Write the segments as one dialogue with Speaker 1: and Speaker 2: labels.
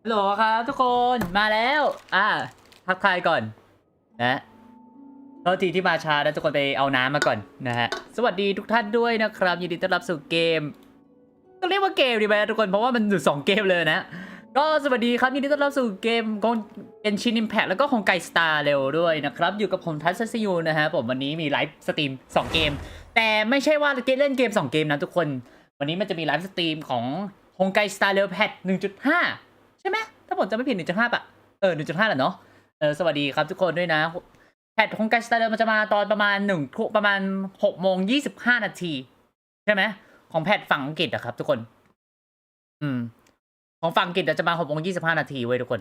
Speaker 1: ฮัลโหลครับทุกคนมาแล้วทักทายก่อนนะโทษทีที่มาช้านะทุกคนไปเอาน้ำมาก่อนนะฮะสวัสดีทุกท่านด้วยนะครับยินดีต้อนรับสู่เกมต้องเรียกว่าเกมดีไหมทุกคนเพราะว่ามันอยู่2เกมเลยนะก็สวัสดีครับยินดีต้อนรับสู่เกมของGenshin Impact แล้วก็ของไกสตาร์เร็วด้วยนะครับอยู่กับผมTouchZUนะฮะผมวันนี้มีไลฟ์สตรีม2เกมแต่ไม่ใช่ว่าเล่นเกม2เกมนะทุกคนวันนี้มันจะมีไลฟ์สตรีมของHonkai Star Rail Patch 1.5 ใช่ไหมถ้าผมจะไม่ผิด 1.5 ป่ะ1.5 แหละเนาะสวัสดีครับทุกคนด้วยนะแพทHonkai Star Railมันจะมาตอนประมาณ6:25 นาทีใช่ไหมของแพทฝั่งอังกฤษอะครับทุกคนของฝั่งอังกฤษจะมา6:25 นาทีเว้ยทุกคน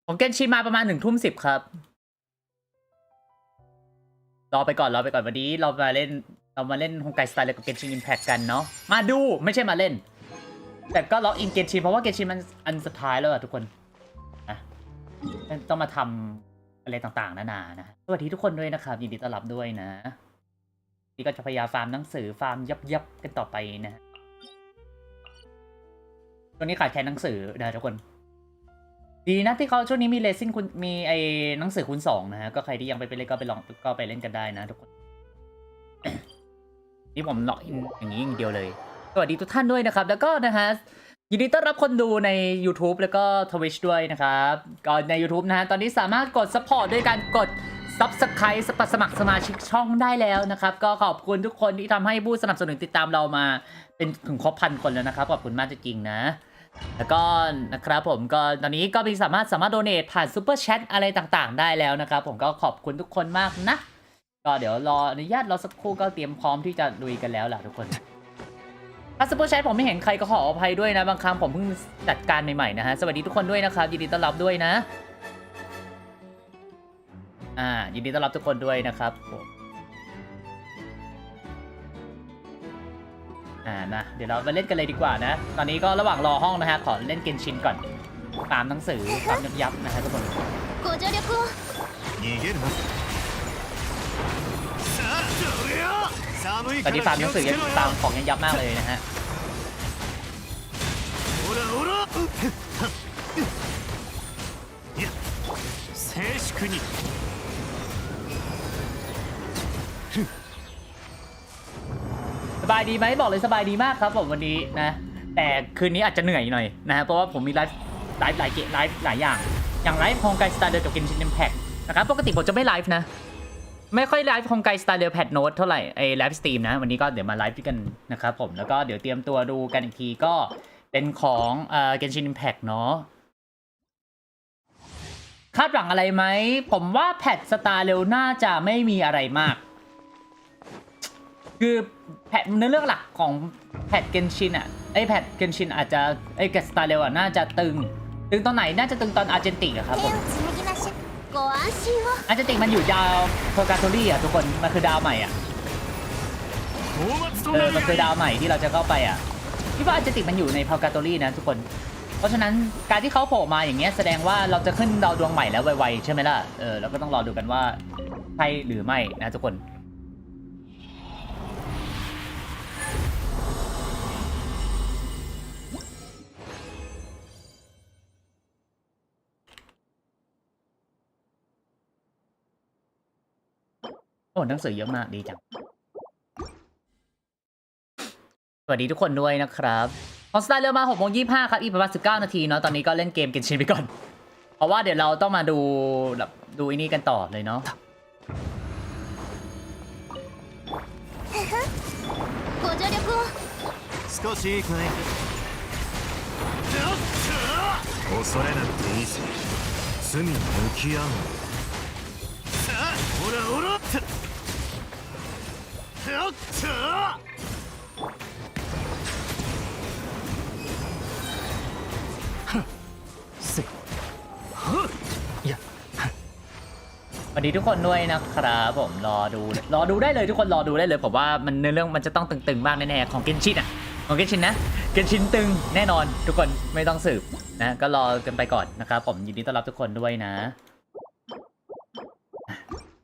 Speaker 1: ของเกนชินมาประมาณ1:10 ครับรอไปก่อนวันนี้เรามาเล่นHonkai Star Rail กับ Genshin Impact กันเนาะมาดูไม่ใช่มาเล่นแต่ก็ล็อกอินเกนชินเพราะว่าเกนชินมันอันสุดท้ายแล้วอะทุกคนนะต้องมาทำอะไรต่างๆนานานะสวัสดีทุกคนด้วยนะครับยินดีต้อนรับด้วยนะนี่ก็จะพยายามฟาร์มหนังสือฟาร์มยับกันต่อไปนะช่วงนี้ขาดแคลนหนังสือนะทุกคนดีนะที่เขาช่วงนี้มีเลซิ่งคุณมีไอ้หนังสือคูณ2นะฮะก็ใครที่ยังไปเล่นก็ไปลองก็ไปเล่นกันได้นะทุกคน นี่ผมล็อกอินอย่างนี้อย่างเดียวเลยสวัสดีทุกท่านด้วยนะครับแล้วก็นะฮะยินดีต้อนรับคนดูใน YouTube แล้วก็ Twitch ด้วยนะครับก็ใน YouTube นะฮะตอนนี้สามารถกด Support ด้วยการกด Subscribe สมัครสมาชิกช่องได้แล้วนะครับก็ขอบคุณทุกคนที่ทำให้ผู้สนับสนุนติดตามเรามาเป็นถึงครบ1,000 คนแล้วนะครับขอบคุณมากจริงๆนะแล้วก็นะครับผมก็ตอนนี้ก็มีสามารถโดเนทผ่านซูเปอร์แชทอะไรต่างๆได้แล้วนะครับผมก็ขอบคุณทุกคนมากนะก็เดี๋ยวรออนุญาตรอสักครู่ก็เตรียมพร้อมที่จะลุยกันแล้วล่ะทุกคนถ้าซูเปอร์แชทผมไม่เห็นใครก็ขออภัยด้วยนะบางครั้งผมเพิ่งจัดการใหม่ๆนะฮะสวัสดีทุกคนด้วยนะครับยินดีต้อนรับด้วยนะยินดีต้อนรับทุกคนด้วยนะครับผมนะเดี๋ยวเรามาเล่นกันเลยดีกว่านะตอนนี้ก็ระหว่างรอห้องนะฮะขอเล่นเกนชินก่อนตามหนังสือตามยับนะฮะทุกคนตอนนี้ฟาร์มหนังสือยังตามของยังยับมากเลยนะฮะสบายดีไหมบอกเลยสบายดีมากครับผมวันนี้นะแต่คืนนี้อาจจะเหนื่อยหน่อยนะฮะเพราะว่าผมมีไลฟ์หลายเกมไลฟ์หลายอย่างไลฟ์Honkai Star Rail กับ Genshin Impact นะครับปกติผมจะไม่ไลฟ์นะไม่ค่อยไลฟ์Honkai Star Rail Patch Note เท่าไหร่ไอ้ไลฟ์สตรีมนะวันนี้ก็เดี๋ยวมาไลฟ์กันนะครับผมแล้วก็เดี๋ยวเตรียมตัวดูกันอีกทีก็เป็นของGenshin Impact เนาะคาดหวังอะไรไหมผมว่าแพทสตาร์เร็วน่าจะไม่มีอะไรมากคือแพทเนื้อเรื่องหลักของแพทเกนชินแพทเกนชินอาจจะแกสตาร์เร็วน่าจะตึงตอนไหนน่าจะตึงตอนอาร์เจนติกอะครับผมอาร์เจนติกมันอยู่ดาวโพกาโทรี่ทุกคนมันคือดาวใหม่มันคือดาวใหม่ที่เราจะเข้าไปที่ว่าอาร์เจนติกมันอยู่ในโพกาโทรี่นะทุกคนเพราะฉะนั้นการที่เขาโผล่มาอย่างเงี้ยแสดงว่าเราจะขึ้นดาวดวงใหม่แล้วไวๆใช่ไหมล่ะเราก็ต้องรอดูกันว่าใช่หรือไม่นะทุกคนหนังสือเยอะมากดีจังสวัสดีทุกคนด้วยนะครับของสไตล์เร็วมา6:25 ครับอีกประมาณ19 นาทีเนาะตอนนี้ก็เล่นเกมเกนชินไปก่อนเพราะว่าเดี๋ยวเราต้องมาดูไอ้นี่กันต่อเลยเนาะสวัสดีทุกคนด้วยนะครับผมรอดูได้เลยทุกคนรอดูได้เลยผมว่ามันเนื้อเรื่องมันจะต้องตึงๆบ้างแน่ๆของเกนชินของเกนชินนะเกนชินตึงแน่นอนทุกคนไม่ต้องสืบนะก็รอกันไปก่อนนะครับผมยินดีต้อนรับทุกคนด้วยนะ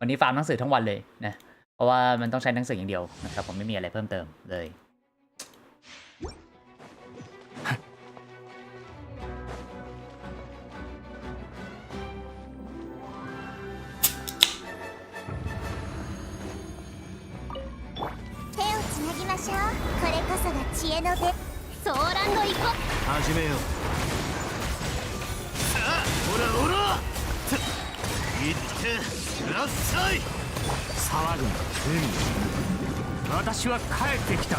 Speaker 1: วันนี้ฟาร์มหนังสือทั้งวันเลยนะ เพราะว่ามันต้องใช้หนังสืออย่างเดียวนะครับผมไม่มีอะไรเพิ่มเติมเลย
Speaker 2: 手をつなぎましょう。これこそが知恵の出。ソーランド行こう。始めよう。さあ、ほらほら。行ってください。騒ぐな、私は帰ってきた。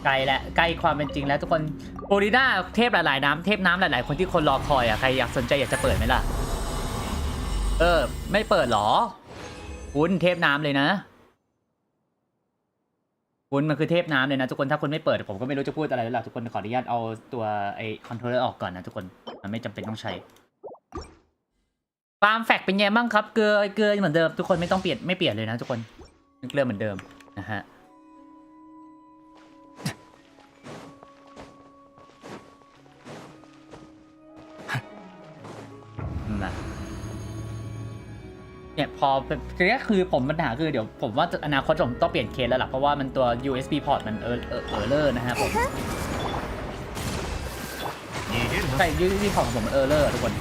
Speaker 1: ใกล้แล้วใกล้ความเป็นจริงแล้วทุกคนโอริน่าเทพหลายๆน้ำเทพน้ำหลายๆคนที่คนรอคอยอ่ะใครอยากสนใจอยากจะเปิดไหมล่ะไม่เปิดหรอคุณเทพน้ำเลยนะคุณมันคือเทพน้ำเลยนะทุกคนถ้าคุณไม่เปิดผมก็ไม่รู้จะพูดอะไรแล้วล่ะทุกคนขออนุญาตเอาตัวไอ้คอนโทรลเลอร์ออกก่อนนะทุกคนมันไม่จำเป็นต้องใช้ฟาร์มแฟกเป็นไงบ้างครับเกลือเหมือนเดิมทุกคนไม่ต้องเปลี่ยนเลยนะทุกคนเกลือเหมือนเดิมนะฮะเนี่ยพอเป็นก็คือผมปัญหาคือเดี๋ยวผมว่าอนาคตผมต้องเปลี่ยนเคสแล้วล่ะเพราะว่ามันตัว USB port มันเลอร์นะฮะผมใช่ USB port ของผมมันเลอร์ทุกคน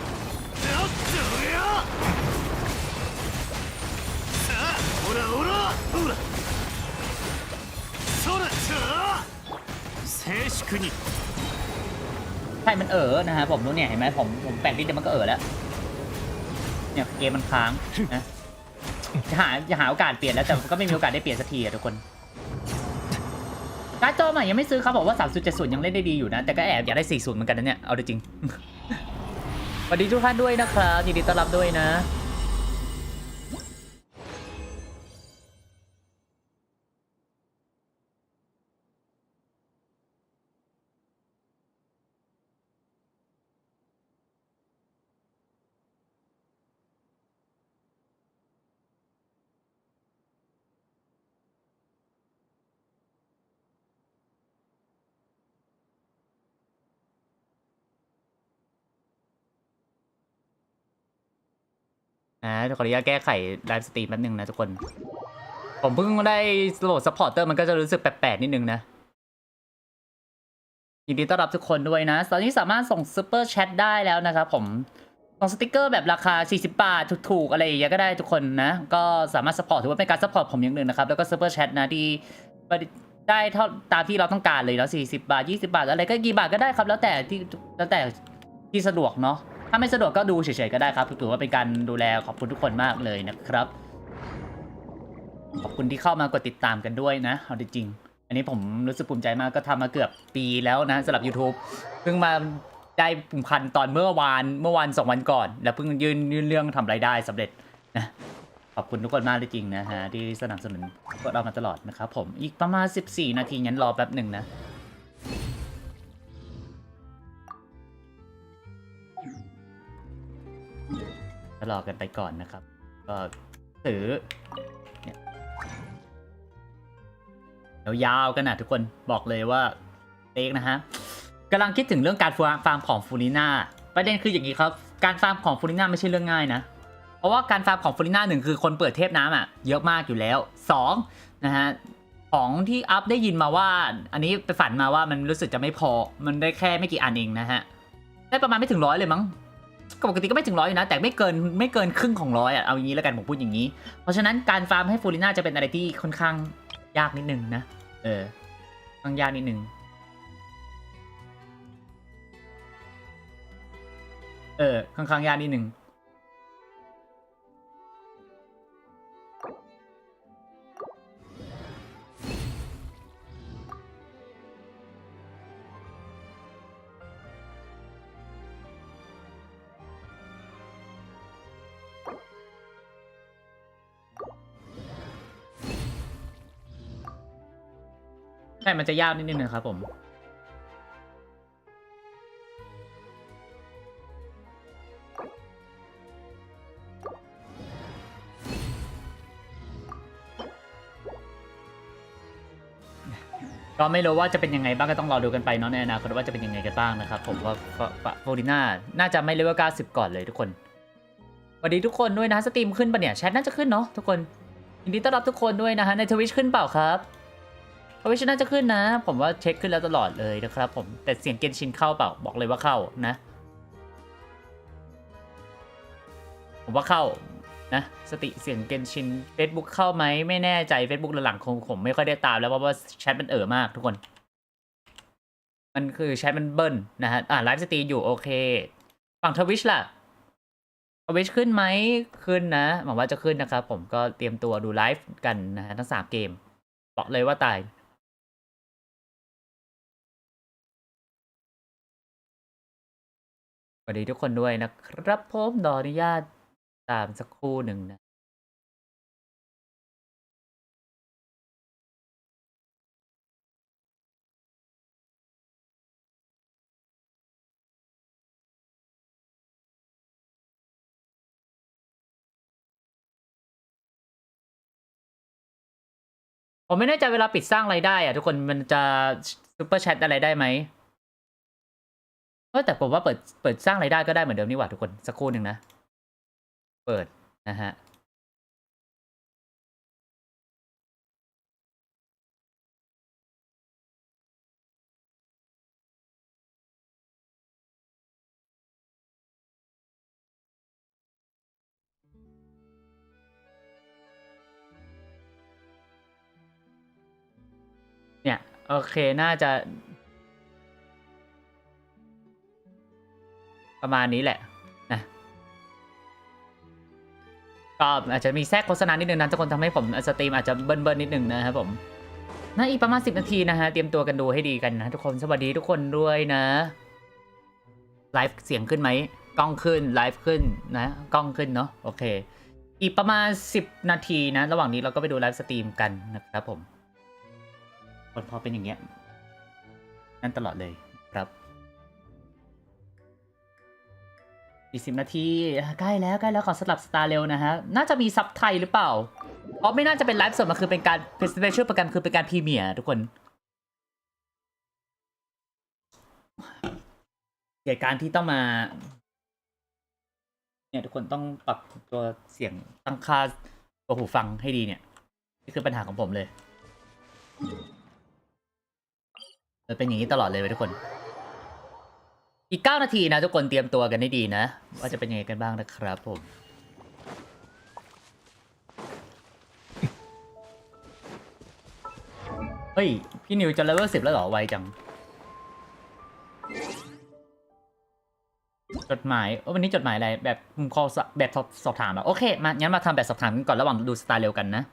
Speaker 1: ใช่มันนะฮะผมรู้เนี่ยเห็นไหมผมแปลกนิดเดียวมันก็แล้วเนี่ยเกมมันค้างนะจะหาโอกาสเปลี่ยนแล้วแต่ก็ไม่มีโอกาสได้เปลี่ยนสักทีอะทุกคนการ์ดจอใหม่ยังไม่ซื้อครับบอกว่า 3.70 ยังเล่นได้ดีอยู่นะแต่ก็แอบอยากได้ 40 เหมือนกันนะเนี่ยเอาจริงสวัสดีทุกท่านด้วยนะครับยินดีต้อนรับด้วยนะขออนุญาตแก้ไขไลฟ์สตรีมแป๊บนึงนะทุกคนผมเพิ่งได้ระบบซัพพอร์เตอร์มันก็จะรู้สึกแปลกๆนิดนึงนะยินดีต้อนรับทุกคนด้วยนะตอนนี้สามารถส่งซูเปอร์แชทได้แล้วนะครับผมส่งสติกเกอร์แบบราคา40 บาทถูกๆอะไรอย่างเงี้ยก็ได้ทุกคนนะก็สามารถซัพพอร์ตถือว่าเป็นการซัพพอร์ตผมอย่างหนึ่งนะครับแล้วก็ซูเปอร์แชทนะที่ได้เท่าตามที่เราต้องการเลยแล้ว40 บาท20 บาทอะไรก็กี่บาทก็ได้ครับแล้วแต่ที่สะดวกเนาะถ้าไม่สะดวกก็ดูเฉยๆก็ได้ครับถือว่าเป็นการดูแลขอบคุณทุกคนมากเลยนะครับขอบคุณที่เข้ามากดติดตามกันด้วยนะเอาจริงอันนี้ผมรู้สึกภูมิใจมากก็ทำมาเกือบปีแล้วนะสำหรับ YouTube เพิ่งมาได้ปุ่มพันตอนเมื่อวาน2 วันก่อนแล้วเพิ่งยื่นเรื่องทำรายได้สำเร็จนะขอบคุณทุกคนมากจริงๆนะฮะที่สนับสนุนพวกเรามาตลอดนะครับผมอีกประมาณ14 นาทีงั้นรอแป๊บหนึ่งนะรอกันไปก่อนนะครับก็ถือเนี่ยยาวๆกันนะทุกคนบอกเลยว่าเต็กนะฮะกำลังคิดถึงเรื่องการฟาร์มของฟูริน่าประเด็นคืออย่างนี้ครับการฟาร์มของฟูริน่าไม่ใช่เรื่องง่ายนะเพราะว่าการฟาร์มของฟูริน่า1คือคนเปิดเทพน้ำอ่ะเยอะมากอยู่แล้ว2นะฮะของที่อัพได้ยินมาว่าอันนี้ไปฝันมาว่ามันรู้สึกจะไม่พอมันได้แค่ไม่กี่อันเองนะฮะได้ประมาณไม่ถึง100เลยมั้งปกติก็ไม่ถึง100นะแต่ไม่เกินครึ่งของ100อ่ะเอาอย่างนี้แล้วกันผมพูดอย่างนี้เพราะฉะนั้นการฟาร์มให้ฟูริน่าจะเป็นอะไรที่ค่อนข้างยากนิดนึงนะต้องยากนิดนึงค่อนข้างยากนิดนึงใช่มันจะยากนิดนึงนะครับผม ก็ไม่รู้ว่าจะเป็นยังไงบ้างก็ต้องรอดูกันไปเนาะในอนาคตว่าจะเป็นยังไงกันบ้างนะครับผมว่าโฟลิน่าน่าจะไม่เลเวล90ก่อนเลยทุกคนสวัสดีทุกคนด้วยนะสตรีมขึ้นปะเนี่ยแชทน่าจะขึ้นเนาะทุกคนยินดีต้อนรับทุกคนด้วยนะฮะในทวิชขึ้นเปล่าครับทวิชน่าจะขึ้นนะผมว่าเช็คขึ้นแล้วตลอดเลยนะครับผมแต่เสียงเกนชินเข้าเปล่าบอกเลยว่าเข้านะผมว่าเข้านะสติเสียงเกนชิน Facebook เข้าไหมไม่แน่ใจ Facebook หลังๆคงผมไม่ค่อยได้ตามแล้วเพราะว่าแชทมันมากทุกคนมันคือแชทมันเบิ้ลนะฮะไลฟ์สตรีมอยู่โอเคฝั่งทวิชล่ะทวิชขึ้นไหมขึ้นนะหวังว่าจะขึ้นนะครับผมก็เตรียมตัวดูไลฟ์กันนะฮะทั้ง3เกมบอกเลยว่าตายสวัสดีทุกคนด้วยนะครับผมขออนุญาตตามสักครู่หนึ่งนะผมไม่แน่ใจเวลาปิดสร้างรายได้อะทุกคนมันจะซูเปอร์แชทอะไรได้ไหมแต่ผมว่าเปิดสร้างรายได้ก็ได้เหมือนเดิมนี่หว่าทุกคนสักครู่หนึ่งนะเปิดนะฮะเนี่ยโอเคน่าจะประมาณนี้แหละนะก็อาจจะมีแทรกโฆษณานิดนึงนะทุกคนทำให้ผมสตรีมอาจจะเบิ้ลนิดนึงนะครับผมน่าอีกประมาณ10 นาทีนะฮะเตรียมตัวกันดูให้ดีกันนะทุกคนสวัสดีทุกคนด้วยนะไลฟ์เสียงขึ้นไหมกล้องขึ้นไลฟ์ขึ้นนะกล้องขึ้นเนาะโอเคอีกประมาณ10 นาทีนะระหว่างนี้เราก็ไปดูไลฟ์สตรีมกันนะครับผมพอเป็นอย่างเงี้ยนั่นตลอดเลยครับ40 นาทีใกล้แล้วขอสลับสตาร์เร็วนะฮะน่าจะมีซับไทยหรือเปล่าเพราะไม่น่าจะเป็นไลฟ์สดมันคือเป็นการเป็นสเปเชียลประกันคือเป็นการพรีเมียร์ทุกคนเหตุการณ์ที่ต้องมาเนี่ยทุกคนต้องปรับตัวเสียงตั้งค่าตัวหูฟังให้ดีเนี่ยนี่คือปัญหาของผมเลยเป็นอย่างนี้ตลอดเลยทุกคนอีก9 นาทีนะทุกคนเตรียมตัวกันให้ดีนะว่าจะเป็นยังไงกันบ้างนะครับผมเฮ้ยพี่นิวจะเลเวล10แล้วเหรอไวจังจดหมายวันนี้จดหมายอะไรแบบคอแบบสอบถามอ่ะโอเคมางั้นมาทำแบบสอบถามกันก่อนระหว่างดูสไตล์เร็วกันนะ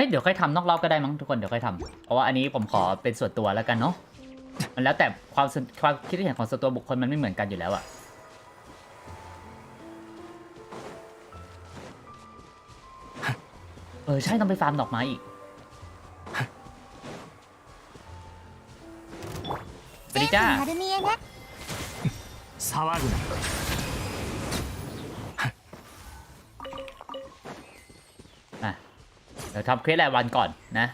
Speaker 1: เดี๋ยวค่อยทำนอกรอบก็ได้มั้งทุกคนเดี๋ยวค่อยทำเพราะว่าอันนี้ผมขอเป็นส่วนตัวแล้วกันเนาะมันแล้วแต่ความคิดเห็นของส่วนตัวบุคคลมันไม่เหมือนกันอยู่แล้วอะใช่ต้องไปฟาร์มดอกไม้อีกสวัสดีจ้า
Speaker 2: 騒ぐな
Speaker 1: เดี๋ยวทำเควสรายวันก่อนนะ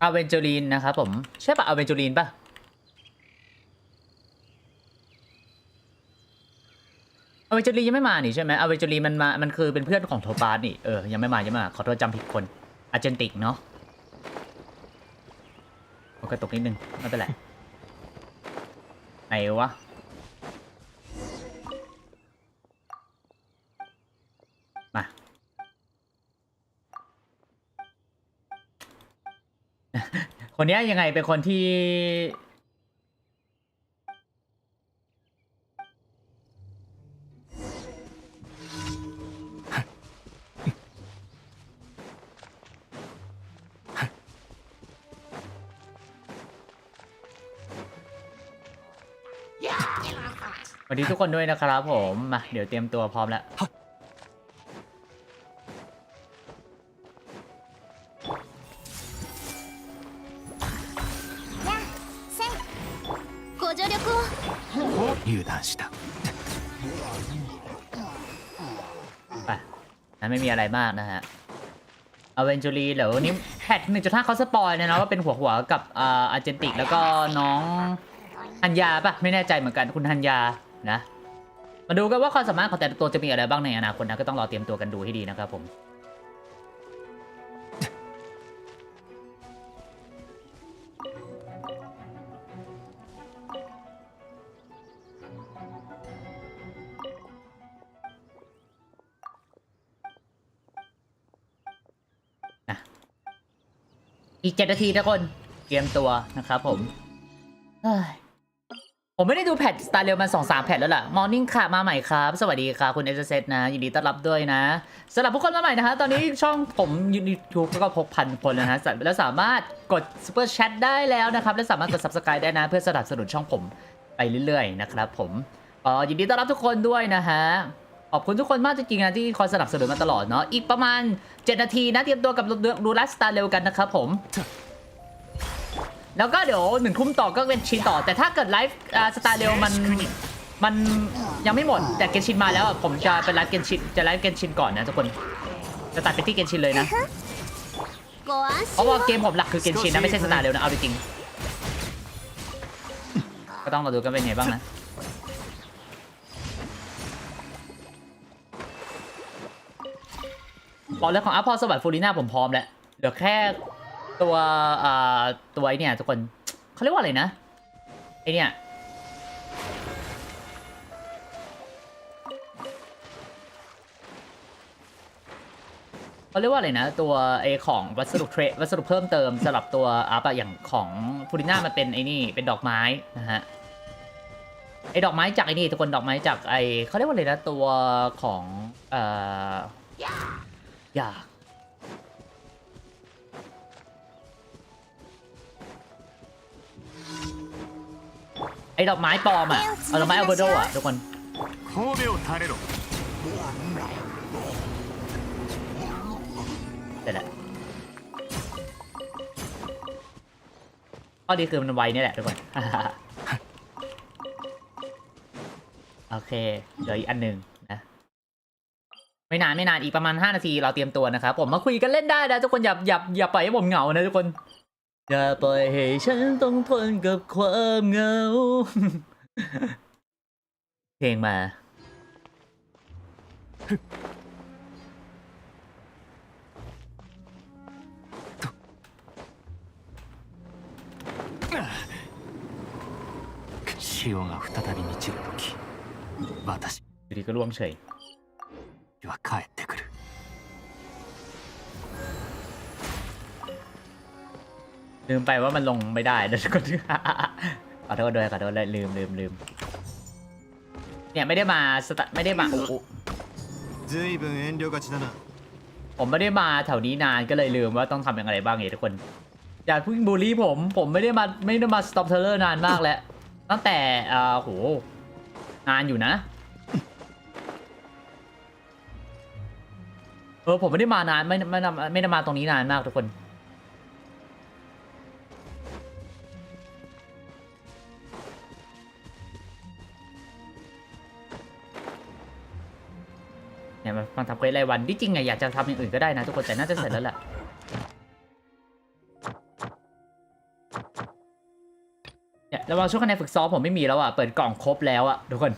Speaker 1: อเวนเจอรีนนะครับผมใช่ปะอเวนเจอรีนปะอเวนเจอรีนยังไม่มานี่ใช่ไหมอเวนเจอรีนมันคือเป็นเพื่อนของโทบาสนี่ยังไม่มาขอโทษจำผิดคนอาร์เจนติกเนาะโอเคตกนิดนึงไม่เป็นไรไหนวะมาคนนี้ยังไงเป็นคนที่สวัสดีทุกคนด้วยนะครับผมมาเดี๋ยวเตรียมตัวพร้อมแล้ว
Speaker 2: 油断した
Speaker 1: ไม่มีอะไรมากนะฮะอเวนจูรีเดี๋ยวนี้แพท 1.5 เขาสปอยเลยนะว่าเป็นหัวกับอาร์เจนติกแล้วก็น้องฮันยาปะไม่แน่ใจเหมือนกันคุณฮันยานะมาดูกันว่าความสามารถของแต่ละตัวจะมีอะไรบ้างในอนาคตนะก็ต้องรอเตรียมตัวกันดูให้ดีนะครับผมอีก7 นาทีทุกคนเตรียมตัวนะครับผมผมไม่ได้ดูแพทสตาร์เรลมา 2-3 แพทแล้วล่ะมอร์นิ่งค่ะมาใหม่ครับสวัสดีค่ะคุณเอเซนะยินดีต้อนรับด้วยนะสำหรับผู้คนมาใหม่นะฮะตอนนี้ช่องผมยูทูบก็6,000 คนแล้วนะแล้วสามารถกดซูเปอร์แชทได้แล้วนะครับและสามารถกด Subscribe ได้นะเพื่อสนับสนุนช่องผมไปเรื่อยๆนะครับผมยินดีต้อนรับทุกคนด้วยนะฮะขอบคุณทุกคนมากจริงๆนะที่คอยสนับสนุนมาตลอดเนาะอีกประมาณ7 นาทีนะเตรียมตัวกับดูไลฟ์สตาร์เรลกันนะครับผมแล้วก็เดี๋ยว1 ทุ่มต่อก็เป็นชินต่อแต่ถ้าเกิดไลฟ์สตาร์เรลมันยังไม่หมดแต่เกนชินมาแล้วผมจะเป็นไลฟ์เกนชินก่อนนะทุกคนจะตัดไปที่เกนชินเลยนะเพราะว่าเกมผมหลักคือเกนชินนะไม่ใช่สตาร์เรลนะเอาจริงๆก็ต้องมาดูกันเป็นไงบ้างนะบอกเรื่องของอัพพอสวัสดิ์ฟูริน่าผมพร้อมแล้วเดี๋ยวแค่ตัวไอ้เนี่ยทุกคนเขาเรียกว่าอะไรนะไอเนี่ยเขาเรียกว่าอะไรนะตัวไอของวัสดุเพิ่มเติมสำหรับตัวอัพอะอย่างของฟูริน่ามันเป็นไอนี่เป็นดอกไม้นะฮะไอดอกไม้จากไอนี่ทุกคนดอกไม้จากไอเขาเรียกว่าอะไรนะตัวของอยากไอ้ดอกไม้ปลอมอ่ะดอกไม้อัลเบโดอ่ะทุกคนเสร็จแล้วข้อดีคือมันไวนี่แหละทุกคน โอเคเดี๋ยวอีกอันหนึ่งนะไม่นานอีกประมาณ5 นาทีเราเตรียมตัวนะครับผมมาคุยกันเล่นได้นะทุกคนอย่าปล่อยให้ผมเหงานะทุกคนอย่าปล่อยให้ฉันต้องทนกับความเหงา เพลงมา
Speaker 2: 潮が再び満ちる時私
Speaker 1: อยู่ดีก็ร่วงเฉย
Speaker 2: は帰ってくる
Speaker 1: ลืมไปว่ามันลงไม่ได้นะทุกคน ขอโทษด้วยลืมเนี่ยไม่ได้มาผมไม่ได้มาแถวนี้นานก็เลยลืมว่าต้องทำอย่างไรบ้างทุกคนอย่าเพิ่งบูลลี่ผมไม่ได้มาสต็อปเทเลอร์นานมากแล้วตั้งแต่โหนานอยู่นะผมไม่ได้มานานไม่ได้มาตรงนี้นานมากทุกคนเนี่ยมันทำเควสรายวันที่จริงไงอยากจะทำอย่างอื่นก็ได้นะทุกคนแต่น่าจะเสร็จแล้วแหละเนี่ยระหว่างช่วงคะแนนฝึกซ้อมผมไม่มีแล้วอ่ะเปิดกล่องครบแล้วอ่ะทุกคน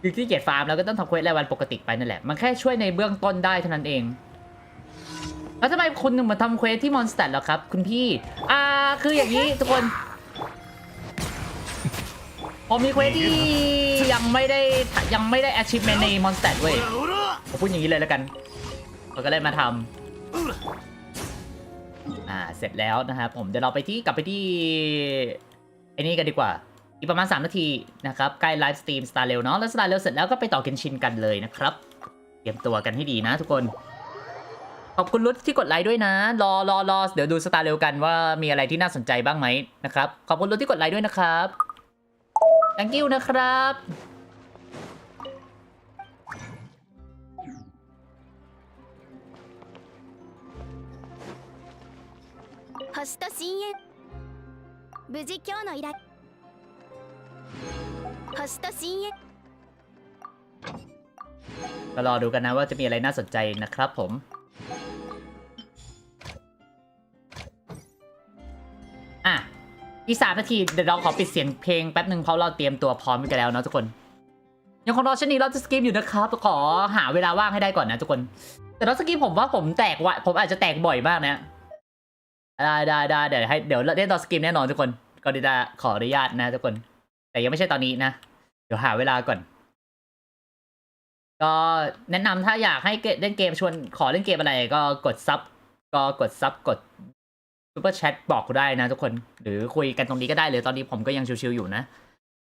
Speaker 1: คือที่เกียรฟาร์มแล้วก็ต้องทำเควสรายวันปกติไปนั่นแหละมันแค่ช่วยในเบื้องต้นได้เท่านั้นเองแล้วทำไมคุณถึงมาทำเควสที่มอนสเตอร์เหรอครับคุณพี่คืออย่างนี้ทุกคนผมมีเควสที่ยังไม่ได้ achievement ในมอนสเตอร์เว้ยผมพูดอย่างนี้เลยแล้วกันผมก็เลยมาทำเสร็จแล้วนะครับผมเดี๋ยวเรากลับไปที่ไอ้นี่กันดีกว่าอีกประมาณ3 นาทีนะครับใกล้ไลฟ์สตรีมสตาร์เรลเนาะแล้วสตาร์เรลเสร็จแล้วก็ไปต่อเกนชินกันเลยนะครับเตรียมตัวกันให้ดีนะทุกคนขอบคุณรุดที่กดไลค์ด้วยนะรอเดี๋ยวดูสตาร์เรลกันว่ามีอะไรที่น่าสนใจบ้างไหมนะครับขอบคุณรุดที่กดไลค์ด้วยนะครับ thank you นะครับ
Speaker 3: 星と深淵無事今日の依頼星と深淵
Speaker 1: ก็รอดูกันนะว่าจะมีอะไรน่าสนใจนะครับผมอ่ะอีก3 นาทีเดี๋ยวเราขอปิดเสียงเพลงแป๊บหนึ่งเพราะเราเตรียมตัวพร้อมกันแล้วเนาะทุกคนยังคงรอช่วงนี้เราจะสกิปอยู่นะครับขอหาเวลาว่างให้ได้ก่อนนะทุกคนแต่เราสกิปผมว่าผมแตกผมอาจจะแตกบ่อยมากนะได้เดี๋ยวเล่นตอนสกิปแน่นอนทุกคนก็ได้ขออนุญาตนะทุกคนแต่ยังไม่ใช่ตอนนี้นะเดี๋ยวหาเวลาก่อนก็แนะนำถ้าอยากให้เล่นเกมชวนขอเล่นเกมอะไรก็กดซับกดซูเปอร์แชทบอกได้นะทุกคนหรือคุยกันตรงนี้ก็ได้เลยตอนนี้ผมก็ยังชิวๆอยู่นะ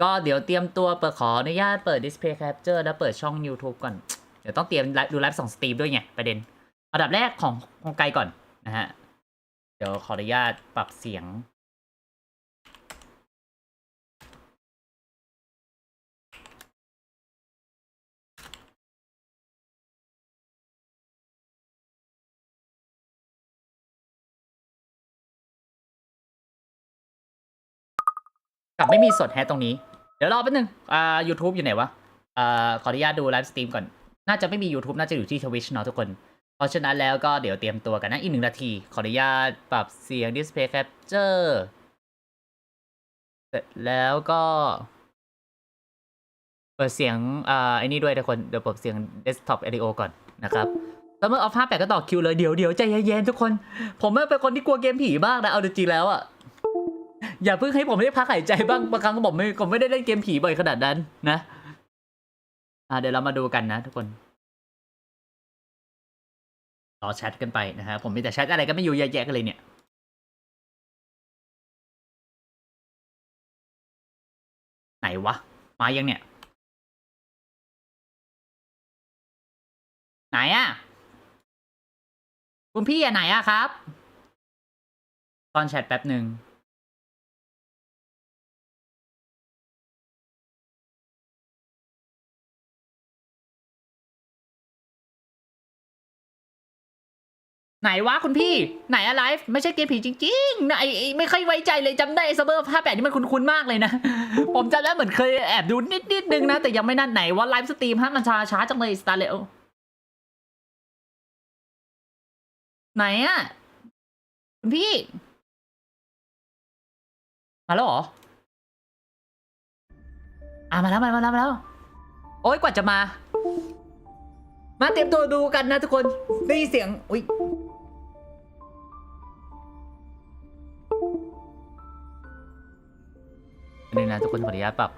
Speaker 1: ก็เดี๋ยวเตรียมตัวขออนุญาตเปิด Display Capture แล้วเปิดช่อง YouTube ก่อนเดี๋ยวต้องเตรียมดูไลฟ์2 สตรีมด้วยไงประเด็นอันดับแรกของไกลก่อนนะฮะเดี๋ยวขออนุญาตปรับเสียงกับไม่มีสดแฮะตรงนี้เดี๋ยวรอแป๊บนึงYouTube อยู่ไหนวะขออนุญาตดูไลฟ์สตรีมก่อนน่าจะไม่มี YouTube น่าจะอยู่ที่ Twitch เนาะทุกคนเพราะฉะนั้นแล้วก็เดี๋ยวเตรียมตัวกันนะอีก1 นาทีขออนุญาตปรับเสียง Display Capture เสร็จแล้วก็เปิดเสียงไอ้นี่ด้วยทุกคนเดี๋ยวเปิดเสียง Desktop Audio ก่อนนะครับSummer of 58ก็ต่อคิวเลยเดี๋ยวใจเย็นๆทุกคนผมเป็นคนที่กลัวเกมผีมากนะเอาจริงๆแล้วอ่ะอย่าเพิ่งให้ผมได้พักหายใจบ้างบางครั้งผมไม่ได้เล่นเกมผีบ่อยขนาดนั้นนะเดี๋ยวเรามาดูกันนะทุกคนรอแชทกันไปนะฮะผมมีแต่แชทอะไรก็ไม่อยู่แยะๆกันเลยเนี่ยไหนวะมายังเนี่ยไหนอ่ะคุณพี่ไหนอ่ะครับตอนแชทแป๊บหนึ่งไหนวะคุณพี่ไหนอะไลฟ์ไม่ใช่เกมผีจริงๆนะไม่ค่อยไว้ใจเลยจำได้ซัมเมอร์58นี่มันคุ้นๆมากเลยนะ ผมจำได้เหมือนเคยแอบดูนิดนึงนะแต่ยังไม่นั่นไหนว่าไลฟ์สตรีมฮะมันช้าจังเลยสตาร์เลไหนอะคุณพี่มาแล้วเหรอมาแล้วโอ๊ยกว่าจะมาเตรียมตัวดูกันนะทุกคนได้ยินเสียงอุ๊ยนี่นะทุกคนขออนุญาตปรับ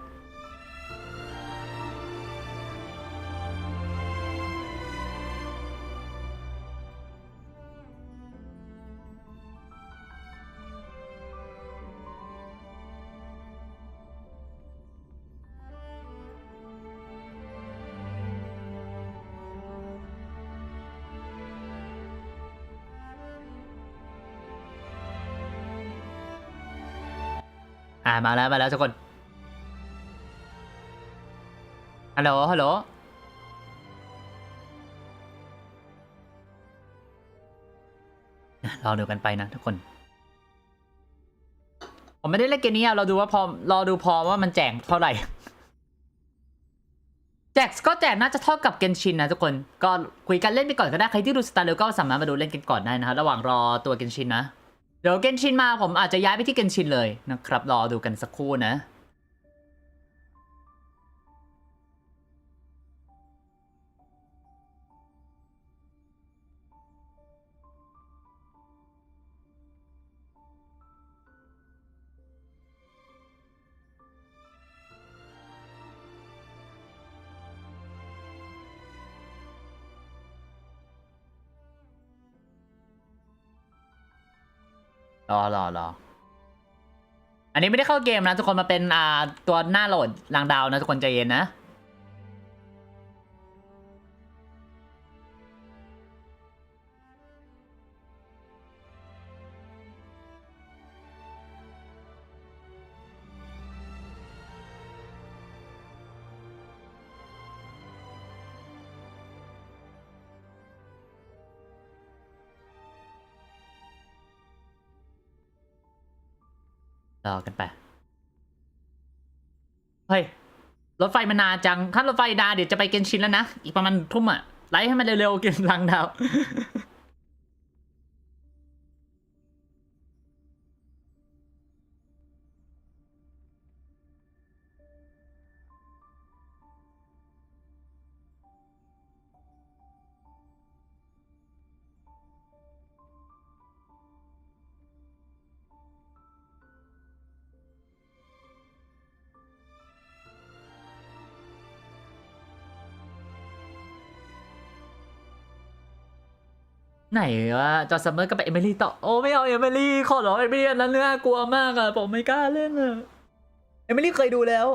Speaker 1: มาแล้วทุกคนฮัลโหลรอดูกันไปนะทุกคนผมไม่ได้เล่นเกมนี้เราดูว่ารอดูพอว่ามันแจกเท่าไหร่แจกน่าจะเท่ากับเกนชินนะทุกคนก็คุยกันเล่นไปก่อนก็ได้ใครที่ดูสตาร์เรลก็สามารถมาดูเล่นกันก่อนได้นะครับระหว่างรอตัวเกนชินนะเดี๋ยวเกนชินมาผมอาจจะย้ายไปที่เกนชินเลยนะครับรอดูกันสักครู่นะรออันนี้ไม่ได้เข้าเกมนะทุกคนมาเป็นตัวหน้าโหลดรางดาวนะทุกคนใจเย็นนะรอกันไปเฮ้ย รถไฟมันนานจังถ้ารถไฟนานเดี๋ยวจะไปเกนชินแล้วนะอีกประมาณทุ่มอะไลฟ์ให้มันเร็วๆกินลังดาว ไหนวะจอร์จซัมเมอร์ก็ไปเอมิลี่ต่อโอ้ไม่เอาเอมิลี่ขอร้องเอมิลี่อันนั้นน่ากลัวมากอะผมไม่กล้าเล่นอะเอมิลี่เคยดูแล้ว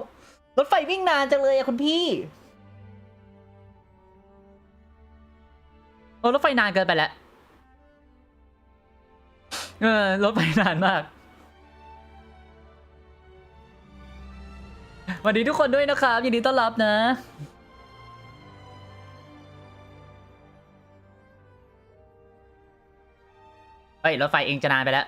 Speaker 1: รถไฟวิ่งนานจังเลยอะคุณพี่โอ้รถไฟนานเกินไปแล้วรถไฟนานมากสวัสดีทุกคนด้วยนะครับยินดีต้อนรับนะเฮ้ยรถไฟเองจะนานไปแล้ว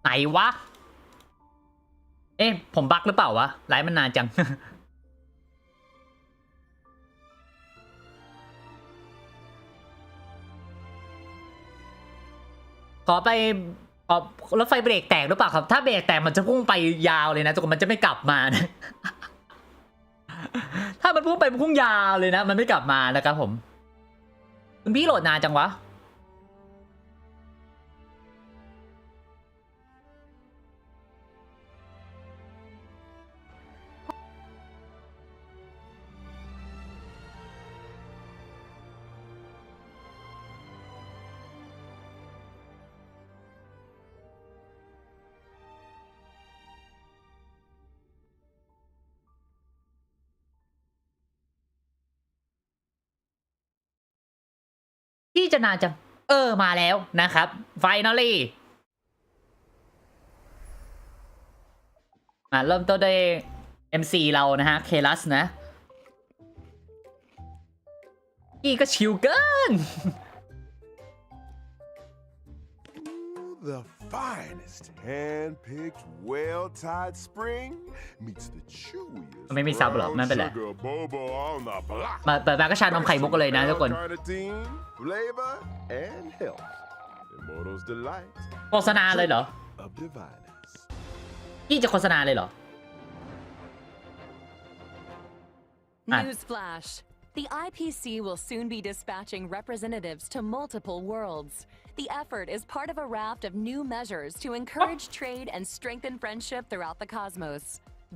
Speaker 1: ไหนวะเอ๊ะผมบั๊กหรือเปล่าวะไลฟ์มันนานจัง ขอไปขอรถไฟเบรกแตกหรือเปล่าครับถ้าเบรกแตกมันจะพุ่งไปยาวเลยนะทุกคนมันจะไม่กลับมานะ ถ้ามันพุ่งไปมันพุ่งยาวเลยนะมันไม่กลับมานะครับผมคุณพี่โหลดนานจังวะพี่จะนานจังมาแล้วนะครับ finally เริ่มต้นด้วย MC เรานะฮะเคลัสนะพี่ก็ชิลเกิน
Speaker 4: The finest hand-picked, well-tied spring meets the chewiest
Speaker 1: ไม่มีซับหรอไม่เป็นไร
Speaker 4: sugar bobo on the block.
Speaker 1: มาเปิดมาก็ชานมไข่มุกกันเลยนะทุกคน
Speaker 4: Carnitine, flavor, and health. Immortal's delight
Speaker 1: โฆษณาเลยเหรอ
Speaker 4: of diviners.
Speaker 1: พี่จะโฆษณาเลยเหรอ
Speaker 5: Newsflash. The IPC will soon be dispatching representatives to multiple worlds. The effort is part of a raft of new measures to encourage trade and strengthen friendship throughout the cosmos.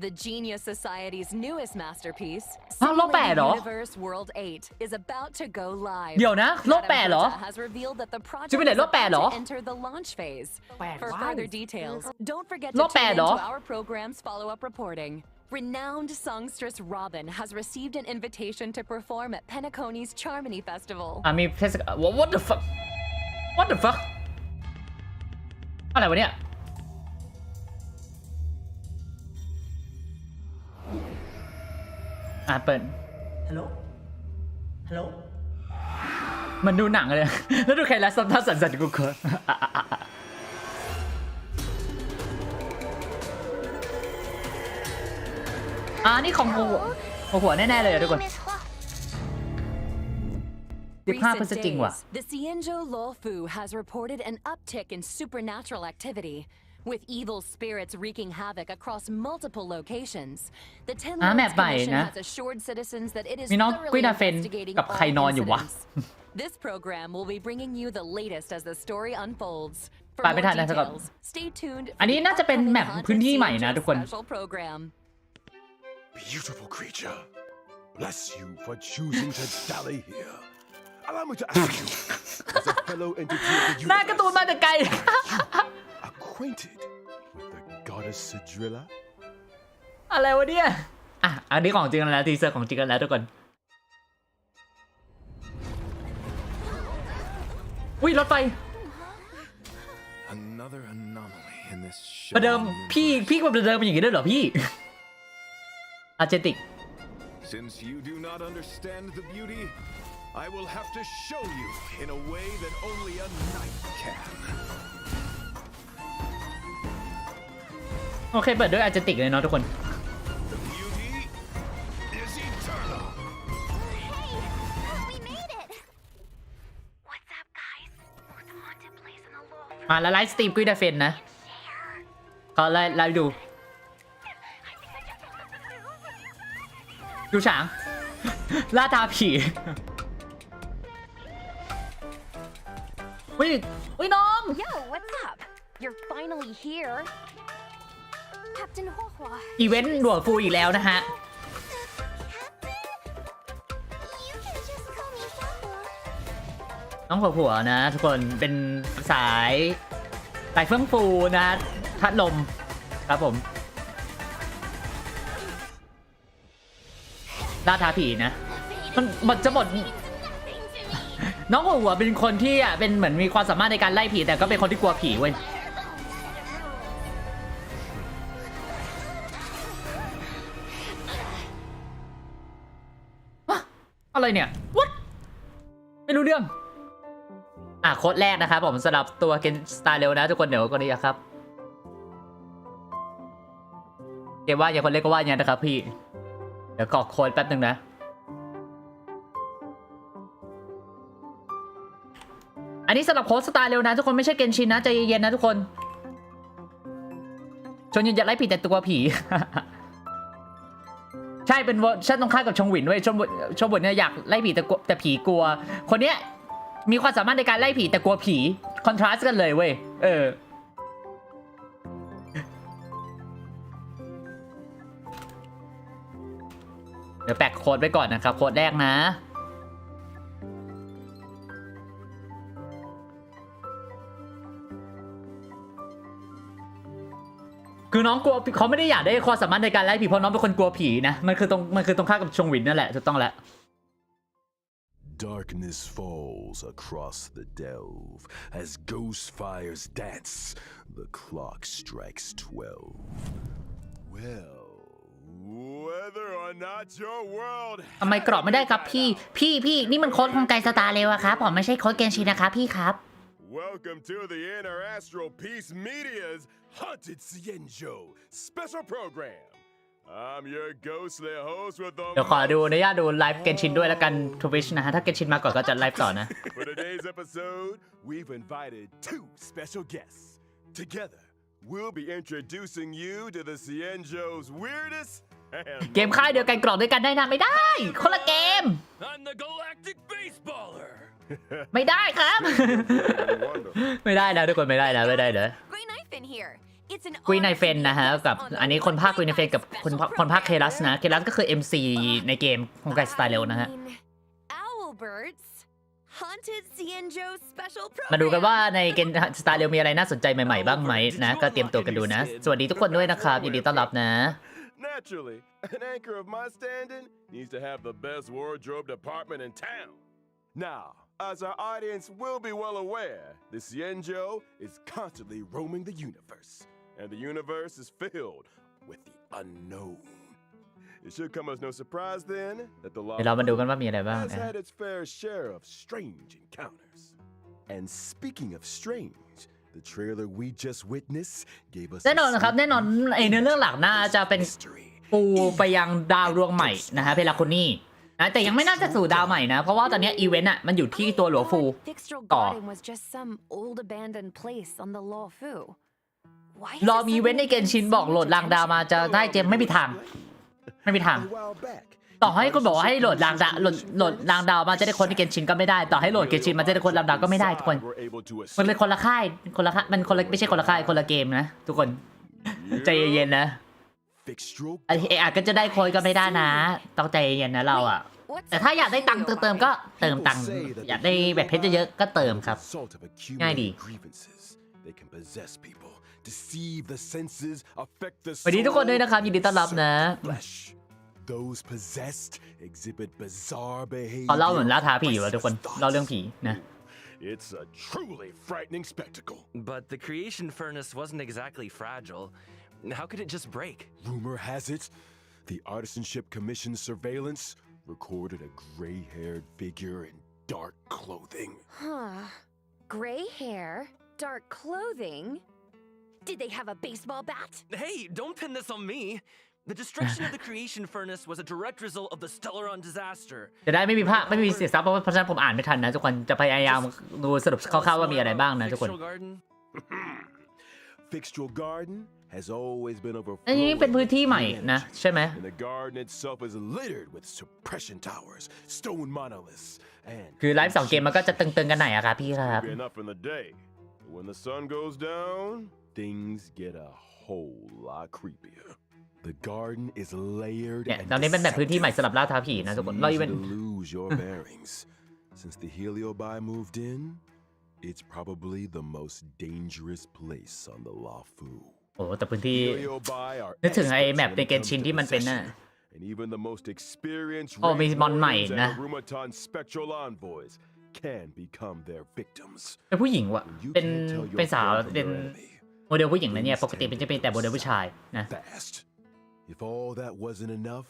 Speaker 5: The Genius Society's newest masterpiece, Simulated Universe World 8, is about to go live.
Speaker 1: เดี๋ยวนะลบ8เหรอ
Speaker 5: has revealed that the project
Speaker 1: จะไปไหน
Speaker 5: is
Speaker 1: ลบ8เหรอ
Speaker 5: about to enter the launch phase. For further details, don't forget to
Speaker 1: ลบ
Speaker 5: tune
Speaker 1: 8
Speaker 5: in
Speaker 1: เหรอ
Speaker 5: to our program's follow-up reporting. Renowned songstress Robin has received an invitation to perform at Penacony's Charmony Festival.
Speaker 1: มีเทศกาล what the fuck what the fuck อะไรวะเนี่ยเปิดฮัลโหลฮัลโหลมันดูหนังเลย แล้วดูใครแล้วสัมภาษณ์สั่นๆกูเกินนี่ของหัวแน่ๆเลยทุกคน 15% จริงว่ะ
Speaker 5: The Xianzhou Luofu has reported an uptick in supernatural activity, with evil spirits wreaking havoc across multiple locations. The Tenlords Commission has assured citizens that it is thoroughly investigating all incidents. This program will be bringing you the latest as the story unfolds. For more details, stay tuned for the upcoming Haunted Xianzhou special program.
Speaker 4: Beautiful creature, bless you for choosing to dally here. Allow me to ask you, as a fellow entity of the
Speaker 1: หน้าการ์ตูนมาแต่ไกล
Speaker 4: acquainted with the goddess Sidrilla?
Speaker 1: อะไรวะเนี่ยอันนี้ของจริงแล้วทีเซอร์ของจริงแล้วทุกคน อุ้ยรถไฟ
Speaker 4: Another anomaly in this
Speaker 1: ประเดิม
Speaker 4: show.
Speaker 1: พี่กับประเดิมเป็นอย่างนี้ด้วยเหรอพี่อาร์เจติก
Speaker 4: Since you do not understand the beauty, I will have to show you in a way that only a knight can.
Speaker 1: โอเคเปิดด้วยอาร์เจติกเลยเนาะทุกคน
Speaker 4: The beauty is eternal.
Speaker 3: We made it. What's up, guys? Most haunted place in the world.
Speaker 1: มาแล้วไลฟ์สตรีมกุ้ยดาเฟนนะเขาไลฟ์ดูฉาง ล่าทาผีวิน้อง
Speaker 5: Yo, what's up? You're finally here.
Speaker 3: Captain Huohua.
Speaker 1: อีเวนต์ด่วนฟูอีกแล้วนะฮะ
Speaker 3: You can just call me Huohua.
Speaker 1: น้องผัวนะทุกคนเป็นสายเฟื่องฟูนะพัดลมครับผมล่าท้าผีนะมันจะหมดน้องหัวเป็นคนที่เป็นเหมือนมีความสามารถในการไล่ผีแต่ก็เป็นคนที่กลัวผีเว้ยอะไรเนี่ย what ไม่รู้เรื่องโค้ดแรกนะครับผมสำหรับตัวเกนสตาร์เร็วนะทุกคนเดี๋ยวก็นี้ครับเกมว่าอย่างคนเล่นก็ว่าอย่างนี้นะครับพี่เดี๋ยวกรอกโค้ดแป๊บนึงนะอันนี้สำหรับโค้ดสตาร์เร็วนะทุกคนไม่ใช่เกนชินนะใจเย็นๆนะทุกคนชนยินอยากไล่ผีแต่ตัวผี ใช่เป็นเวอร์ชันตรงข้ามกับชงหวินเว้ยชงหวินเนี่ยอยากไล่ผีแต่ผีกลัวคนเนี้ยมีความสามารถในการไล่ผีแต่กลัวผีคอนทราสต์กันเลยเว้ยเดี๋ยวแปะโค้ดไว้ก่อนนะครับโค้ดแรกนะคือน้องกลัวเขาไม่ได้อยากได้ความสามารถในการไล่ผีเพราะน้องเป็นคนกลัวผีนะมันคือตรงข้ามกับชงหวินนั่นแหละถูกต้องแล้ว
Speaker 4: Darkness falls across the delve as ghost fires dance. The clock strikes 12. Well, whether or not your world
Speaker 1: ทำไมกรอบไม่ได้ครับพี่นี่มันโค้ดของไกสตาร์เร็วอะครับผมไม่ใช่โค้ดเกนชินนะครับพี่ครับ
Speaker 4: Welcome to the Inner Astral Peace Media's Haunted Cienjo special program. I'm your ghostly host with the
Speaker 1: เดี๋ยวขอดูอนุญาตดูไลฟ์เกนชินด้วยแล้วกันทวิชนะฮะถ้าเกนชินมาก่อนก็จะไลฟ์ต่อนะ
Speaker 4: For today's episode, we've invited two special guests. Together, we'll be introducing you to the Cienjo's weirdest and
Speaker 1: เกมค่ายเดียวกันกรอบด้วยกันได้นะไม่ได้คนละเกม
Speaker 2: I'm the galactic baseballer.
Speaker 1: ไม่ได้ครับ ไม่ได้นะทุกคนไม่ได้นะ
Speaker 5: Green Knife in here. It's an
Speaker 1: กรีนไนเฟนนะฮะกับอันนี้คนภาคกรีนไนเฟนกับคนภาคเคลัสนะเคลัสก็คือ MC ในเกมของไกสตาร์เร็วนะฮะ
Speaker 5: Owlbirds Haunted Cienjo special program.
Speaker 1: มาดูกันว่าในเกมสตาร์เร็วมีอะไรน่าสนใจใหม่ๆบ้างไหมนะก็เตรียมตัวกันดูนะสวัสดีทุกคนด้วยนะครับยินดีต้อนรับนะ
Speaker 4: Naturally, an anchor of my standing needs to have the best wardrobe department in town. Now, as our audience will be well aware, the Cienjo is constantly roaming the universe, and the universe is filled with the unknown. It should come as no surprise then that the law
Speaker 1: เดี๋ยวเรามาดูกันว่ามีอะไรบ้าง
Speaker 4: has
Speaker 1: นะ
Speaker 4: had its fair share of strange encounters. And speaking of strange, the trailer we just witnessed gave us
Speaker 1: แน่นอนนะครับแน่นอนในเรื่องหลักน่าจะเป็น
Speaker 4: history.
Speaker 1: ปูไปยังดาวดวงใหม่นะฮะเพลาคนนี่นะแต่ยังไม่น่าจะสู่ดาวใหม่นะเพราะว่าตอนนี้อีเวนต์มันอยู่ที่ตัวหลวงฟู
Speaker 5: Fixtral
Speaker 1: ต่อ
Speaker 5: Garden was just some old abandoned place on the Luofu. Why is
Speaker 1: รอ
Speaker 5: it
Speaker 1: มีอีเวนต์ใน
Speaker 5: suddenly
Speaker 1: เกนชิน
Speaker 5: getting so
Speaker 1: บอกโหลด
Speaker 5: much
Speaker 1: รางดาวมาจะได้เจมไม่มีทาง
Speaker 4: A while back,
Speaker 1: ต่อให้คุณบอกว่าให้โหลดรางดาวโหลดรางดาวมาจะได้คนในเกนชินก็ไม่ได้ต่อให้โหลดเกนชินมาจะได้คนรางดาวก็ไม่ได้ทุกคน
Speaker 4: were able to
Speaker 1: มันเป็นคนละค่ายมันคนละไม่ใช่คนละค่ายคนละเกมนะทุกคนใจเย็นๆนะ
Speaker 4: Fixtral
Speaker 1: อาจก็จะได้โค้ดก็ไม่ได้นะต้องใจเย็นๆนะเราอ่ะ
Speaker 5: What's
Speaker 1: แต่ถ้าอยากได้ตังค์เติมก็เติมตังค์อยากได้แบบเพชรเยอะๆก็เติมครับ
Speaker 4: result of
Speaker 1: ง่ายดี
Speaker 4: accumulated grievances. They can possess people, deceive the senses, affect the
Speaker 1: สวัสดีทุกคนด้วยนะครับยินดีต้อนรับนะ
Speaker 4: flesh. Those possessed exhibit bizarre behavior.
Speaker 1: เขาเล่าเหมือนล่าท้าผีอยู่อะทุกคนเล่าเรื่องผีนะ
Speaker 4: It's a truly frightening spectacle.
Speaker 6: But the creation furnace wasn't exactly fragile. How could it just break?
Speaker 4: Rumor has it, the Artisanship Commission's surveillance recorded a gray-haired figure in dark clothing.
Speaker 5: Huh. Gray hair, dark clothing. Did they have a baseball bat?
Speaker 6: Hey, don't pin this on me. The destruction of the creation furnace was a direct result of the Stellaron disaster.
Speaker 1: จะได้ไม่มีภาพไม่มีเสียงซับเพราะฉะนั้นผมอ่านไม่ทันนะทุกคนจะพยายามดูสรุปคร่าวๆว่ามีอะไรบ้างนะทุกคน
Speaker 4: Fixtural Garden has always been
Speaker 1: อันนี้เป็นพื้นที่ใหม่นะใช่ไหม
Speaker 4: and the garden itself is littered with suppression towers, stone monoliths, and
Speaker 1: คือไลฟ์2 เกมมันก็จะตึงๆกันหน่อยอะครับพี่ครับ
Speaker 4: enough in the day. But when the sun goes down, things get a whole lot creepier. The garden is layered
Speaker 1: เนี่ย
Speaker 4: and
Speaker 1: ตอนนี้เป็นแบบพื้นที่ใหม่สำหรับล่าท้าผีนะทุกคนเรา
Speaker 4: easy
Speaker 1: เป็น
Speaker 4: to lose your bearings. Since the Heliobi moved in, it's probably the most dangerous place on the Lafu.
Speaker 1: โอ้แต่พื้นที่
Speaker 4: Heliobi are
Speaker 1: นึกถึงไอ้แมป
Speaker 4: experts
Speaker 1: ใน
Speaker 4: when it
Speaker 1: เกน
Speaker 4: comes
Speaker 1: ชิน
Speaker 4: to
Speaker 1: ที่มันเป็นน่ะ
Speaker 4: possession. And even the most experienced
Speaker 1: โอ้มีมอนใหม่
Speaker 4: Raiders
Speaker 1: นะ
Speaker 4: and Arumaton spectral envoys can become their victims.
Speaker 1: เป็นผู้หญิงว่ะ
Speaker 4: You
Speaker 1: เป็น
Speaker 4: can't tell your
Speaker 1: เป็นสาว
Speaker 4: friend from
Speaker 1: เป็น
Speaker 4: your enemy.
Speaker 1: โมเดลผู้หญิงนะเนี่ยปกติมันจะเป็นแต่โมเดลผู้ชายนะ
Speaker 4: Fast. If all that wasn't enough,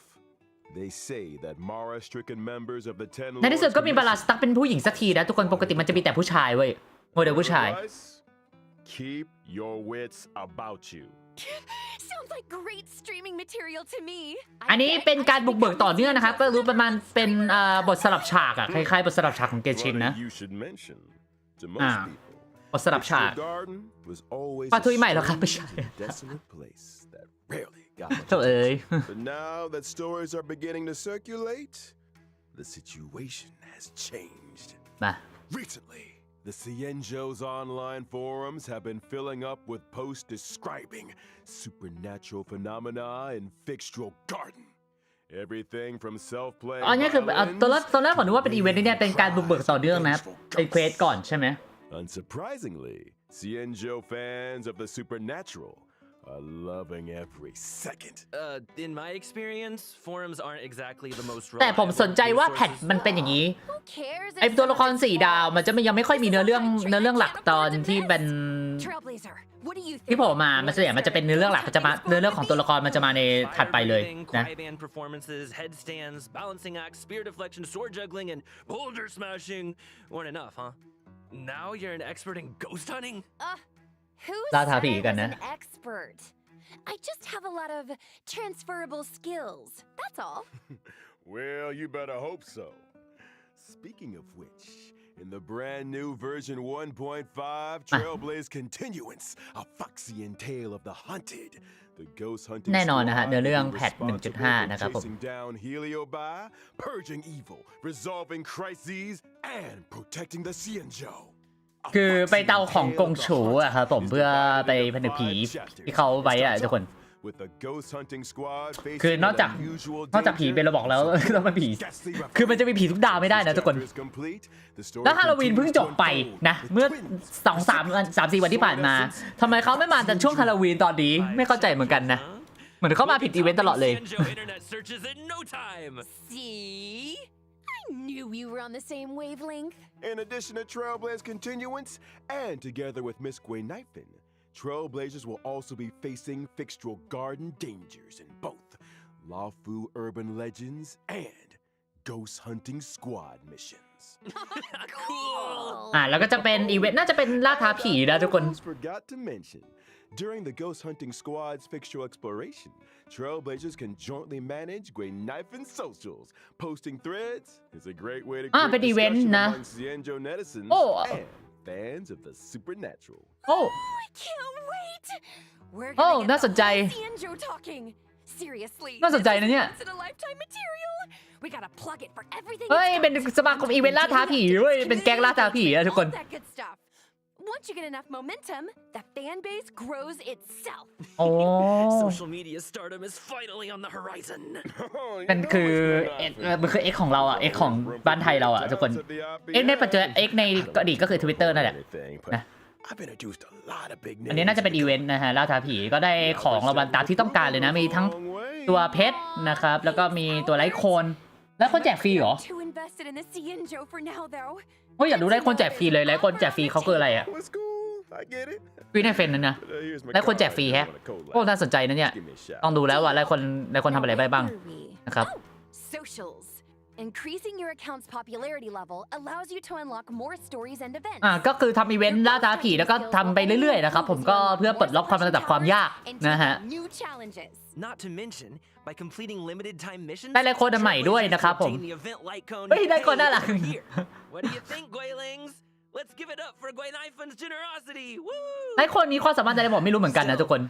Speaker 4: they say that Mara-stricken members of the Ten
Speaker 1: ในที่สุด
Speaker 4: Lords
Speaker 1: ก็มีบาลาส
Speaker 4: Commission
Speaker 1: ตักเป็นผู้หญิงสักทีนะทุกคนปกติมันจะมีแต่ผู้ชายเว้ยโมเดลผู้ชาย
Speaker 4: Advice? Keep your wits about you.
Speaker 5: Sounds like great streaming material to me.
Speaker 1: อันนี้เป็นการบุกเบิกต่อเนื่องนะครับก็รู้ประมาณเป็นบทสลับฉากอะคล้ายๆบทสลับฉากของเกนชิน
Speaker 4: Funny
Speaker 1: นะ
Speaker 4: you should mention. To most people,
Speaker 1: บทสลับฉาก
Speaker 4: Fixtural Garden was always
Speaker 1: ปา
Speaker 4: a
Speaker 1: ทุยใหม่เหรอครับไม่ใช่
Speaker 4: strange and desolate place that rarely got much
Speaker 1: โถ่เอ้ย
Speaker 4: attention. But now that stories are beginning to circulate, the situation has changed.
Speaker 1: มา
Speaker 4: Recently, the Cienjo's online forums have been filling up with posts describing supernatural phenomena in Fixtural Garden. Everything from self-playing
Speaker 1: อันนี้คือตอนแรกผมนึกว่าเป็นอีเวนต์เนี่ยเป็นการบุกเบิกต่อเนื่องนะเป็นเควสก่อนใช่ไหม
Speaker 4: Unsurprisingly, Cienjo fans of the supernatural are loving every second.
Speaker 6: In my experience, forums aren't exactly the most
Speaker 1: แต่ผมสนใจว่า
Speaker 6: reliable
Speaker 1: แพท
Speaker 6: sources.
Speaker 1: มันเป็นอย่างนี้
Speaker 5: Who cares?
Speaker 1: ไอตัวละคร4 ดาวมันจะยังไม่ค่อยมีเนื้อเรื่องหลักตอนที่เป็น
Speaker 5: Trailblazer, what do you think?
Speaker 1: ที่โผล่มามันส่วนใหญ่มันจะเป็นเนื้อเรื่องหลักมันจะมาเนื้อเรื่องของตัวละครมันจะมาในถัดไปเลย
Speaker 6: Firefighting,
Speaker 1: นะ
Speaker 6: quiet band performances, headstands, balancing acts, spear deflection, sword juggling, and boulder smashing weren't enough, huh? Now you're an expert in ghost hunting?
Speaker 5: Who
Speaker 1: ล่าท้า
Speaker 5: said
Speaker 1: ผี
Speaker 5: I
Speaker 1: กัน
Speaker 5: was
Speaker 1: นะ
Speaker 5: an expert? I just have a lot of transferable skills. That's all.
Speaker 4: Well, you better hope so. Speaking of which, in the brand new version 1.5 Trailblaze Continuance, a Foxian tale of the hunted, the ghost hunting
Speaker 1: แน่นอนนะฮะ
Speaker 4: squad
Speaker 1: เนื้อเรื่อง
Speaker 4: will be
Speaker 1: แพท
Speaker 4: responsible
Speaker 1: 1.5
Speaker 4: for
Speaker 1: นะครับผม
Speaker 4: chasing down Heliobi, purging evil, resolving crises, and protecting the Cienjo.
Speaker 1: คือไปเตาของกงฉูอะครับผมเพื่อไปผนึกผีที่เขาไว้อะทุกคน
Speaker 4: With the ghost hunting squad
Speaker 1: คือนอกจาก ผีเป็นเราบอกแล้ว ต้องเป็นผี คือมันจะมีผีทุกดาวไม่ได้นะทุกคน แล้วฮาโลวีนเพิ่งจบไปนะเมื่อ 3-4 วันที่ผ่านมาทำไมเขาไม่มาแต่ช่วงฮาโลวีนตอนนี้ไม่เข้าใจเหมือนกันนะเหมือนเขามาผิดอีเวนต์ตลอดเลย
Speaker 6: Cienjo internet searches in no time.
Speaker 5: See? I knew we were on the same wavelength.
Speaker 4: In addition to Trailblaze Continuance, and together with Miss Gwen Knifin, Trailblazers will also be facing Fixtural Garden dangers in both Lafu Urban Legends and Ghost Hunting Squad missions.
Speaker 6: Cool.
Speaker 1: แล้วก็จะเป็นอีเวนต์น่าจะเป็นล่าท้าผีนะทุกคน
Speaker 4: Almost forgot to mention, during the Ghost Hunting Squad's Fixtural exploration, Trailblazers can jointly manage Gwen Knifin socials. Posting threads is a great way to
Speaker 1: เป็น
Speaker 4: create
Speaker 1: อีเวนต์
Speaker 4: discussion
Speaker 1: นะ
Speaker 4: among Cienjo netizens
Speaker 1: โอ้
Speaker 4: and fans of the supernatural.
Speaker 1: โอ้
Speaker 5: I can't wait. We're
Speaker 1: โอ้
Speaker 5: gonna
Speaker 1: น่า
Speaker 5: get
Speaker 1: สนใจ
Speaker 5: the whole Cienjo talking. Seriously.
Speaker 1: น่าสนใจนะเนี่ย
Speaker 5: Once in a lifetime material. We gotta plug it for everything.
Speaker 1: เฮ้ย
Speaker 5: it's got.
Speaker 1: เป็นสมาคมอีเวนต์ล่าท้าผีเว้ยเป็นแก๊งล่าท้าผีนะทุกคน
Speaker 5: All that good stuff. Once you get enough momentum, the fan base grows itself.
Speaker 1: โอ้
Speaker 6: Social media stardom is finally on the horizon.
Speaker 1: มันคือมันคือ X ของเราอ่ะ X ของบ้านไทยเราอ่ะทุกคน X ในปัจจุบัน X ในอดีตก็คือ Twitter นั่นแหละ นะ อันนี้น่าจะเป็นอีเวนต์นะฮะล่าท้าผีก็ได้ของรางวัลตามที่ต้องการเลยนะมีทั้งตัวเพชรนะครับแล้วก็มีตัวไลท์โคนแล้วคนแจกฟรีเหรอ
Speaker 5: Too invested in the Cienjo for now, though.
Speaker 1: โอ้ยอยากรู้ได้คนแจกฟรีเลยแล้วคนแจกฟรีเขาคืออะไรอ่ะ
Speaker 4: It's cool. I get it.
Speaker 1: ฟรีในเฟนนั่นนะ
Speaker 4: Here's my
Speaker 1: ได้คนแจก
Speaker 4: card
Speaker 1: ฟรี
Speaker 4: if you
Speaker 1: แฮะ
Speaker 4: wanna collab.
Speaker 1: โอ้น่าสนใจนะเนี่ย
Speaker 4: Give me a shout.
Speaker 1: ต้องดูแล้วว่าได้คนทำอะไรไปบ้าง
Speaker 5: Where are we?
Speaker 1: นะครับ
Speaker 5: Socials. Increasing your account's popularity level allows you to unlock more stories and events.
Speaker 1: ก็คือทำอีเวนต์ล่าท้าผีแล้วก็ทำไปเรื่อยๆนะครับผมก็เพื่อปลดล็อกความระดับความยากนะฮะ
Speaker 5: New challenges.
Speaker 6: Not to mention, by completing limited time missions,
Speaker 1: ได้ไลค์โค้ดอันใหม่ด้วยนะครับผม
Speaker 6: obtain the event light cone
Speaker 1: เฮ้ยได้โค้ดน่ารัก
Speaker 6: over here. What do you think, Guilings? Let's give it up for Guilaifan's generosity. Woo!
Speaker 1: ไลค์โค้ดมีความสามารถอะไรผมไม่รู้เหมือนกันนะทุกคน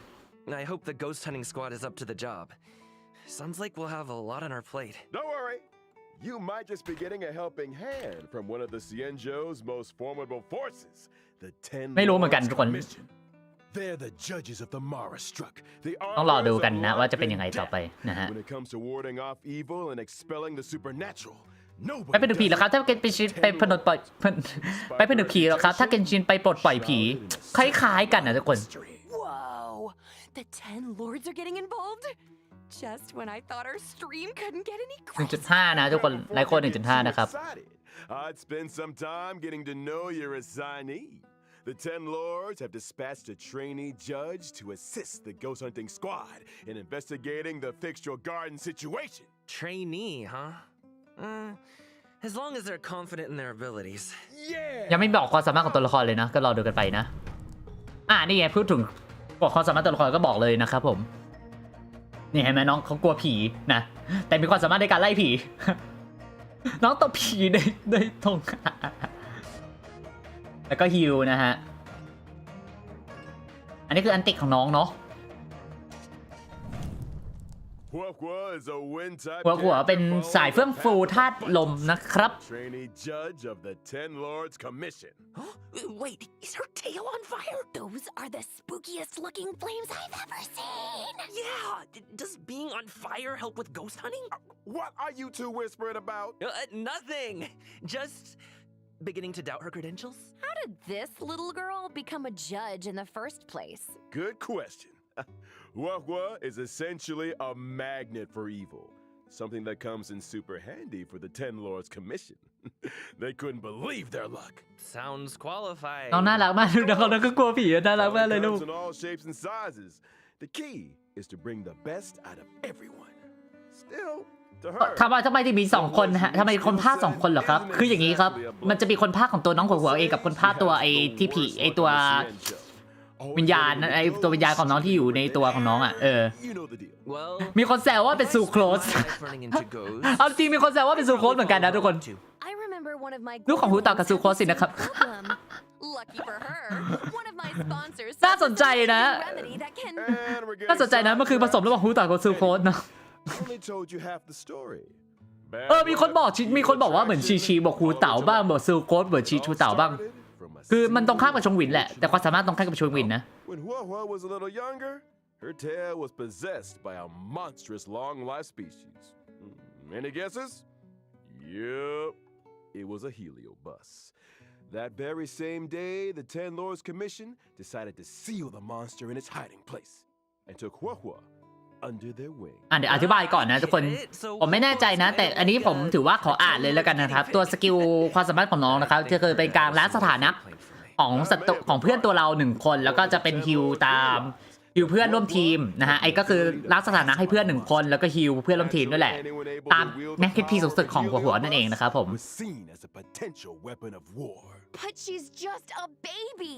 Speaker 6: I hope the ghost hunting squad is up to the job. Sounds like we'll have a lot on our plate.
Speaker 4: Don't worry. You might just be getting a helping hand from one of the Xianzhou's most formidable forces, the 10
Speaker 1: ไม่รู้เหมือนกัน
Speaker 4: Lords
Speaker 1: ทุกคน
Speaker 4: Commission. They're the judges of the Mara Struck. The
Speaker 1: ต้องรอดูกันนะ
Speaker 4: arbiters of
Speaker 1: ว่าจะ
Speaker 4: life
Speaker 1: เป็นยังไง
Speaker 4: and
Speaker 1: ต่อไป
Speaker 4: death.
Speaker 1: นะฮะ
Speaker 4: When it comes to warding off evil and expelling the supernatural,
Speaker 1: ไปเป็น
Speaker 4: nobody
Speaker 1: หนึ่งผี
Speaker 4: does
Speaker 1: แล้วครับ ถ้าเกนไปผนวดปล่อยไปเป็นหนึ่งผีแล้วครับ ถ้าเกนชินไปปลดปล่อยผี คล้ายๆกันนะทุกคน
Speaker 4: mystery.
Speaker 5: Whoa! The 10 lords are getting involved? Just when I thought our stream couldn't get any crazier.
Speaker 1: 1.5 นะทุกคนไลค์โค้ด 1.5 นะครับ
Speaker 4: Excited. I'd spend some time getting to know your assignee. The 10 lords have dispatched a trainee judge to assist the ghost hunting squad in investigating the Fix Your Garden situation.
Speaker 6: Trainee, huh? As long as they're confident in their abilities.
Speaker 1: ยังไม่บอกความสามารถของตัวละครเลยนะ ก็รอดูกันไปนะ นี่ไงพูดถึงบอกความสามารถตัวละครก็บอกเลยนะครับผม นี่เห็นไหมน้องเขากลัวผีนะ แต่มีความสามารถในการไล่ผี น้องตบผีได้ตรง แล้วก็ฮิลนะฮะ อันนี้คืออันติของน้องเนาะ
Speaker 4: Huahua is a wind type
Speaker 1: หัวเป็นสายเฟื่องฟูธาตุลมนะครับ
Speaker 4: trainee judge of the 10 lords commission.
Speaker 5: Wait, is her tail on fire? Those are the spookiest looking flames I've ever seen.
Speaker 6: Yeah, does being on fire help with ghost hunting?
Speaker 4: What are you two whispering about?
Speaker 6: Nothing. Just beginning to doubt her credentials.
Speaker 5: How did this little girl become a judge in the first place?
Speaker 4: Good question. Huahua is essentially a magnet for evil. Something that comes in super handy for the 10 lords commission. They couldn't believe their luck.
Speaker 6: Sounds qualified.
Speaker 1: น้องน่ารักมากดูนะเขาก็กลัวผีน่ารักมากเลยลูก
Speaker 4: Comes in all shapes and sizes. The key is to bring the best out of everyone. Still, to her,
Speaker 1: ทำไมถึงมี2คนฮะทำไมคนภาค2คนเหรอครับ คืออย่างนี้ครับ มันจะมีคนภาคของตัวน้องหัวเองกับคนภาคตัวไอ้ที่ผีไอ้ตัววิญญาณไอ้ตัววิญญาณของน้องที่อยู่ในตัวของน้องอ่ะ
Speaker 4: you know the deal.
Speaker 6: Well,
Speaker 1: มีคนแซวว่าเป็นซูโครส
Speaker 6: running into ghosts.
Speaker 1: เอาจริงมีคนแซวว่าเป็นซูโครสเหมือนกันนะทุกคน
Speaker 5: I remember one of my
Speaker 1: ลูกของฮูเต่ากับซูโครสสินะครับ
Speaker 5: problem. Lucky for her, one of my sponsors
Speaker 1: น่าสนใจนะ
Speaker 5: remedy that can
Speaker 4: And we're
Speaker 1: น่า
Speaker 4: getting
Speaker 1: สนใจนะมันคือผสมระหว่างฮูเต่ากับซูโครสเนาะ
Speaker 4: Only told you half the story.
Speaker 1: มีคนบอกว่าเหมือนชีบอกฮูเต่าบ้างบอกซูโครสเหมือนชีชูเต่าบ้าง คือมันตรงข้ามกับชงหวินแหละแต่ความสามารถตรงข้ามกับชงหวินนะ
Speaker 4: When Huahua was a little younger, her tail was possessed by a monstrous long-life species. Any guesses? Yup, it was a heliobus. That very same day, the 10 Lords Commission decided to seal the monster in its hiding place and took Huahua under their wing.
Speaker 1: เดี๋ยวอธิบายก่อนนะทุกคน ผมไม่แน่ใจนะ แต่อันนี้ผมถือว่าขออ่านเลยแล้วกันนะครับ ตัวสกิลความสามารถของน้องนะครับจะคือเป็นการล้างสถานะของเพื่อนตัวเรา1คนแล้วก็จะเป็นฮิวตามฮิวเพื่อนร่วมทีมนะฮะไอ้ก็คือล้างสถานะให้เพื่อน1คนแล้วก็ฮิวเพื่อนร่วมทีมด้วยแหละตามแม็กคิดพีสูงสุดของหัวนั่นเองนะครับผม
Speaker 4: Was seen as a potential weapon of war.
Speaker 5: But she's just a baby.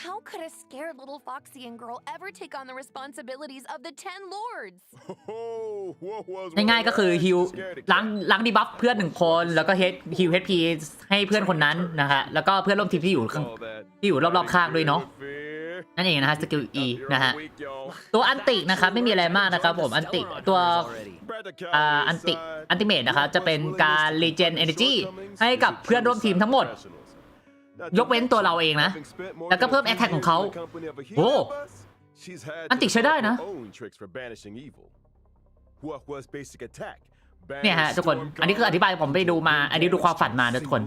Speaker 5: How could a scared little Foxian girl ever take on the responsibilities of the 10 lords?
Speaker 1: ง่ายๆก็คือฮิวล้างดีบัฟเพื่อน1คนแล้วก็ฮิวเฮดพีให้เพื่อนคนนั้นนะฮะแล้วก็เพื่อนร่วมทีมที่อยู่รอบๆข้างด้วยเนาะนั่นเองนะฮะสกิล E นะฮะตัวอันตินะครับไม่มีอะไรมากนะครับผมอันติตัวอันติเมทนะครับจะเป็นการรีเจนเอเนจีให้กับเพื่อนร่วมทีมทั้งหมดยกเว้นตัวเราเองนะแล้วก็เพิ่มแอทแทคของเขาโอ้อันติใช้ได้นะเนี่ยฮะทุกคนอันนี้คืออธิบายผมไปดูมาอันนี้ดูความฝันมานะทุกคน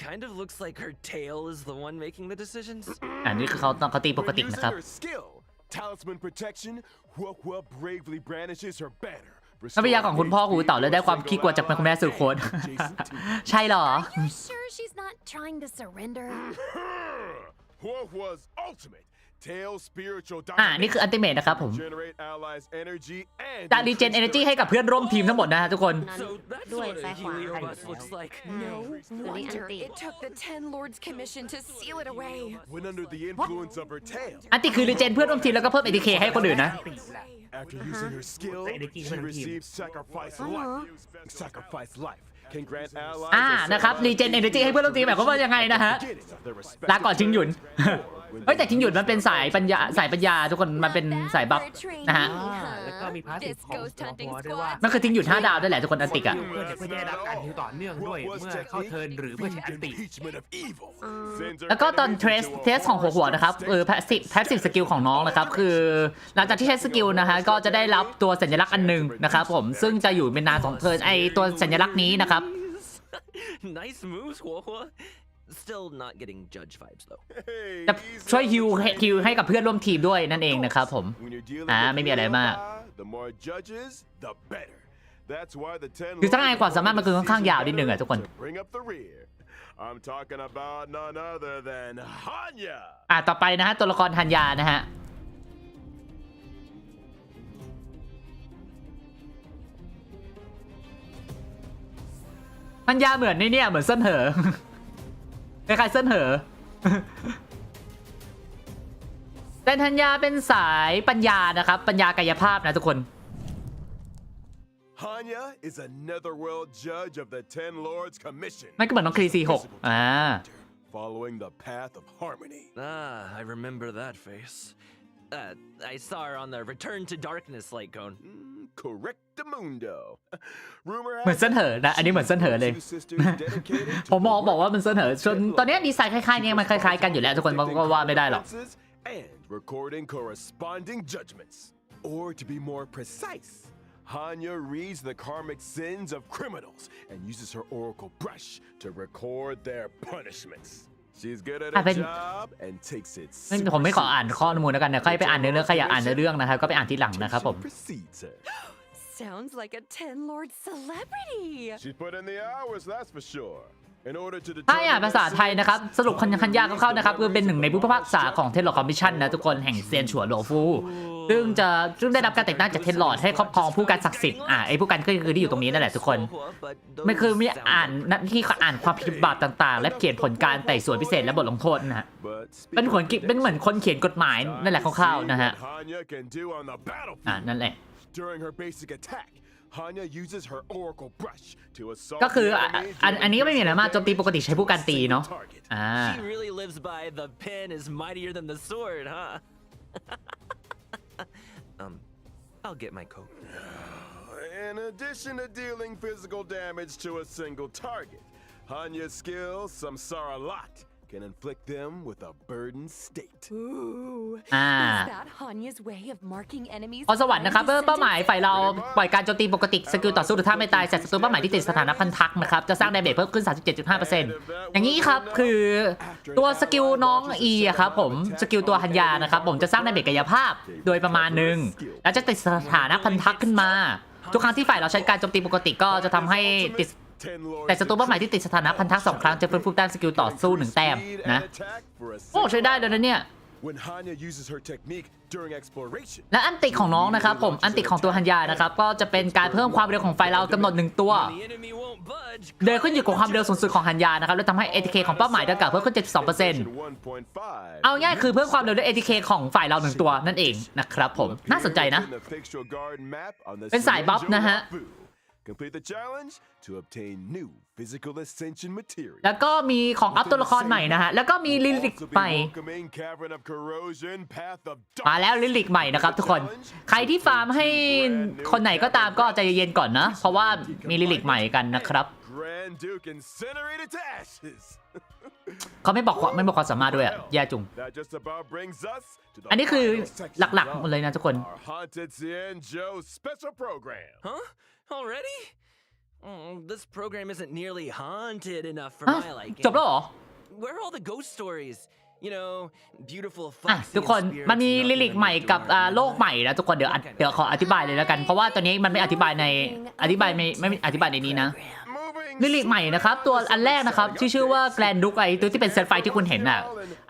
Speaker 6: Kind of looks like her tail is the one making the decisions.
Speaker 1: อันนี้คือเขาตีปกตินะครับ
Speaker 4: Talisman protection, Huahua bravely brandishes her banner,
Speaker 1: ทรัพยากรของคุณพ่อหูเต่าและได้ความขี้กลัวจากคุณแม่สื่อโค้ด ใช่เหรอ
Speaker 3: Are you sure she's not trying to surrender?
Speaker 4: What was ultimate? Tail spiritual
Speaker 1: นี่คืออัลติเมทนะครับผม
Speaker 4: generate allies energy and
Speaker 1: จะรีเจนเอเนจีให้กับเพื่อนร่วมทีมทั้งหมดนะฮะทุกคน
Speaker 6: So that's
Speaker 7: ด้วย
Speaker 6: what
Speaker 7: ซ้า
Speaker 6: a
Speaker 7: ยขวา
Speaker 6: Heliobus looks like.
Speaker 5: No
Speaker 7: wonder
Speaker 5: wonder it took the Ten Lords Commission to seal it away.
Speaker 4: when under the influence of her tail.
Speaker 1: อันติคือรีเจนเพื่อนร่วมทีมแล้วก็เพิ่มเอทีเคให้คนอื่นนะ
Speaker 4: After using her skill, she receives sacrifice life. Can grant allies
Speaker 1: นะครับรีเจนเอเนจีให้เพื่อนร่วมทีมแบบว่ายังไงนะฮะ ลาก่อนชิงหยุน เฮ้ยแต่ชิงหยุนมันเป็นสายปัญญาทุกคนมันเป็นสายบัฟนะฮะ
Speaker 7: แล้วก็มีพาร์ทของตัวด้วยว่า
Speaker 1: มันคือทิ้งหยุด5 ดาวด้วยแหละทุกคนอันติกอะ
Speaker 7: เพื่อจะได้รับการฮิวต่อเนื่องด้วยเมื่อเข้าเทิร์นหรือเมื่อใช้อันติ
Speaker 1: แล้วก็ตอนเทสของหัวนะครับแพสซีฟสกิลของน้องนะครับคือหลังจากที่ใช้สกิลนะฮะก็จะได้รับตัวสัญลักษณ์อันหนึงนะครับผมซึ่งจะอยู่เป็นนาน2 เทิร์นไอตัวสัญลักษณ์นี้นะครับ
Speaker 6: Nice moves, Huohua. Still not getting judge vibes though.
Speaker 1: จะช่วยฮิวให้กับเพื่อนร่วมทีมด้วยนั่นเองนะครับผม ไม่มีอะไรมาก คือทั้งไงความสามารถมันคือค่อนข้างยาวนิดนึงอะทุกคน
Speaker 4: I'm talking about none other than Hanya.
Speaker 1: ต่อไปนะฮะตัวละครฮันยานะฮะฮันยาเหมือนนี่เหมือนเส้นเหอ คล้ายๆเส้นเหอ แต่ฮันยาเป็นสายปัญญานะครับปัญญากายภาพนะทุกคน
Speaker 4: Hanya is a netherworld judge of the Ten Lords Commission.
Speaker 1: มันก็เหมือนน้องครีซี6
Speaker 4: Following the path of harmony.
Speaker 6: I remember that face. I saw her on the Return to Darkness light cone.
Speaker 4: Correctamundo. Rumor
Speaker 1: เหมือนเส้นเหอนะอันนี้เหมือนเส้นเหอเลย ผมบอกว่ามันเส้นเหอจนตอนนี้ดีไซน์คล้ายๆเนี่ยมันคล้ายๆกันอยู่แล้วทุกคนก็ว่าไม่ได้หรอก
Speaker 4: and recording corresponding judgments. Or to be more precise, Hanya reads the karmic sins of criminals and uses her oracle brush to record their punishments. She's good at her job and takes it.
Speaker 1: ผมไม่ขออ่านข้อมูลแล้วกันนะใครไปอ่านเนื้อเรื่องใครอยากอ่านเนื้อเรื่องนะครับก็ไปอ่านทีหลังนะครับผม
Speaker 5: Sounds like a Ten Lord celebrity.
Speaker 4: She's put in the hours, that's for sure. In order to
Speaker 1: ถ้าอ่านภาษาไทยนะครับสรุปคันยาเข้าๆนะครับคือเป็นหนึ่งในผู้พิพากษาของเทนลอร์ดคอมมิชชั่นนะทุกคนแห่งเซียนฉัวโหลฟูซึ่งได้รับการแต่งตั้งจากเทนลอร์ดให้ครอบครองผู้การศักดิ์สิทธิ์ไอ้ผู้การก็คือที่อยู่ตรงนี้นั่นแหละทุกคนไม่คือมีอ่านที่อ่านความผิดบาปต่างๆและเขียนผลการไต่สวนพิเศษและบทลงโทษนะฮะเป็นเหมือนคนเขียนกฎหมายนั่นแหละคร่าวๆนะฮะนั่นแหละก็คืออันนี้ก็ไม่มีอะไรมากโจมตีปกติใช้ผู้การตีเนาะ
Speaker 6: She really lives by the pen is mightier than the sword, huh? I'll get my coat.
Speaker 4: In addition to dealing physical damage to a single target, Hanya's skill, Samsara Lot, can inflict them with a burdened state.
Speaker 5: Ooh. Is that Hanya's way of marking enemies?
Speaker 1: พรสวรรค์นะครับเป้าหมายฝ่ายเราปล่อยการโจมตีปกติสกิลต่อสู้หรือถ้าไม่ตายแต่ศัตรูเป้าหมายที่ติดสถานะพันทักนะครับจะสร้างดาเมจเพิ่มขึ้น 37.5% อย่างนี้ครับคือตัวสกิลน้องอีครับผมสกิลตัวฮันยานะครับผมจะสร้างดาเมจกายภาพโดยประมาณนึงแล้วจะติดสถานะพันทักขึ้นมาทุกครั้งที่ฝ่ายเราใช้การโจมตีปกติก็จะทำให้ติดแต่ศัตรูเป้าหมายที่ติดสถานะพันทัก2 ครั้งจะฟื้นฟูแต้มสกิลต่อสู้1 แต้มนะโอ้ใช้ได้เลยนะเนี่ยและอันติของน้องนะครับผมอันติของตัวฮันยานะครับก็จะเป็นการเพิ่มความเร็วของไฟเรากำหนด1 ตัวโดยขึ้นอยู่กับความเร็วสูงสุดของฮันยานะครับและทำให้ ATK ของเป้าหมายดังกล่าวเพิ่มขึ้น 72% เอาง่ายคือเพิ่มความเร็วด้วย ATK ของฝ่ายเรา1 ตัวนั่นเองนะครับผมน่าสนใจนะเป็นสายบัฟนะฮะ
Speaker 4: Complete the challenge to obtain new physical ascension material.
Speaker 1: แล้วก็มีของอัพตัวละครใหม่นะฮะแล้วก็มีลิลิกใหม่มาแล้วลิลิกใหม่นะครับทุกคนใครที่ฟาร์มให้คนไหนก็ตามก็ใจเย็นๆก่อนนะเพราะว่ามีลิลิกใหม่กันนะครับเขาไม่บอกความสามารถด้วยแย่จุงอันนี้คือหลักๆหมดเลยนะทุกคน
Speaker 6: Already? This program isn't nearly haunted enough for my liking.
Speaker 1: จบแล้วเหรอ
Speaker 6: Where are all the ghost stories? You know, beautiful
Speaker 1: ทุกคนมันมีลิลิกใหม่กับโลกใหม่นะทุกคนเดี๋ยวขออธิบายเลยแล้วกันเพราะว่าตอนนี้มันไม่อธิบายในไม่อธิบายในนี้นะลิลิกใหม่นะครับตัวอันแรกนะครับที่ชื่อว่าแกรนดุกไอตัวที่เป็นเซตไฟที่คุณเห็นอ่ะ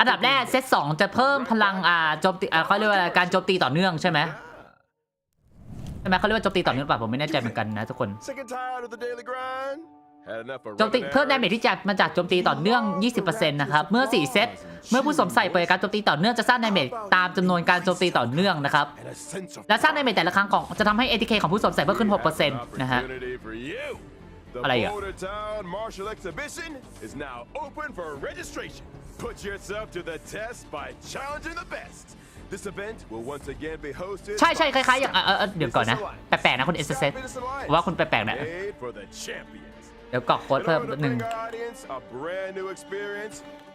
Speaker 1: อันดับแรกเซต2จะเพิ่มพลังโจมตีเขาเรียกว่าการโจมตีต่อเนื่องใช่ไหมเขาเรียกว่าโจมตีต่อเนื่องป่ะผมไม่แน่ใจเหมือนกันนะทุกคนโจมตีเพิ่มดาเมจที่มาจากโจมตีต่อเนื่อง 20% นะครับเมื่อ4เซตเมื่อผู้สวมใส่เปิดการโจมตีต่อเนื่องจะสร้างดาเมจตามจำนวนการโจมตีต่อเนื่องนะครับและสร้างดาเมจแต่ละครั้งของจะทำให้ ATK ของผู้สวมใส่เพิ่มขึ้น 6% นะฮะอะไรอ่ะใช่คล้ายๆอย่างเดี๋ยวก่อนนะแปลกๆนะคุณเอสเซว่าคุณแปลกๆนะเดี๋ยวกรอกโค้ดเพิ่มหนึ่ง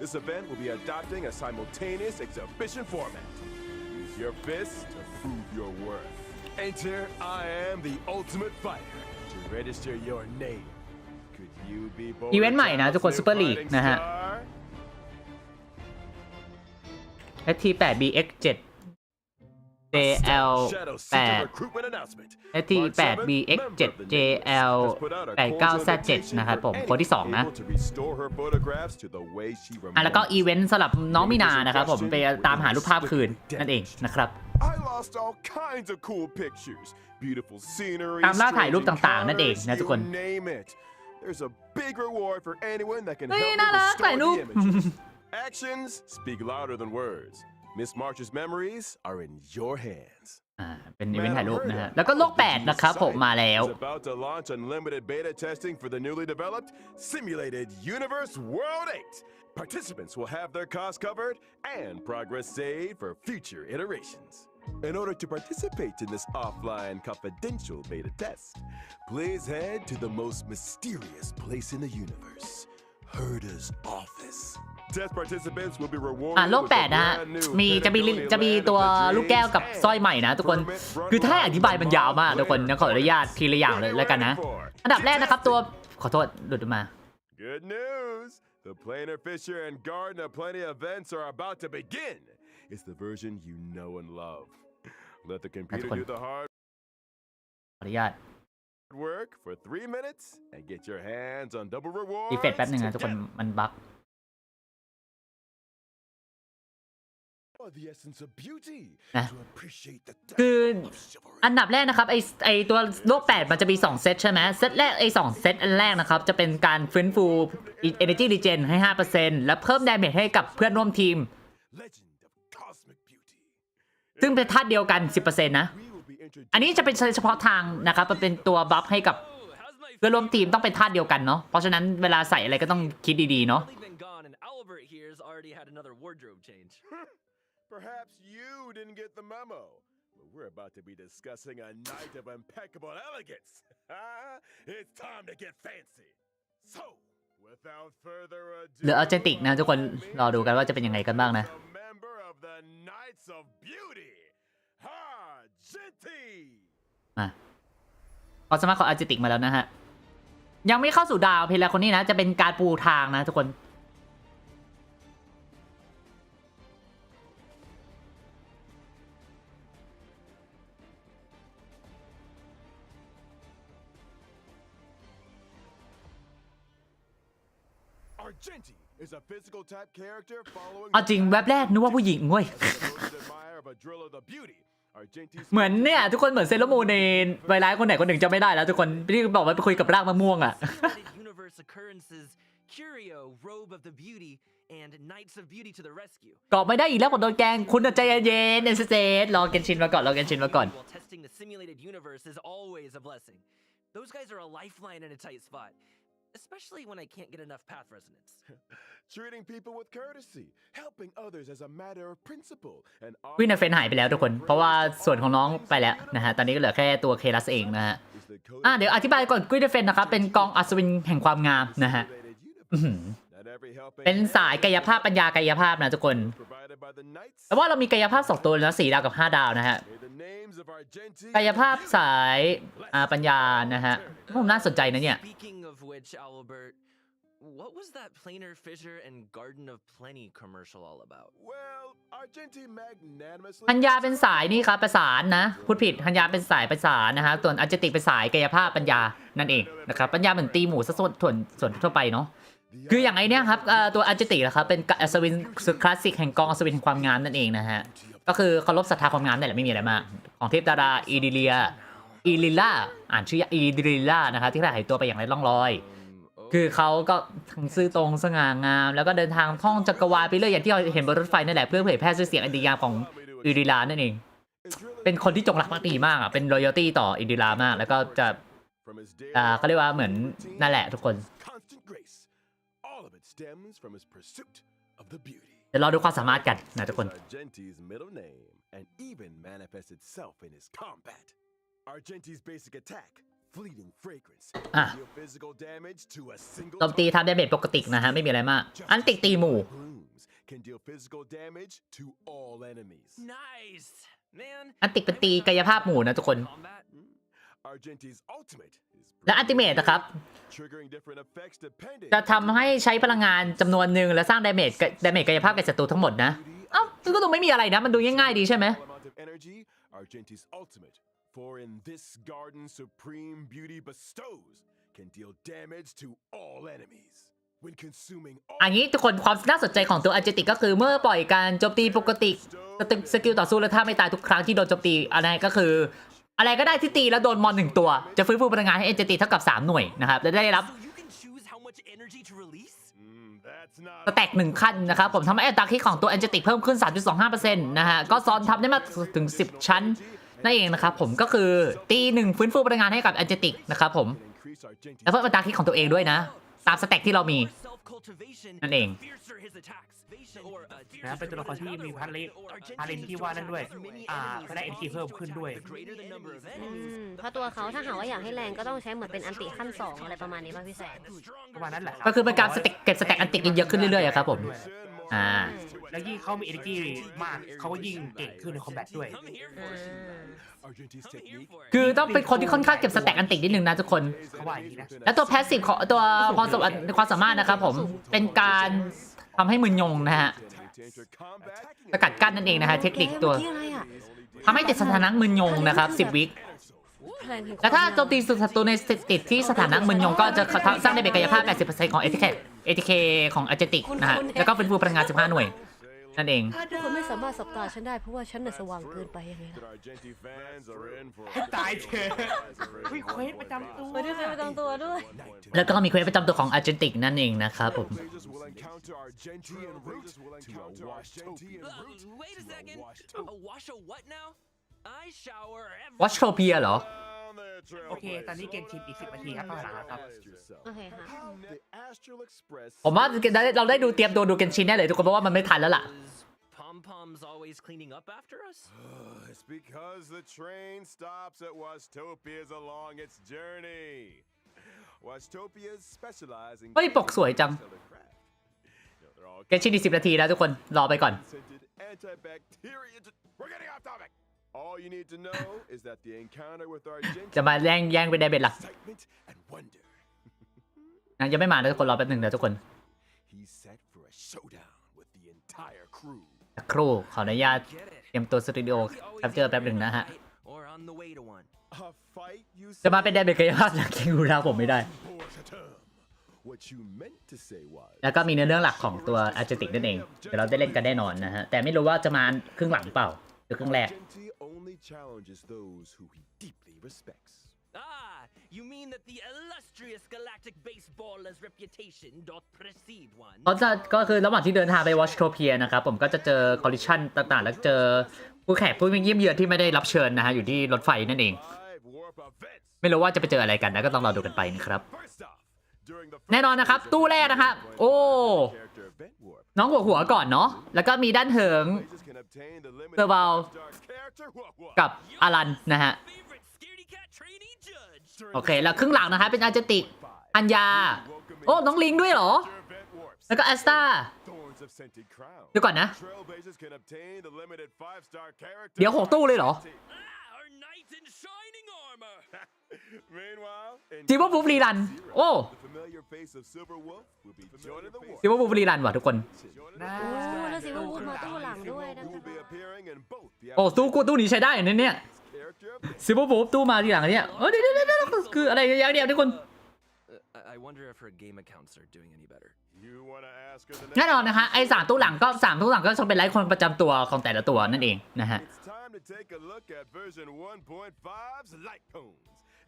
Speaker 4: This event will be adopting a simultaneous exhibition format. Use your fists to prove your worth. Enter I am the ultimate fighter to register your name. Could you be bold?
Speaker 1: อีเวนต์ใหม่นะทุกคนซูเปอร์ลีกนะฮะ ST8BX7 JL8 ST8BX7 JL89Z7 นะครับผมคนที่2นะแล้วก็อีเวนต์สำหรับน้องมีนานะครับผมไปตามหารูปภาพคืนนั่นเองนะครับตามล่าถ่ายรูปต่างๆนั่นเองนะทุกคนเฮ้ยน่ารักถ่ายรูป
Speaker 4: Actions speak louder than words. Miss March's memories are in your hands.
Speaker 1: เป็นอีเวนต์ถ่ายรูปนะฮะแล้วก็โลก8นะครับผมมาแล้ว
Speaker 4: About to launch unlimited beta testing for the newly developed Simulated Universe World 8. Participants will have their costs covered and progress saved for future iterations. In order to participate in this offline confidential beta test, please head to the most mysterious place in the universe, Herda's office. Test participants will be rewarded
Speaker 1: โลก8นะฮะจะมีตัวลูกแก้วกับสร้อยใหม่นะทุกคนคือถ้าอธิบายมันยาวมากทุกคนขออนุญาตทีละอย่างเลยแล้วกันนะอันดับแรกนะครับตัวขอโทษหลุดมา
Speaker 4: Good news. The Planar Fisher and Garden of Plenty events are about to begin. It's the version you know and love. Let the computer do the hard
Speaker 1: ขออนุญาต
Speaker 4: work for 3 minutes and get your hands on double
Speaker 1: รีเฟรช
Speaker 4: rewards.
Speaker 1: แป๊บนึงนะทุกคนมันบั๊ก
Speaker 4: The essence of beauty.
Speaker 1: นะ
Speaker 4: To appreciate the
Speaker 1: คือ
Speaker 4: depth of chivalry.
Speaker 1: อันดับแรกนะครับไอตัวโลก8มันจะมี2เซตใช่ไหมเซตแรก2เซตอันแรกนะครับจะเป็นการฟื้นฟู Energy Regen ให้ 5% และเพิ่ม damage ให้กับเพื่อนร่วมทีม
Speaker 4: Legend of cosmic beauty.
Speaker 1: ซึ่งเป็นธาตุเดียวกัน 10% นะ
Speaker 4: We will be introduced.
Speaker 1: อันนี้จะเป็นเฉพาะทางนะครับมันเป็นตัวบัฟให้กับเพื่อนร่วมทีมต้องเป็นธาตุเดียวกันเนาะเพราะฉะนั้นเวลาใส่อะไรก็ต้องคิดดีๆเนาะ
Speaker 4: Perhaps you didn't get the memo, but we're about to be discussing a night of impeccable elegance. It's time to get fancy. So, without further ado,
Speaker 1: เหลือออเจนติกนะทุกคนรอดูกันว่าจะเป็นยังไงกันบ้างนะ
Speaker 4: a member of the Knights of Beauty, Genshin.
Speaker 1: ความสามารถของออเจนติกมาแล้วนะฮะยังไม่เข้าสู่ดาวเพลาคนนี้นะจะเป็นการปูทางนะทุกคนเอาจริงแวบแรกนึกว่าผู้หญิงเว้ย เหมือนเนี่ยทุกคนเหมือนเซเลอร์มูนในไวรัสคนไหนคนหนึ่งจะไม่ได้แล้วทุกคนที่บอกว่าไปคุยกับรากมะม่วงอ่ะ เกาะไม่ได้อีกแล้วผมโดนแกงคุณใจเย็นๆเอเซรอเกนชินมาก่อน
Speaker 6: Those guys are a lifeline in a tight spot, especially when I can't get enough path resonance.
Speaker 4: Treating people with courtesy, helping others as a matter of principle, and
Speaker 1: วินาเฟนหายไปแล้วทุกคนเพราะว่าส่วนของน้องไปแล้วนะฮะตอนนี้ก็เหลือแค่ตัวเคลัสเองนะฮะเดี๋ยวอธิบายก่อนกุยนาเฟนนะครับเป็นกองอัศวินแห่งความงามนะฮะเป็นสายกายภาพปัญญากายภาพนะทุกคนแต่ว่าเรามีกายภาพ2ตัวแล้ว4ดาวกับ5ดาวนะฮะกายภาพสายปัญญานะฮะผมน่าสนใจนะเนี่ย
Speaker 6: what was that planar fissure and Garden of Plenty commercial all about?
Speaker 4: Well, Argenti magnanimously.
Speaker 1: ฮันยาเป็นสายนี่ครับประสานนะพูดผิดฮันยาเป็นสายประสานนะฮะส่วนอาร์เจติเป็นสายกายภาพปัญญานั่นเองนะครับปัญญาเหมือนตีหมูส่วนทั่วไปเนาะคืออย่างไอเนี้ยครับตัวอาร์เจตินะครับเป็นอัศวินคลาสสิกแห่งกองอัศวินแห่งความงามนั่นเองนะฮะก็คือเคารพศรัทธาความงามนั่นแหละไม่มีอะไรมากของเทพดาราอีลิล่าอ่านชื่ออีลิล่านะครับที่หายตัวไปอย่างไร้ร่องรอยคือเขาก็ทั้งซื่อตรงสง่างามแล้วก็เดินทางท่องจักรวาลไปเรื่อยอย่างที่เราเห็นบนรถไฟนั่นแหละเพื่อเผยแพร่ชื่อเสียงอันดีงามของอีลิล่านั่นเองเป็นคนที่จงรักภักดีมากอ่ะเป็น loyalty ต่ออีลิล่ามากแล้วก็จะเขาเรียกว่าเหมือนนั่นแหละทุกคนเดี๋ยวเราดูความสามารถกันนะทุกคน
Speaker 4: Argenti's basic attack, fleeting fragrance,
Speaker 1: โจมตีทำดาเมจปกตินะฮะไม่มีอะไรมากอันติตีหมู่
Speaker 4: can deal physical damage to all enemies.
Speaker 6: Nice, man.
Speaker 1: อันติเป็นตีกายภาพหมู่นะทุกคน
Speaker 4: Argenti's ultimate is
Speaker 1: และอัลติเมทนะครับ
Speaker 4: triggering different effects depending
Speaker 1: จะทำให้ใช้พลังงานจำนวนหนึ่งและสร้างดาเมจกายภาพแก่ศัตรูทั้งหมดนะเอ้าก็ดูไม่มีอะไรนะมันดูง่ายๆดีใช่ไหม
Speaker 4: amount of energy. Argenti's ultimate. For in this garden supreme beauty bestows can deal damage to all enemies when consuming all
Speaker 1: อันนี้ทุกคนความน่าสนใจของตัวอาร์เจติกก็คือเมื่อปล่อยการโจมตีปกติสกิลต่อสู้และถ้าไม่ตายทุกครั้งที่โดนโจมตีอะไรก็คืออะไรก็ได้ที่ตีแล้วโดนมอน1ตัวจะฟื้นฟูพลังงานให้อาร์เจติกเท่ากับ3หน่วยนะครับและได้รับสแต็ก1ขั้นนะครับผมทำให้อัตราคิดของตัวอาร์เจติกเพิ่มขึ้น 3.25% นะฮะก็ซ้อนทำได้มากถึง10ชั้นนั่นเองนะครับผมก็คือตี1ฟื้นฟูพลังงานให้กับอันเจติกนะครับผมแล้วเพิ่มอัตราคิดของตัวเองด้วยนะตามสเต็กที่เรามีนั่นเอง
Speaker 7: นะเป็นตัวละครที่มีพาเลนที่ว่านั่นด้วยก็ได้เอ็นทีเพิ่มขึ้นด้วย
Speaker 3: เพราะตัวเขาถ้าหากว่าอยากให้แรงก็ต้องใช้เหมือนเป็นอันติขั้น2อะไรประมาณนี้ป่ะพี่แสง
Speaker 7: ประมาณนั้นแหละ
Speaker 1: ก็คือเป็นการเก็บสเต็กอันติเยอะขึ้นเรื่อยๆครับผม
Speaker 7: แล้วยิ่งเขามี energy มากเขาก็ยิ่งเก่งขึ้นในคอมแบทด้วย
Speaker 1: คือต้องเป็นคนที่ค่อนข้างเก็บสแต็กอันตินิดนึงนะทุกคนและตัวแพสซีฟของตัวความสามารถนะครับผมเป็นการทำให้มึนงงนะฮะสกัดกั้นนั่นเองนะฮะเทคนิคตัวทำให้ติดสถานะมึนงงนะครับ10 วิและถ้าโจมตีศัตรูในติดที่สถานะมึนงงก็จะสร้างได้เป็นกายภาพ 80% ของ ATK ของอาร์เจติกนะฮะแล้วก็เป็นฟูพลังงาน15หน่วยนั่นเอง
Speaker 3: ทุกคนไม่สามารถสบตาฉันได้เพราะว่าฉันน่ะสว่างเกินไปยังไงล่ะ
Speaker 7: ตายเถอะมีเควสประจำตัว
Speaker 3: ไม่ได้ประจำตัวด้วย
Speaker 1: แล้วก็มีเควสประจำตัวของอาร์เจนติกนั่นเองนะครับผม วอชโทเปียเหรอ
Speaker 7: โอเคตอนนี้เกมชินอีก10 นาทีครับข้างหลังครับ
Speaker 3: โอเคค่ะ
Speaker 1: ผมว่าเราได้ดูเตรียมตัวดูเกนชินแน่เลยทุกคนเพราะว่ามันไม่ทันแล้วล่ะ
Speaker 6: Pom-Pom's always cleaning up after us?
Speaker 4: It's because the train stops at Washtopias along its journey. Washtopias specialize in
Speaker 1: เฮ้ยปกสวยจังเกนชินอีก10 นาทีแล้วทุกคนรอไปก่อน
Speaker 4: All you need to know is that the encounter with Argenti
Speaker 1: จะมาแย่งไปได้เบ็ดหลักยังไม่มานะทุกคนรอแป๊บนึงนะทุกคนครูขออนุญาตเตรียมตัวสตูดิโอแคปเจอร์แป๊บนึงนะฮะจะมาเป็นได้เบ็ดกายภาพหลักเกงรูราผมไม่ได้แล้วก็มีเนื้อเรื่องหลักของตัวอาร์เจติกนั่นเองเดี๋ยวเราได้เล่นกันแน่นอนนะฮะแต่ไม่รู้ว่าจะมาครึ่งหลังเปล่าหรือครึ่งแรก
Speaker 4: challenges those who he deeply respects.
Speaker 6: You mean that the illustrious galactic baseballer's reputation doth precede one?
Speaker 1: ก็คือระหว่างที่เดินทางไปวอชโทเปียนะครับผมก็จะเจอคอลลิชันต่างๆแล้วเจอผู้แขกผู้เยี่ยมเยือนที่ไม่ได้รับเชิญนะฮะอยู่ที่รถไฟนั่นเองไม่รู้ว่าจะไปเจออะไรกันนะก็ต้องรอดูกันไปนะครับแน่นอนนะครับตู้แรกนะครับโอ้น้องหัวก่อนเนาะแล้วก็มีด้านเหิงเซอร์บาลกับอารันนะฮะโอเคแล้วครึ่งหลังนะคะเป็นอาร์เจติกอัญญาโอ้น้องลิงด้วยเหรอแล้วก็แอสตาเดี๋ยวก่อนนะเดี๋ยว6ตู้เลยเหรอ
Speaker 2: shining armor.
Speaker 4: Meanwhile, in
Speaker 1: ซิลเวอร์วูฟรีรันโอ้
Speaker 4: the familiar face of Silver Wolf will be joining the war.
Speaker 1: ซิลเวอร์วูฟรีรันว่ะทุกคน
Speaker 7: น่า
Speaker 3: โอ้แล้วสิว่าวูดมาตู้หลังด้วยนะ
Speaker 4: Who will be appearing in both the
Speaker 1: โอ้ตู้นี้ใช้ได้อันนี้เนี่ย
Speaker 4: character of the
Speaker 1: ซิลเวอร์วูฟตู้มาทีหลังเนี่ยเดี๋ยวคืออะไรอย่างเดียวทุกคน
Speaker 6: I wonder if her game accounts are doing any better.
Speaker 4: You wanna ask her the
Speaker 1: แน่
Speaker 4: next?
Speaker 1: นอนนะคะไอ้3ตู้หลังก็3ตู้หลังก็จะเป็นไลฟ์คนประจำตัวของแต่ละตัวนั่นเองนะฮะ
Speaker 4: It's time to take a look at version 1.5's light cones.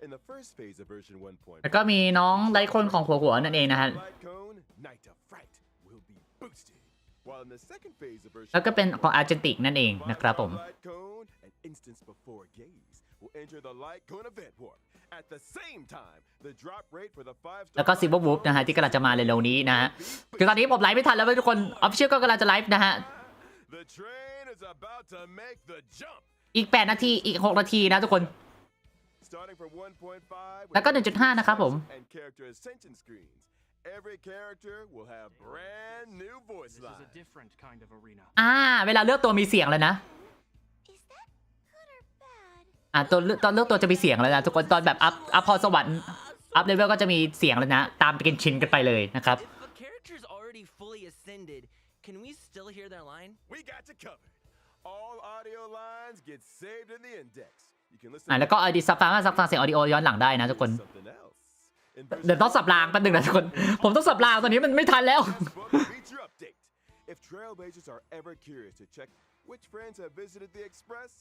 Speaker 4: In the first phase of version 1.5,
Speaker 1: แล้วก็มีน้องไลฟ์คนของหัวนั่นเองนะฮะ
Speaker 4: light cone, Night of Fright, will be boosted. While in the second phase of version
Speaker 1: แล้วก็เป็นของอาร์เจนติกนั่นเองนะครับผม
Speaker 4: light cone, an instance before gaze, will enter the light cone event warp. At the same time, the drop rate for the 5-star
Speaker 1: แล้วก็ซิลเวอร์วูฟนะฮะที่กำลังจะมาเร็วๆนี้นะฮะคือตอนนี้ผมไลฟ์ไม่ทันแล้วทุกคนออฟฟิเชียลก็กำลังจะไลฟ์นะฮะ
Speaker 4: The train is about to make the jump.
Speaker 1: อีก8นาทีอีก6นาทีนะทุกคน
Speaker 4: Starting from 1.5
Speaker 1: แล้วก็ 1.5 นะครับผม
Speaker 4: and character ascension screens. Every character will have brand new voice
Speaker 7: This is a
Speaker 4: lines.
Speaker 7: different kind of arena.
Speaker 1: เวลาเลือกตัวมีเสียงแล้วนะตอนเลือกตัวจะมีเสียงแล้วนะทุกคนตอนแบบอัพพอสวรรค์อัพเลเวลก็จะมีเสียงแล้วนะตามเกนชินกันไปเลยนะครับ
Speaker 6: If a character's already fully ascended, can we still hear their line?
Speaker 4: We got you covered. All audio lines get saved in the index. You can listen
Speaker 1: แล้วก็ออดิสามารถฟังเสียงออดิโอย้อนหลังได้นะทุกคน
Speaker 4: something else. In
Speaker 1: เดี๋ยวต้องสับรางแป๊บนึงนะทุกคนผมต้องสับรางตอนนี้มันไม่ทันแล้ว
Speaker 4: Facebook feature update. If trailblazers are ever curious to check which friends have visited the express,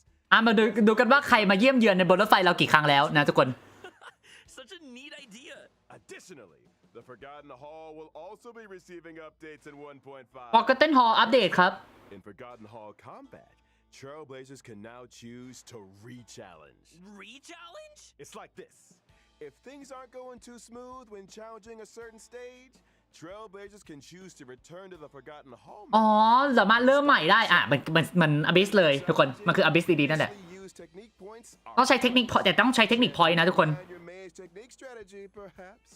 Speaker 1: มาดูกันว่าใครมาเยี่ยมเยือนในบนรถไฟเรากี่ครั้งแล้วนะทุกคน
Speaker 6: Such a neat idea.
Speaker 4: additionally, the Forgotten Hall will also be receiving updates in 1.5.
Speaker 1: พอกเต้นฮอลอัปเดตครับ
Speaker 4: In Forgotten Hall combat, trailblazers can now choose to re-challenge.
Speaker 6: Re-challenge?
Speaker 4: It's like this. If things aren't going too smooth when challenging a certain stage, trailblazers can choose to return to the Forgotten Hall.
Speaker 1: สามารถเริ่มใหม่ได้มันอบิสเลยทุกคนมันคืออบิสดีๆนั่นแหละ
Speaker 4: Use technique points
Speaker 1: ต้องใช้เทคนิคแต่ต้องใช้เทคนิคพอยต์นะทุกคน
Speaker 4: and your maze technique strategy, perhaps.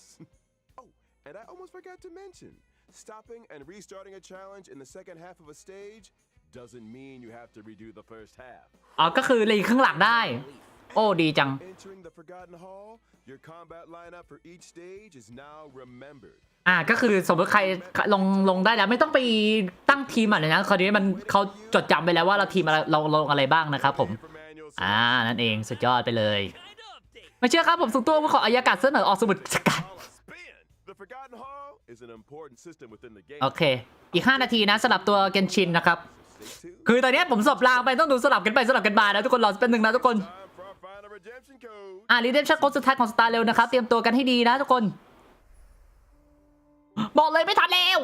Speaker 4: Oh, and I almost forgot to mention, stopping and restarting a challenge in the second half of a stage doesn't mean you have to redo the first half.
Speaker 1: ก็คือรีข้างหลังได้ โอ้ดีจัง
Speaker 4: Entering the Forgotten Hall, your combat lineup for each stage is now remembered.
Speaker 1: ก็คือสมมติใครลงได้แล้วไม่ต้องไปตั้งทีมอะไรนะคราวนี้เขาจดจำไปแล้วว่าเราทีมเราลงอะไรบ้างนะครับผม
Speaker 4: For manual
Speaker 1: นั่นเองสุดยอดไปเลย
Speaker 6: Kinda update.
Speaker 1: ไม่เชื่อครับผมสุดตัวขออายากาศเสนอออกสมุดสกัด
Speaker 4: spin. The Forgotten Hall is an important system within the game.
Speaker 1: โอเคอีก5นาทีนะสำหรับตัวเกนชินนะครับ
Speaker 4: Stay tuned.
Speaker 1: คือตอนนี้ผมสลับรางไปต้องดูสลับกันไปสลับกันมานะทุกคนรอเป็นหนึ่งนะทุกคน
Speaker 4: Time for our final redemption code.
Speaker 1: รีเดมชั่นโค้ดสุดท้ายของสตาร์เร็วนะครับเตรียมตัวกันให้ดีนะทุกคนบอกเลยไม่ทันแล้ว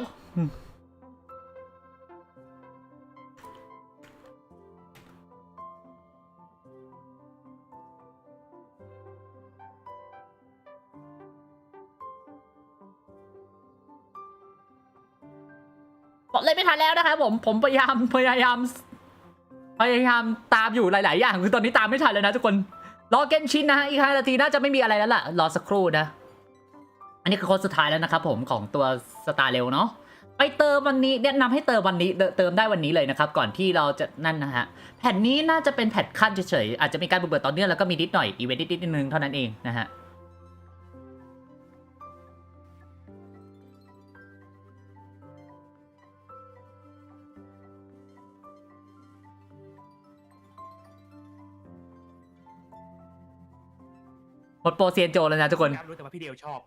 Speaker 1: บอกเลยไม่ทันแล้วนะครับผมพยายามตามอยู่หลายๆอย่างคือตอนนี้ตามไม่ทันเลยนะทุกคนรอเกนชินนะฮะอีก5นาทีน่าจะไม่มีอะไรแล้วล่ะรอสักครู่นะอันนี้คือโค้ดสุดท้ายแล้วนะครับผมของตัวสตาร์เร็วเนาะไปเติมวันนี้แนะนำให้เติมวันนี้เติมได้วันนี้เลยนะครับก่อนที่เราจะนั่นนะฮะแผ่นนี้น่าจะเป็นแผ่นขั้นเฉยๆอาจจะมีการบุกเบิกต่อเนื่องแล้วก็มีนิดหน่อยอีเวนต์นิดนึงเท่านั้นเองนะฮะหมดโปรเซียนโจแล้วนะทุกคน
Speaker 7: รู้แต่ว่าพี่เดียวชอบ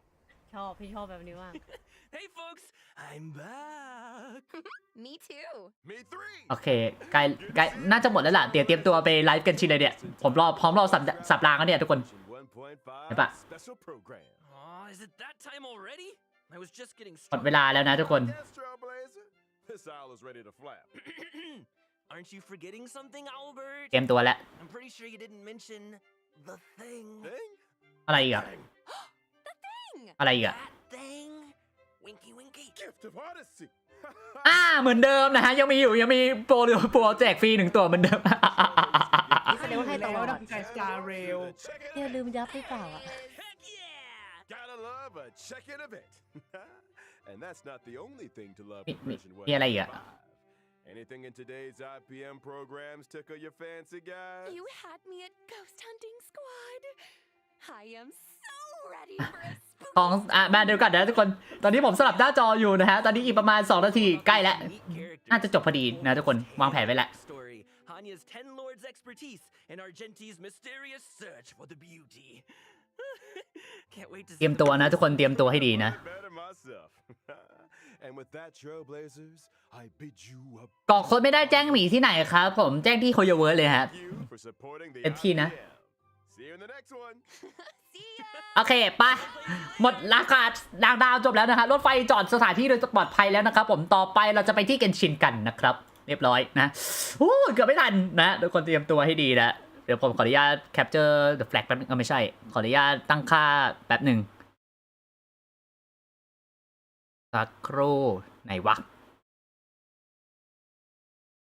Speaker 3: พี่ชอบแบบนี้มาก
Speaker 6: Hey folks, I'm back.
Speaker 5: Me too.
Speaker 4: Me three.
Speaker 1: โอเคใกล้น่าจะหมดแล้วล่ะเตรียมตัวไปไลฟ์กันชินเลยเนี่ยผมพร้อมรอสับรางแล้วเนี่ยทุกคน
Speaker 4: 1.5
Speaker 1: Epa.
Speaker 4: special program.
Speaker 6: Aw, is it that time already? I was just getting
Speaker 1: หมดเวลาแล้วนะทุกคน
Speaker 4: Yes, Trailblazer. This owl is ready to flap.
Speaker 6: Aren't you forgetting something, Albert?
Speaker 1: เตรียมตัวแล้ว
Speaker 6: I'm pretty sure you didn't mention the thing.
Speaker 4: Thing?
Speaker 1: อะไรอีกอะอะไรอีกอะ
Speaker 6: That thing. Winky winky.
Speaker 4: Gift of Odyssey.
Speaker 1: เหมือนเดิมนะฮะยังมีโปรแจกฟรี1ตัวเหมือนเดิม
Speaker 3: แสดงว่าให้ตลอด
Speaker 7: ใจสตาร์เรล
Speaker 4: Check it
Speaker 3: อย่าลืมยับหรือเปล่า
Speaker 6: Heck yeah!
Speaker 4: Gotta love a check-in event. And that's not the only thing to love
Speaker 1: มี
Speaker 4: with version
Speaker 1: มีอะไรอีกอะ
Speaker 4: 1.5. Anything in today's IPM programs tickle your fancy, guys?
Speaker 5: You had me at ghost hunting squad. I am so ready for a
Speaker 1: ของมาเดี๋ยวก่อนนะทุกคนตอนนี้ผมสลับหน้าจออยู่นะฮะตอนนี้อีกประมาณ2 นาทีใกล้แล้วน่าจะจบพอดีนะทุกคนวางแผนไว้แล้ว
Speaker 6: Hanya's 10 lords expertise and Argenti's mysterious search for the beauty. Can't wait to
Speaker 1: เตรียมตัวนะทุกคนเตรียมตัวให้ดีนะ
Speaker 4: And with that, trailblazers, I bid you a
Speaker 1: กรอกโค้ดไม่ได้แจ้งหมีที่ไหนครับผมแจ้งที่โคโยเวิร์สเลยครับ
Speaker 4: thank you for supporting the
Speaker 1: เป็นที่นะ
Speaker 4: IPM. See you in the next one.
Speaker 1: โอเคไปหมดราคาดาวจบแล้วนะฮะรถไฟจอดสถานที่โดยปลอดภัยแล้วนะครับผมต่อไปเราจะไปที่เกนชินกันนะครับเรียบร้อยนะเกือบไม่ทันนะทุกคนเตรียมตัวให้ดีนะเดี๋ยวผมขออนุญาต capture the flag แป๊บนึงไม่ใช่ขออนุญาตตั้งค่าแป๊บหนึ่งสักครู่ไหนวะ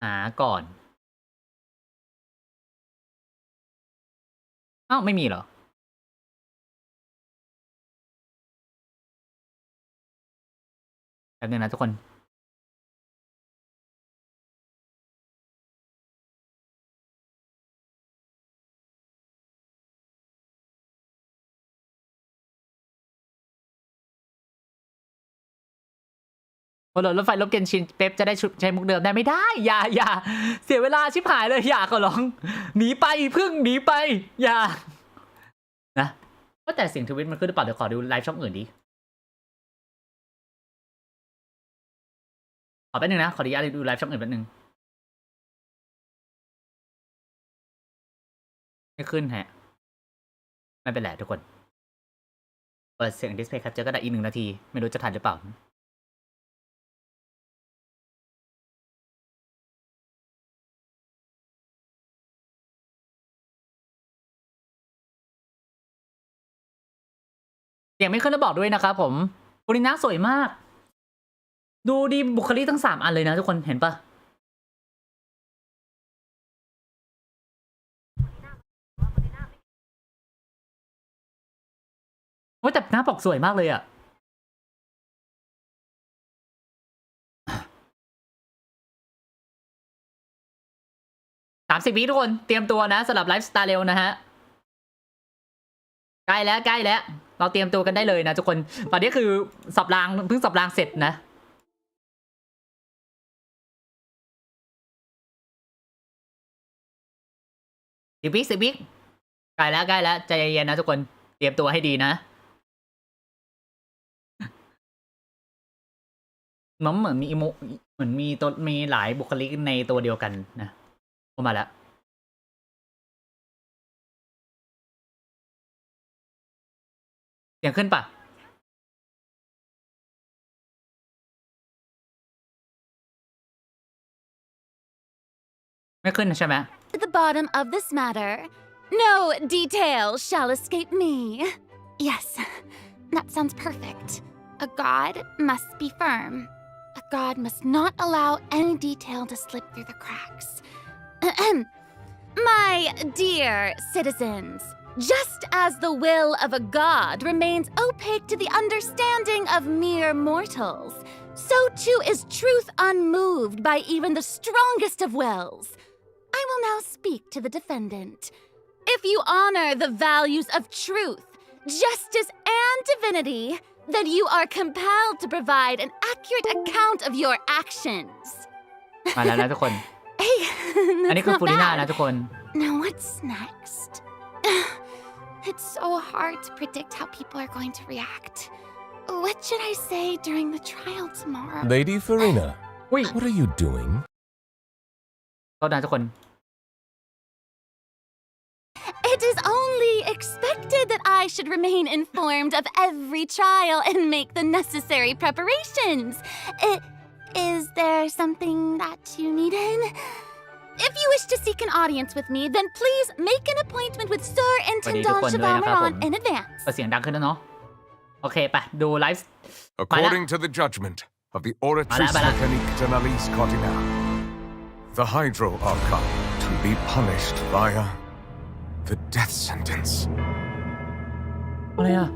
Speaker 1: หาก่อนอ้าวไม่มีเหรอแป๊บนึงนะทุกคนพอรถไฟลบเกนชินเป๊ปจะได้ใช้มุกเดิมได้ไม่ได้อย่าเสียเวลาชิบหายเลยอย่าขอร้องหนีไปพึ่งหนีไปอย่านะว่าแต่เสียงทวิตมันขึ้นหรือเปล่าเดี๋ยวขอดูไลฟ์ช่องอื่นดิขอแป๊บนึงนะขออนุญาตดูไลฟ์ช่องอื่นแป๊บนึงไม่ขึ้นฮะไม่เป็นไรทุกคนเปิดเสียง display capture ก็ได้อีก1 นาทีไม่รู้จะทันหรือเปล่าเสียงไม่ขึ้นแล้วบอกด้วยนะครับผมปุรินาสวยมากดูดีบุคลิกทั้ง3 อันเลยนะทุกคนเห็นปะโอ้แต่หน้าปกสวยมากเลยอ่ะ30 วิทุกคนเตรียมตัวนะสำหรับไลฟ์สไตล์เร็วนะฮะใกล้แล้วเราเตรียมตัวกันได้เลยนะทุกคนตอนนี้คือสับรางเพิ่งสับรางเสร็จนะ10 วิใกล้แล้วใจเย็นๆนะทุกคนเตรียมตัวให้ดีนะมันเหมือนมีเหมือนมีหลายบุคลิกในตัวเดียวกันนะเข้ามาแล้วเสียงขึ้นปะไม่ขึ้นใช่ไหม
Speaker 5: At the bottom of this matter, no detail shall escape me. Yes, that sounds perfect. A god must be firm. A god must not allow any detail to slip through the cracks. My dear citizens, just as the will of a god remains opaque to the understanding of mere mortals, so too is truth unmoved by even the strongest of wills. I will now speak to the defendant. If you honor the values of truth, justice, and divinity, then you are compelled to provide an accurate account of your actions.
Speaker 1: มาแล้วนะทุกคน
Speaker 5: Hey,
Speaker 1: อันนี้
Speaker 5: that's
Speaker 1: คือ
Speaker 5: not
Speaker 1: ฟูริน่า
Speaker 5: bad.
Speaker 1: นะทุกคน
Speaker 5: Now what's next? It's so hard to predict how people are going to react. What should I say during the trial tomorrow?
Speaker 8: Lady Farina,
Speaker 1: อุ้ย
Speaker 8: what are you doing?
Speaker 1: โทษนะทุกคน
Speaker 5: It is only expected that I should remain informed of every trial and make the necessary preparations. Is there something that you needed? If you wish to seek an audience with me, then please make an appointment with Sir Intendant Shivamaran in advance.
Speaker 1: เสียงดังขึ้นแล้วเนาะโอเคไปดูไลฟ์
Speaker 8: According to the judgment of the Oratrice Mechanique de Malice Cardinal, the Hydro Archon to be punished via the death sentence.
Speaker 1: อะไรอ่ะ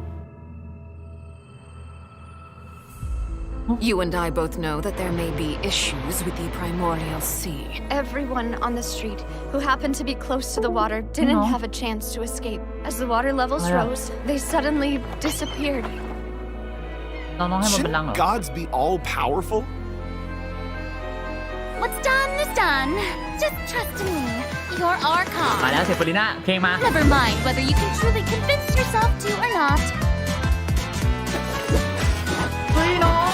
Speaker 5: You and I both know that there may be issues with the primordial sea.
Speaker 9: Everyone on the street who happened to be close to the water didn't have a chance to escape. As the water levels rose, they suddenly disappeared.
Speaker 1: น้องๆให้มันเป็นรังเหรอ
Speaker 2: Shouldn't gods be all powerful?
Speaker 9: What's done is done. Just trust in me. You're our
Speaker 1: มา
Speaker 9: cause.
Speaker 1: แล้วเซฟลิน่าเพลงมา
Speaker 9: Never mind whether you can truly convince yourself to or not.
Speaker 1: เฮ้ยน้อง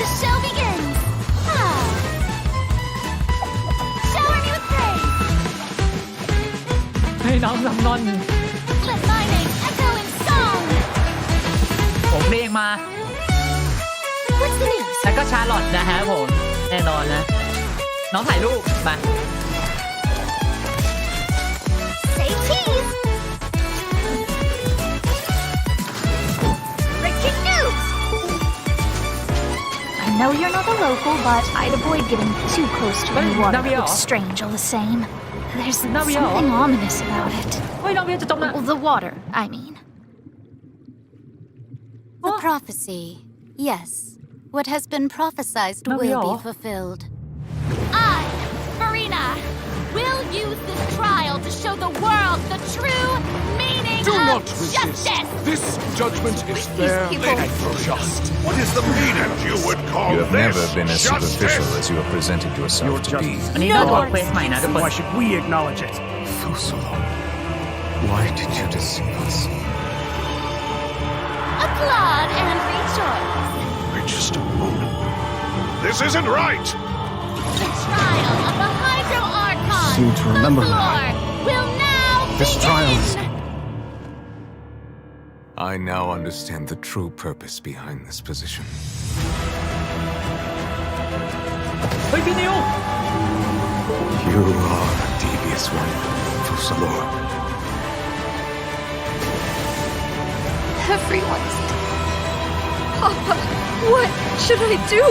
Speaker 9: The show begins. Ah. Shower me with praise.
Speaker 1: ให้น้องลำนน
Speaker 9: Let my name echo in song.
Speaker 1: ผมเพลงมา
Speaker 9: What's the news?
Speaker 1: แล้วก็ชาร์ลอตนะฮะผมแน่นอนนะ น้องถ่ายรูปมา
Speaker 9: Say cheese. Breaking news. I know you're not a local, but I'd avoid getting too close to any water.
Speaker 1: Navio.
Speaker 9: It's strange all the same. There's
Speaker 1: Navio.
Speaker 9: something ominous about it.
Speaker 1: เฮ้ยน้องเบียร์จะจมนะ
Speaker 9: Well, the water, I mean.
Speaker 10: The prophecy. Yes. What has been prophesied will be fulfilled.
Speaker 9: I, Marina, will use this trial to show the world the true meaning
Speaker 8: Do
Speaker 9: of
Speaker 8: not resist.
Speaker 9: justice.
Speaker 8: This judgment is fair
Speaker 9: people-
Speaker 8: and just.
Speaker 2: What is the meaning you would call
Speaker 11: You have
Speaker 2: this?
Speaker 11: never been as superficial
Speaker 2: Justice?
Speaker 11: as you have presented yourself to be.
Speaker 1: อันนี้เราบอกเควสใหม่นะทุกคน
Speaker 7: Why should we acknowledge it?
Speaker 8: Fusalo, why did you deceive us?
Speaker 9: Applaud and rejoice.
Speaker 2: Wait just a moment. This isn't right!
Speaker 9: The trial of the Hydro Archon.
Speaker 8: Seem to remember
Speaker 9: the floor will now
Speaker 8: This
Speaker 9: begin.
Speaker 8: trial is... I now understand the true purpose behind this position.
Speaker 1: เฮ้ยพี่นิว
Speaker 8: You are a devious one, Fusalo.
Speaker 9: Everyone's dead. Papa, what should I do?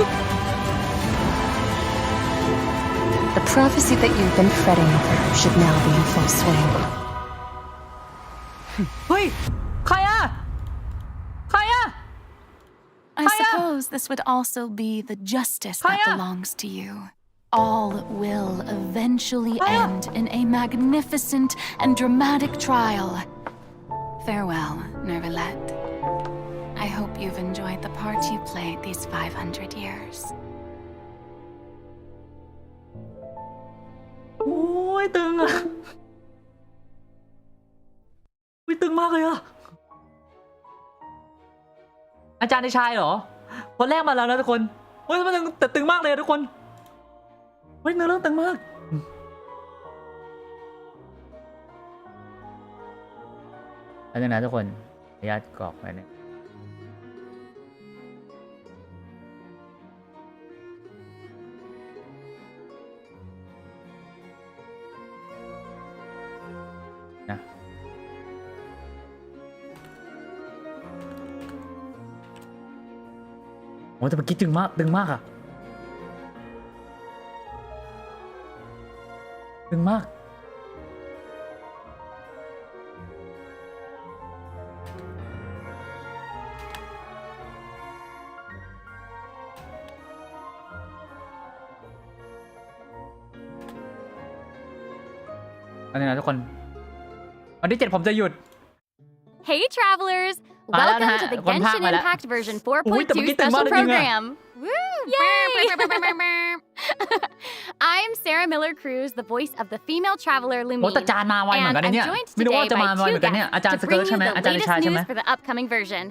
Speaker 10: The prophecy that you've been fretting over should now be in full swing.
Speaker 1: เฮ้ยใครอะใครอะ
Speaker 12: I suppose this would also be the justice that
Speaker 1: Kaya!
Speaker 12: belongs to you. All will eventually
Speaker 1: Kaya!
Speaker 12: end in a magnificent and dramatic trial. Farewell, Nervalette. I hope you've enjoyed the part you played these 500 years.
Speaker 1: โอ้ยตึงอะอุ้ยตึงมากเลยอะอาจารย์ในชายเหรอคนแรกมาแล้วนะทุกคนเฮ้ยมันตึงแต่ตึงมากเลยอะทุกคนเฮ้ยเนื้อเรื่องตึงมากแล้วนะทุกคนขออนุญาตกรอกไปเนี่ยนะโอ้แต่เมื่อกี้ตึงมากอะตึงมากอันนี้นะทุกคนวันที่ 7ผมจะหยุด
Speaker 9: Hey travelers!
Speaker 1: Welcome
Speaker 9: Welcome to the
Speaker 1: คนพากย์
Speaker 9: Genshin
Speaker 1: มาแล้ว
Speaker 9: Impact version
Speaker 1: อุ๊ยแต่เมื่อกี้
Speaker 9: 4.2
Speaker 1: ตึงมาก
Speaker 9: special
Speaker 1: จริงๆอะ
Speaker 9: program. Woo! Yay! I'm Sarah Miller Cruz, the voice of the female traveler
Speaker 1: โอ้แต่
Speaker 9: Lumine.
Speaker 1: จานมาไวเหมือน
Speaker 9: And
Speaker 1: กันนะ
Speaker 9: I'm
Speaker 1: เนี่ย
Speaker 9: joined
Speaker 1: ไม่รู้ว่า
Speaker 9: today
Speaker 1: จะมา
Speaker 9: by
Speaker 1: ไวเห
Speaker 9: two
Speaker 1: มือนกันเนี่ย
Speaker 9: guests
Speaker 1: อาจารย์
Speaker 9: to
Speaker 1: สเกิร์
Speaker 9: bring
Speaker 1: ตใช่
Speaker 9: you
Speaker 1: ไหม
Speaker 9: the
Speaker 1: อาจารย์ใน
Speaker 9: latest
Speaker 1: ชายใช่ไหม
Speaker 9: news for the upcoming version.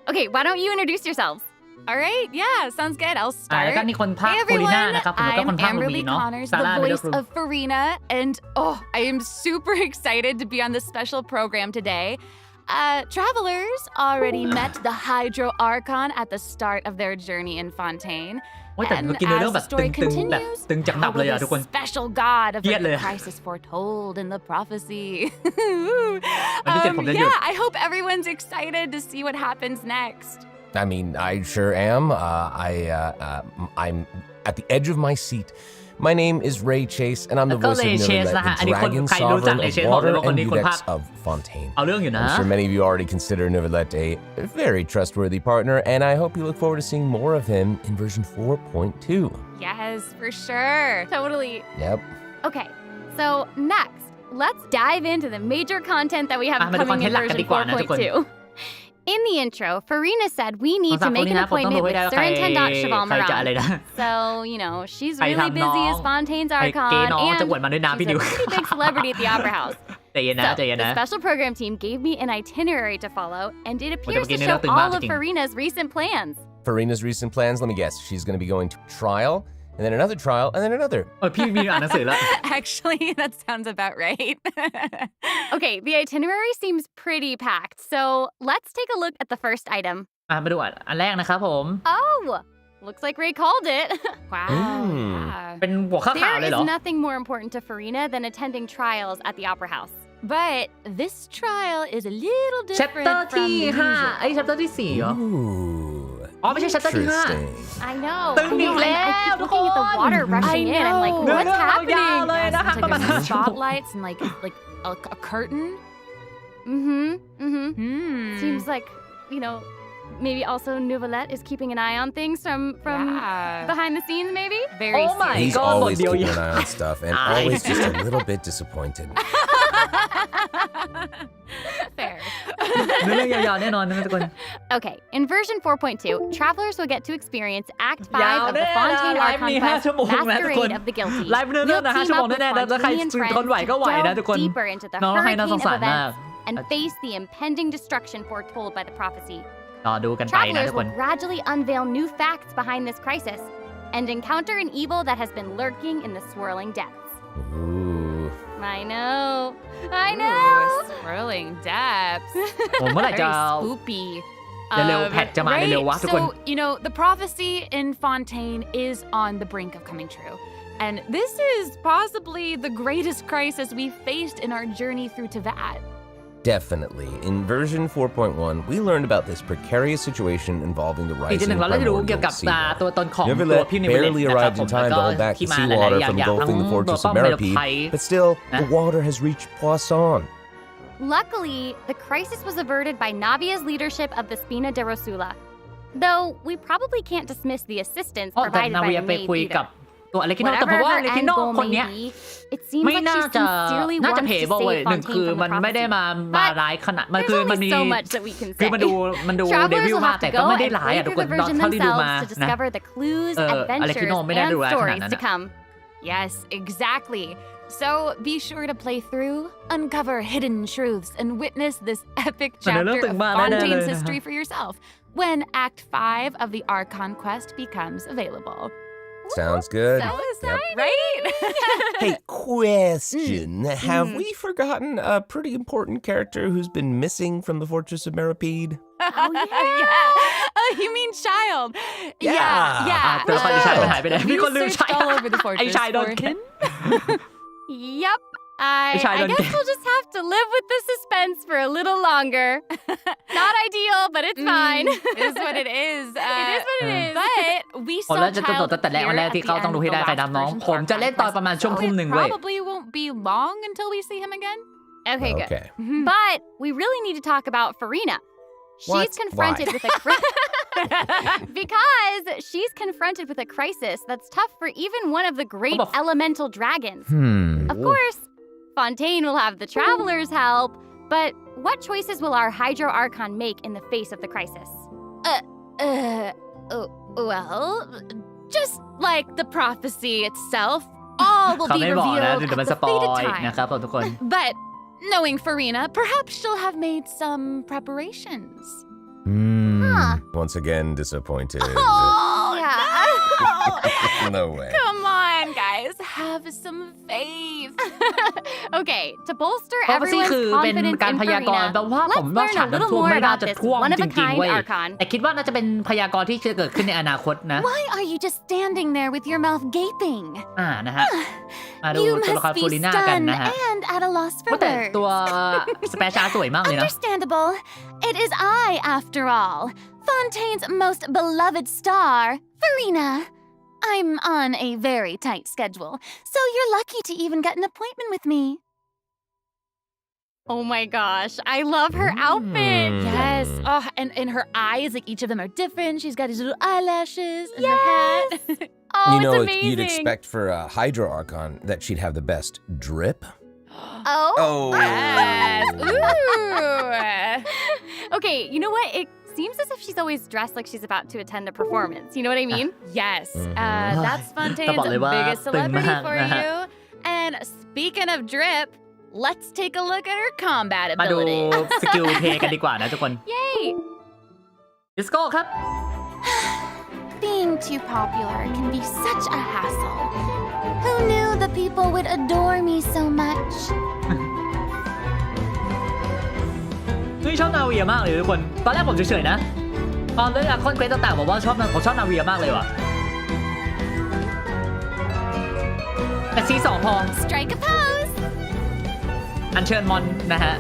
Speaker 9: Okay, why don't you introduce yourselves?
Speaker 12: All right, yeah, sounds good. I'll
Speaker 1: แล้วก็
Speaker 12: start.
Speaker 1: นี่คนภาค
Speaker 12: Hey
Speaker 1: ฟูริน่า
Speaker 12: everyone,
Speaker 1: นะครับผมแล้วก็คน
Speaker 12: I'm
Speaker 1: ภาคลูมี
Speaker 12: Amberly
Speaker 1: เนาะ
Speaker 12: Connors,
Speaker 1: ซา
Speaker 12: the
Speaker 1: ร่าเมล
Speaker 12: voice
Speaker 1: ครู
Speaker 12: of Farina, and I am super excited to be on this special program today. Travelers already met the Hydro Archon at the start of their journey in Fontaine.
Speaker 1: โอ้ยแต่
Speaker 12: And
Speaker 1: เมื่อกี้เนื้อเรื่อง
Speaker 12: as
Speaker 1: แบ
Speaker 12: the
Speaker 1: บ
Speaker 12: story
Speaker 1: ตึงๆแบบ
Speaker 12: continues,
Speaker 1: ตึงจังหนับเลยอะ
Speaker 12: how
Speaker 1: ทุก
Speaker 12: will
Speaker 1: คน
Speaker 12: the special god
Speaker 1: Yes,
Speaker 12: avert the
Speaker 1: เลยอะ
Speaker 12: crisis foretold in the prophecy?
Speaker 1: วันที่ 7ผมจะหยุด
Speaker 12: Yeah, I hope everyone's excited to see what happens next.
Speaker 13: I mean, I sure am. I'm at the edge of my seat, My name is Ray Chase, and I'm the voice of
Speaker 1: Ray Chase
Speaker 13: Novelet,
Speaker 1: นะฮะ
Speaker 13: the
Speaker 1: อันนี้คน
Speaker 13: dragon
Speaker 1: ใครรู้จัก
Speaker 13: sovereign
Speaker 1: Ray
Speaker 13: of
Speaker 1: Chase บอกเลย
Speaker 13: water
Speaker 1: ว่าคนนี้
Speaker 13: and
Speaker 1: คนภา
Speaker 13: Udex
Speaker 1: ค
Speaker 13: of Fontaine.
Speaker 1: เอาเรื่องอยู่นะ
Speaker 13: I'm sure many of you already consider Novelet a very trustworthy partner, and I hope you look forward to seeing more of him in version 4.2.
Speaker 12: Yes, for sure. Totally.
Speaker 13: Yep.
Speaker 12: Okay, so next, let's dive into the major content that we have coming in version 4.2. In the intro, Farina said we need to make an appointment with Surintendant Chevalmaran. So, you know, she's really busy as Fontaine's Archon, and she's a pretty big celebrity at the Opera House. So, the special program team gave me an itinerary to follow, and it appears to show all of Farina's recent plans.
Speaker 13: Farina's recent plans, let me guess, she's going to be going to trial, and then another trial, and then another.
Speaker 12: Actually, that sounds about right. Okay, the itinerary seems pretty packed, so let's take a look at the first item.
Speaker 1: มาดูอันแรกนะครับผม
Speaker 12: Oh, looks like Ray called it. Wow. Yeah.
Speaker 1: เป็นหัวข้อข่าวเลยเหรอ
Speaker 12: There is nothing more important to Farina than attending trials at the Opera House. But this trial is a little different
Speaker 1: chapter
Speaker 12: from
Speaker 1: ที่ 5 ไอ้ chapter ที่ 4 เหรอ อ๋อไม่ใช่ chapter ที่ 5
Speaker 12: I know.
Speaker 1: ตึงอีกแล้ว
Speaker 12: I keep looking at the water rushing in. I'm like, what's happening?
Speaker 1: เลยนะคะ
Speaker 12: There's
Speaker 1: ประมาณ
Speaker 12: like spotlights and like a curtain. Seems like, you know, maybe also Novelet is keeping an eye on things from behind the scenes, maybe? Very
Speaker 1: my
Speaker 13: He's
Speaker 1: God,
Speaker 13: always keeping an eye on stuff, and always just a little bit disappointed.
Speaker 12: Fair.
Speaker 1: เรื่องยาวๆแน่นอนนะทุกคน
Speaker 12: Okay, in version 4.2, travelers will get to experience Act 5 of the Fontaine Archon quest, Masquerade of the Guilty.
Speaker 1: ไลฟ์เนื้อ
Speaker 12: We'll
Speaker 1: นะ5
Speaker 12: team
Speaker 1: ชั่วโมง
Speaker 12: up with
Speaker 1: แน่ๆแล้วถ้าใคร
Speaker 12: Fontanian
Speaker 1: ทนไหว
Speaker 12: friends
Speaker 1: ก็
Speaker 12: to
Speaker 1: ไหวนะทุกคน
Speaker 12: delve deeper into the
Speaker 1: น้องให้น่า
Speaker 12: hurricane
Speaker 1: สง
Speaker 12: of
Speaker 1: สารมาก
Speaker 12: events and face the impending destruction foretold by the prophecy.
Speaker 1: รอดูกันไปนะ
Speaker 12: Travelers
Speaker 1: ทุกคน
Speaker 12: will gradually unveil new facts behind this crisis and encounter an evil that has been lurking in the swirling depths.
Speaker 13: Ooh.
Speaker 12: I know. I know.
Speaker 5: Swirling depths.
Speaker 1: ผมเมื่อไหร่จะ
Speaker 5: Very spoopy.
Speaker 1: เร็วๆแพทจะมาเร็วๆวะทุกคน
Speaker 5: So, you know, the prophecy in Fontaine is on the brink of coming true. And this is possibly the greatest crisis we've faced in our journey through Teyvat.
Speaker 13: Definitely. In version 4.1, we learned about this precarious situation involving the
Speaker 1: อีกที
Speaker 13: rising
Speaker 1: หนึ่งเราได้รู้เกี่ยว
Speaker 13: primordial
Speaker 1: กับ
Speaker 13: sea
Speaker 1: ตัวตนของ ตัว
Speaker 13: Novelet
Speaker 1: พี่นิเวเลต
Speaker 13: barely
Speaker 1: นะครับ
Speaker 13: arrived
Speaker 1: ผ
Speaker 13: in
Speaker 1: ม
Speaker 13: time
Speaker 1: แล้ว
Speaker 13: to
Speaker 1: ก็
Speaker 13: hold back
Speaker 1: ที่
Speaker 13: the
Speaker 1: มา
Speaker 13: sea
Speaker 1: หลาย
Speaker 13: water
Speaker 1: ๆอย่าง
Speaker 13: from
Speaker 1: อย่าง
Speaker 13: engulfing the
Speaker 1: ตัว
Speaker 13: fortress
Speaker 1: ป้อ
Speaker 13: of
Speaker 1: มเมลไพ
Speaker 13: Meripede, but still, the water has reached Poisson.
Speaker 12: Luckily, the crisis was averted by Navia's leadership of the Spina de Rosula. Though, we probably can't dismiss the assistance
Speaker 1: อ๋อแต่
Speaker 12: provided
Speaker 1: นา
Speaker 12: by
Speaker 1: เวีย
Speaker 12: the
Speaker 1: ไป
Speaker 12: maid
Speaker 1: คุยกับ
Speaker 12: either.
Speaker 1: ตัวอเลคิโนแต่
Speaker 12: Whatever
Speaker 1: เพราะว่า
Speaker 12: her
Speaker 1: อเลคิ
Speaker 12: end
Speaker 1: โน
Speaker 12: goal
Speaker 1: คนเนี้ย
Speaker 12: may be, it seems
Speaker 1: ไม่
Speaker 12: like
Speaker 1: น่า
Speaker 12: she
Speaker 1: จะ
Speaker 12: sincerely
Speaker 1: น่า
Speaker 12: wants
Speaker 1: จะ
Speaker 12: to
Speaker 1: เพย์เบิล
Speaker 12: save
Speaker 1: เว้ยหนึ่ง
Speaker 12: Fontaine
Speaker 1: คือ
Speaker 12: from
Speaker 1: มัน
Speaker 12: the
Speaker 1: ไม่ได้
Speaker 12: prophecy.
Speaker 1: มาร้ายขนาดมัน
Speaker 12: There's
Speaker 1: คือมัน
Speaker 12: only
Speaker 1: มี
Speaker 12: so much that we can
Speaker 1: คือ
Speaker 12: say.
Speaker 1: มันดูเด
Speaker 12: Travelers
Speaker 1: วิล
Speaker 12: will
Speaker 1: มาก
Speaker 12: have
Speaker 1: แต่
Speaker 12: to
Speaker 1: ก็
Speaker 12: go
Speaker 1: ไม่ได้
Speaker 12: and
Speaker 1: ร้าย
Speaker 12: play
Speaker 1: อ่ะทุก
Speaker 12: through
Speaker 1: คน
Speaker 12: the version
Speaker 1: เท่าที่ดูมา
Speaker 12: themselves to
Speaker 1: นะ
Speaker 12: discover the clues,
Speaker 1: อเลคิโน
Speaker 12: adventures,
Speaker 1: ไม่ได้ดู
Speaker 12: and
Speaker 1: ร้ายขนาด
Speaker 12: stories
Speaker 1: นั้น
Speaker 12: to
Speaker 1: อะ
Speaker 12: come.
Speaker 5: Yes, exactly. So be sure to play through, uncover hidden truths, and witness this epic
Speaker 1: แต่ในเรื่อง
Speaker 5: chapter
Speaker 1: ตึ
Speaker 5: of
Speaker 1: งมากแน่ๆเลย
Speaker 5: Fontaine's
Speaker 1: นะ
Speaker 5: history for yourself when Act 5 of the Archon quest becomes available.
Speaker 13: Sounds good.
Speaker 12: So
Speaker 13: Yep.
Speaker 12: exciting!
Speaker 5: Right?
Speaker 13: Hey, question. Have we forgotten a pretty important character who's been missing from the Fortress of Meripede?
Speaker 12: Oh,
Speaker 5: yeah. Oh, you mean Child? Yeah.
Speaker 1: ตัวละครที่ชายมันหายไปไหน
Speaker 5: We
Speaker 1: มีคนลืม
Speaker 5: searched
Speaker 1: ชาย
Speaker 5: all over the
Speaker 1: ไอ้
Speaker 5: fortress
Speaker 1: ชายโดน
Speaker 5: for
Speaker 1: แกะ
Speaker 5: him.
Speaker 12: Yep. I guess we'll just have to live with the suspense for a little longer. Not ideal, but it's fine.
Speaker 5: It is what it is.
Speaker 12: It is what it is.
Speaker 5: But we
Speaker 1: ผม
Speaker 5: saw
Speaker 1: แล้วจะจ
Speaker 5: Child
Speaker 1: ดตั้งแต่แรก
Speaker 5: appear
Speaker 1: วันแรก
Speaker 5: at
Speaker 1: ที่
Speaker 5: the
Speaker 1: เขา
Speaker 5: end
Speaker 1: ต้อง
Speaker 5: of
Speaker 1: ดู
Speaker 5: the
Speaker 1: ให้ได้ใคร
Speaker 5: last
Speaker 1: ดำน้อง
Speaker 5: version
Speaker 1: ผม
Speaker 5: of
Speaker 1: จะเล่นตอนประมาณช่วง
Speaker 5: so
Speaker 1: ทุ่ม
Speaker 5: it
Speaker 1: หนึ่งเว้ย
Speaker 5: probably won't be long until we see him again.
Speaker 12: Okay, good.
Speaker 13: Okay.
Speaker 12: But we really need to talk about Farina. She's
Speaker 13: What?
Speaker 12: confronted
Speaker 13: Why?
Speaker 12: with a because she's confronted with a crisis that's tough for even one of the great elemental dragons. Of course, Fontaine will have the travelers help, but what choices will our Hydro Archon make in the face of the crisis?
Speaker 5: Well, just like the prophecy itself, all will
Speaker 1: เขา
Speaker 5: be
Speaker 1: ไม่บอกนะ
Speaker 5: revealed
Speaker 1: เดี๋ยวมัน
Speaker 5: at
Speaker 1: ส
Speaker 5: the
Speaker 1: ปอย
Speaker 5: fated time.
Speaker 1: นะครับผมทุกคน
Speaker 5: But knowing Farina, perhaps she'll have made some preparations.
Speaker 13: Once again, disappointed.
Speaker 5: Oh,
Speaker 12: yeah.
Speaker 13: No way.
Speaker 5: Come on, guys. Have some faith.
Speaker 12: Okay, to bolster
Speaker 1: เพราะว่า
Speaker 12: everyone's
Speaker 1: คือเป็น
Speaker 12: confidence
Speaker 1: การ
Speaker 12: in
Speaker 1: พยากรณ์
Speaker 12: Farina,
Speaker 1: แปลว่าผม
Speaker 12: let's
Speaker 1: ว่า
Speaker 12: learn
Speaker 1: ฉาก
Speaker 12: a little
Speaker 1: น้ำท่วม
Speaker 12: more
Speaker 1: ไม่น่า
Speaker 12: about
Speaker 1: จะ
Speaker 12: this
Speaker 1: ท่วม
Speaker 12: one
Speaker 1: จ
Speaker 12: of a
Speaker 1: ริงๆ
Speaker 12: kind
Speaker 1: เว้ย
Speaker 12: Archon.
Speaker 1: แต่คิดว่าน่าจะเป็นพยากรณ์ที่จะเกิดขึ้นในอนาคตนะ
Speaker 5: Why are you just standing there with your mouth gaping?
Speaker 1: นะฮะ มาดู
Speaker 5: You
Speaker 1: ตัวละคร
Speaker 5: must
Speaker 1: ฟู
Speaker 5: be
Speaker 1: ลิน่ากันนะ
Speaker 5: stunned
Speaker 1: ฮะ
Speaker 5: and at a loss for
Speaker 1: แต่
Speaker 5: words.
Speaker 1: ตัวสเปซชาร์สวยมากเลยนะ
Speaker 5: Understandable. It is I, after all, Fontaine's most beloved star, Farina.
Speaker 12: I'm on a very tight schedule, so you're lucky to even get an appointment with me. Oh my gosh, I love her outfit. Yes. Oh, and her eyes, like each of them are different. She's got these little eyelashes and her hat. Oh,
Speaker 13: You know,
Speaker 12: it's amazing.
Speaker 13: you'd expect for a Hydro Archon that she'd have the best drip.
Speaker 12: Oh. Yes. Ooh. Okay, you know what? It seems as if she's always dressed like she's about to attend a performance. You know what I mean? Yes. That's Fontaine's biggest celebrity for you. And speaking of drip, let's take a look at her combat
Speaker 1: มาดู
Speaker 12: ability.
Speaker 1: สกิลเพลย์กันดีกว่านะทุกคน
Speaker 12: Yay!
Speaker 1: Let's go ครับ
Speaker 10: Being too popular can be such a hassle. Who knew the people would adore me so much?
Speaker 1: นี่ชอบนาเวียมากเลยทุกคน ตอนแรกผมเฉยๆนะตอนเล่นคอนเควสต่างๆผมว่าผมชอบนาเวียมากเลยว่ะแต่ซี2พอ
Speaker 12: Strike a pose!
Speaker 1: อัญเชิญมอนนะฮะ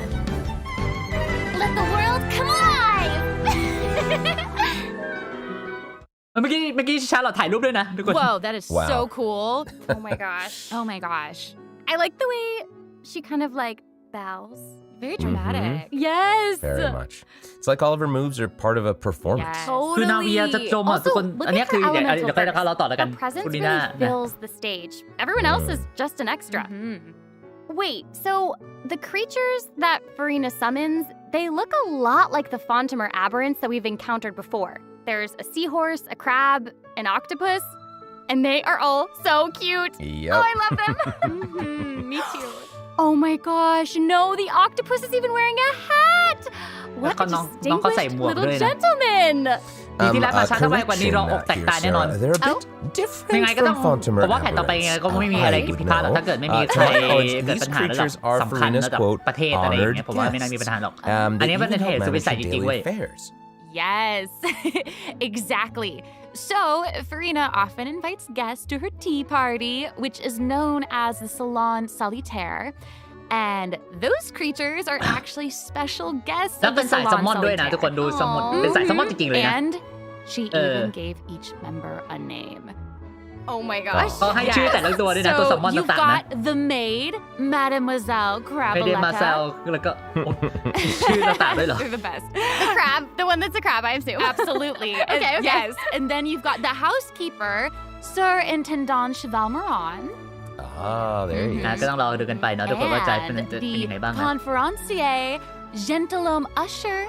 Speaker 10: Let the world come alive!
Speaker 1: เมื่อกี้ชาร์ลอตถ่ายรูปด้วยนะทุกคน
Speaker 12: Whoa, that is
Speaker 13: Wow.
Speaker 12: so cool. Oh my gosh. Oh my gosh. I like the way she kind of like bows. Very dramatic. Yes.
Speaker 13: Very much. It's like all of her moves are part of a performance.
Speaker 12: Yes.
Speaker 1: คือนาเวียจะจมอ่ะทุกคน
Speaker 12: look
Speaker 1: อันนี้
Speaker 12: at
Speaker 1: คือ
Speaker 12: her
Speaker 1: เดี๋ยว
Speaker 12: elemental
Speaker 1: เราต่อแล้วกัน
Speaker 12: Her presence
Speaker 1: คุณลีน่า
Speaker 12: really fills the stage. Everyone else is just an extra. Wait, so the creatures that Farina summons, they look a lot like the Fontimer aberrants that we've encountered before. There's a seahorse, a crab, an octopus, and they are all so cute.
Speaker 13: Yep.
Speaker 12: Oh, I love them. Me too. Oh my gosh, no, the octopus is even wearing a hat. What a
Speaker 1: น้องเขาใส่หม
Speaker 12: distinguished
Speaker 1: วก
Speaker 12: little
Speaker 1: ด้วยนะ
Speaker 12: gentleman.
Speaker 1: ปีที่แล้วมาช้าทำไมกว่านี้เราอกแตกตายแน่นอน
Speaker 13: They're a bit
Speaker 1: ยังไง
Speaker 13: different
Speaker 1: ก็ต้อง
Speaker 13: from Fontimer
Speaker 1: ผมว่าแผ่นต่อไปยังไงก็ไม่มีอะไรผิดพลาดหรอกถ้าเกิดไม่มีใครเกิดปัญหาระดับสำคัญระดับประเทศอะไรอย่างเงี้ยผมว่าไม่น่ามีปัญหาหรอก อันนี้เป็นเหตุสุดวิสัยจริงๆเว้ย
Speaker 12: Yes, exactly. So, Farina often invites guests to her tea party, which is known as the Salon Solitaire. And those creatures are actually special guests
Speaker 1: แล้ว
Speaker 12: of
Speaker 1: เป็
Speaker 12: the
Speaker 1: นสายแซล
Speaker 12: Salon
Speaker 1: มอนด้วยนะทุกคนดูแซลมอนเป็นสายแซลมอนจริงๆเลยนะ
Speaker 12: And she even gave each member a name. Oh my gosh.
Speaker 1: เขาให้ชื่อแต่ละตัวด้วยนะตัวแซลมอน
Speaker 12: You've
Speaker 1: ต่างๆนะ
Speaker 12: got the maid, Mademoiselle
Speaker 1: ไม่ได้มาแซล
Speaker 12: Crabaletta.
Speaker 1: แล้วก็ชื่อต่างๆด้วยเหรอ
Speaker 12: They're the best. The crab, the one that's a crab, I assume. Absolutely. Okay. Yes. And then you've got the housekeeper, Sir Intendant Chevalmeron.
Speaker 13: Ah, there you
Speaker 1: ก็ต้องรอดูกันไปเนาะทุกคนว่าจะเป็น
Speaker 12: And
Speaker 1: ยังไงบ้าง
Speaker 12: the
Speaker 1: นะ
Speaker 12: conferencier, Gentilhomme Usher.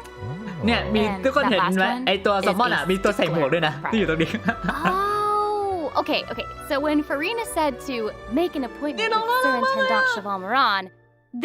Speaker 1: เนี่ยมีทุกคนเห็นไหมไอตัวแซลมอนอ่ะมีตัวใส่หมวกด้วยนะที่อยู่ตรงนี้
Speaker 12: Oh, okay. So when Farina said to make an appointment with Sir Intendant Chevalmeron,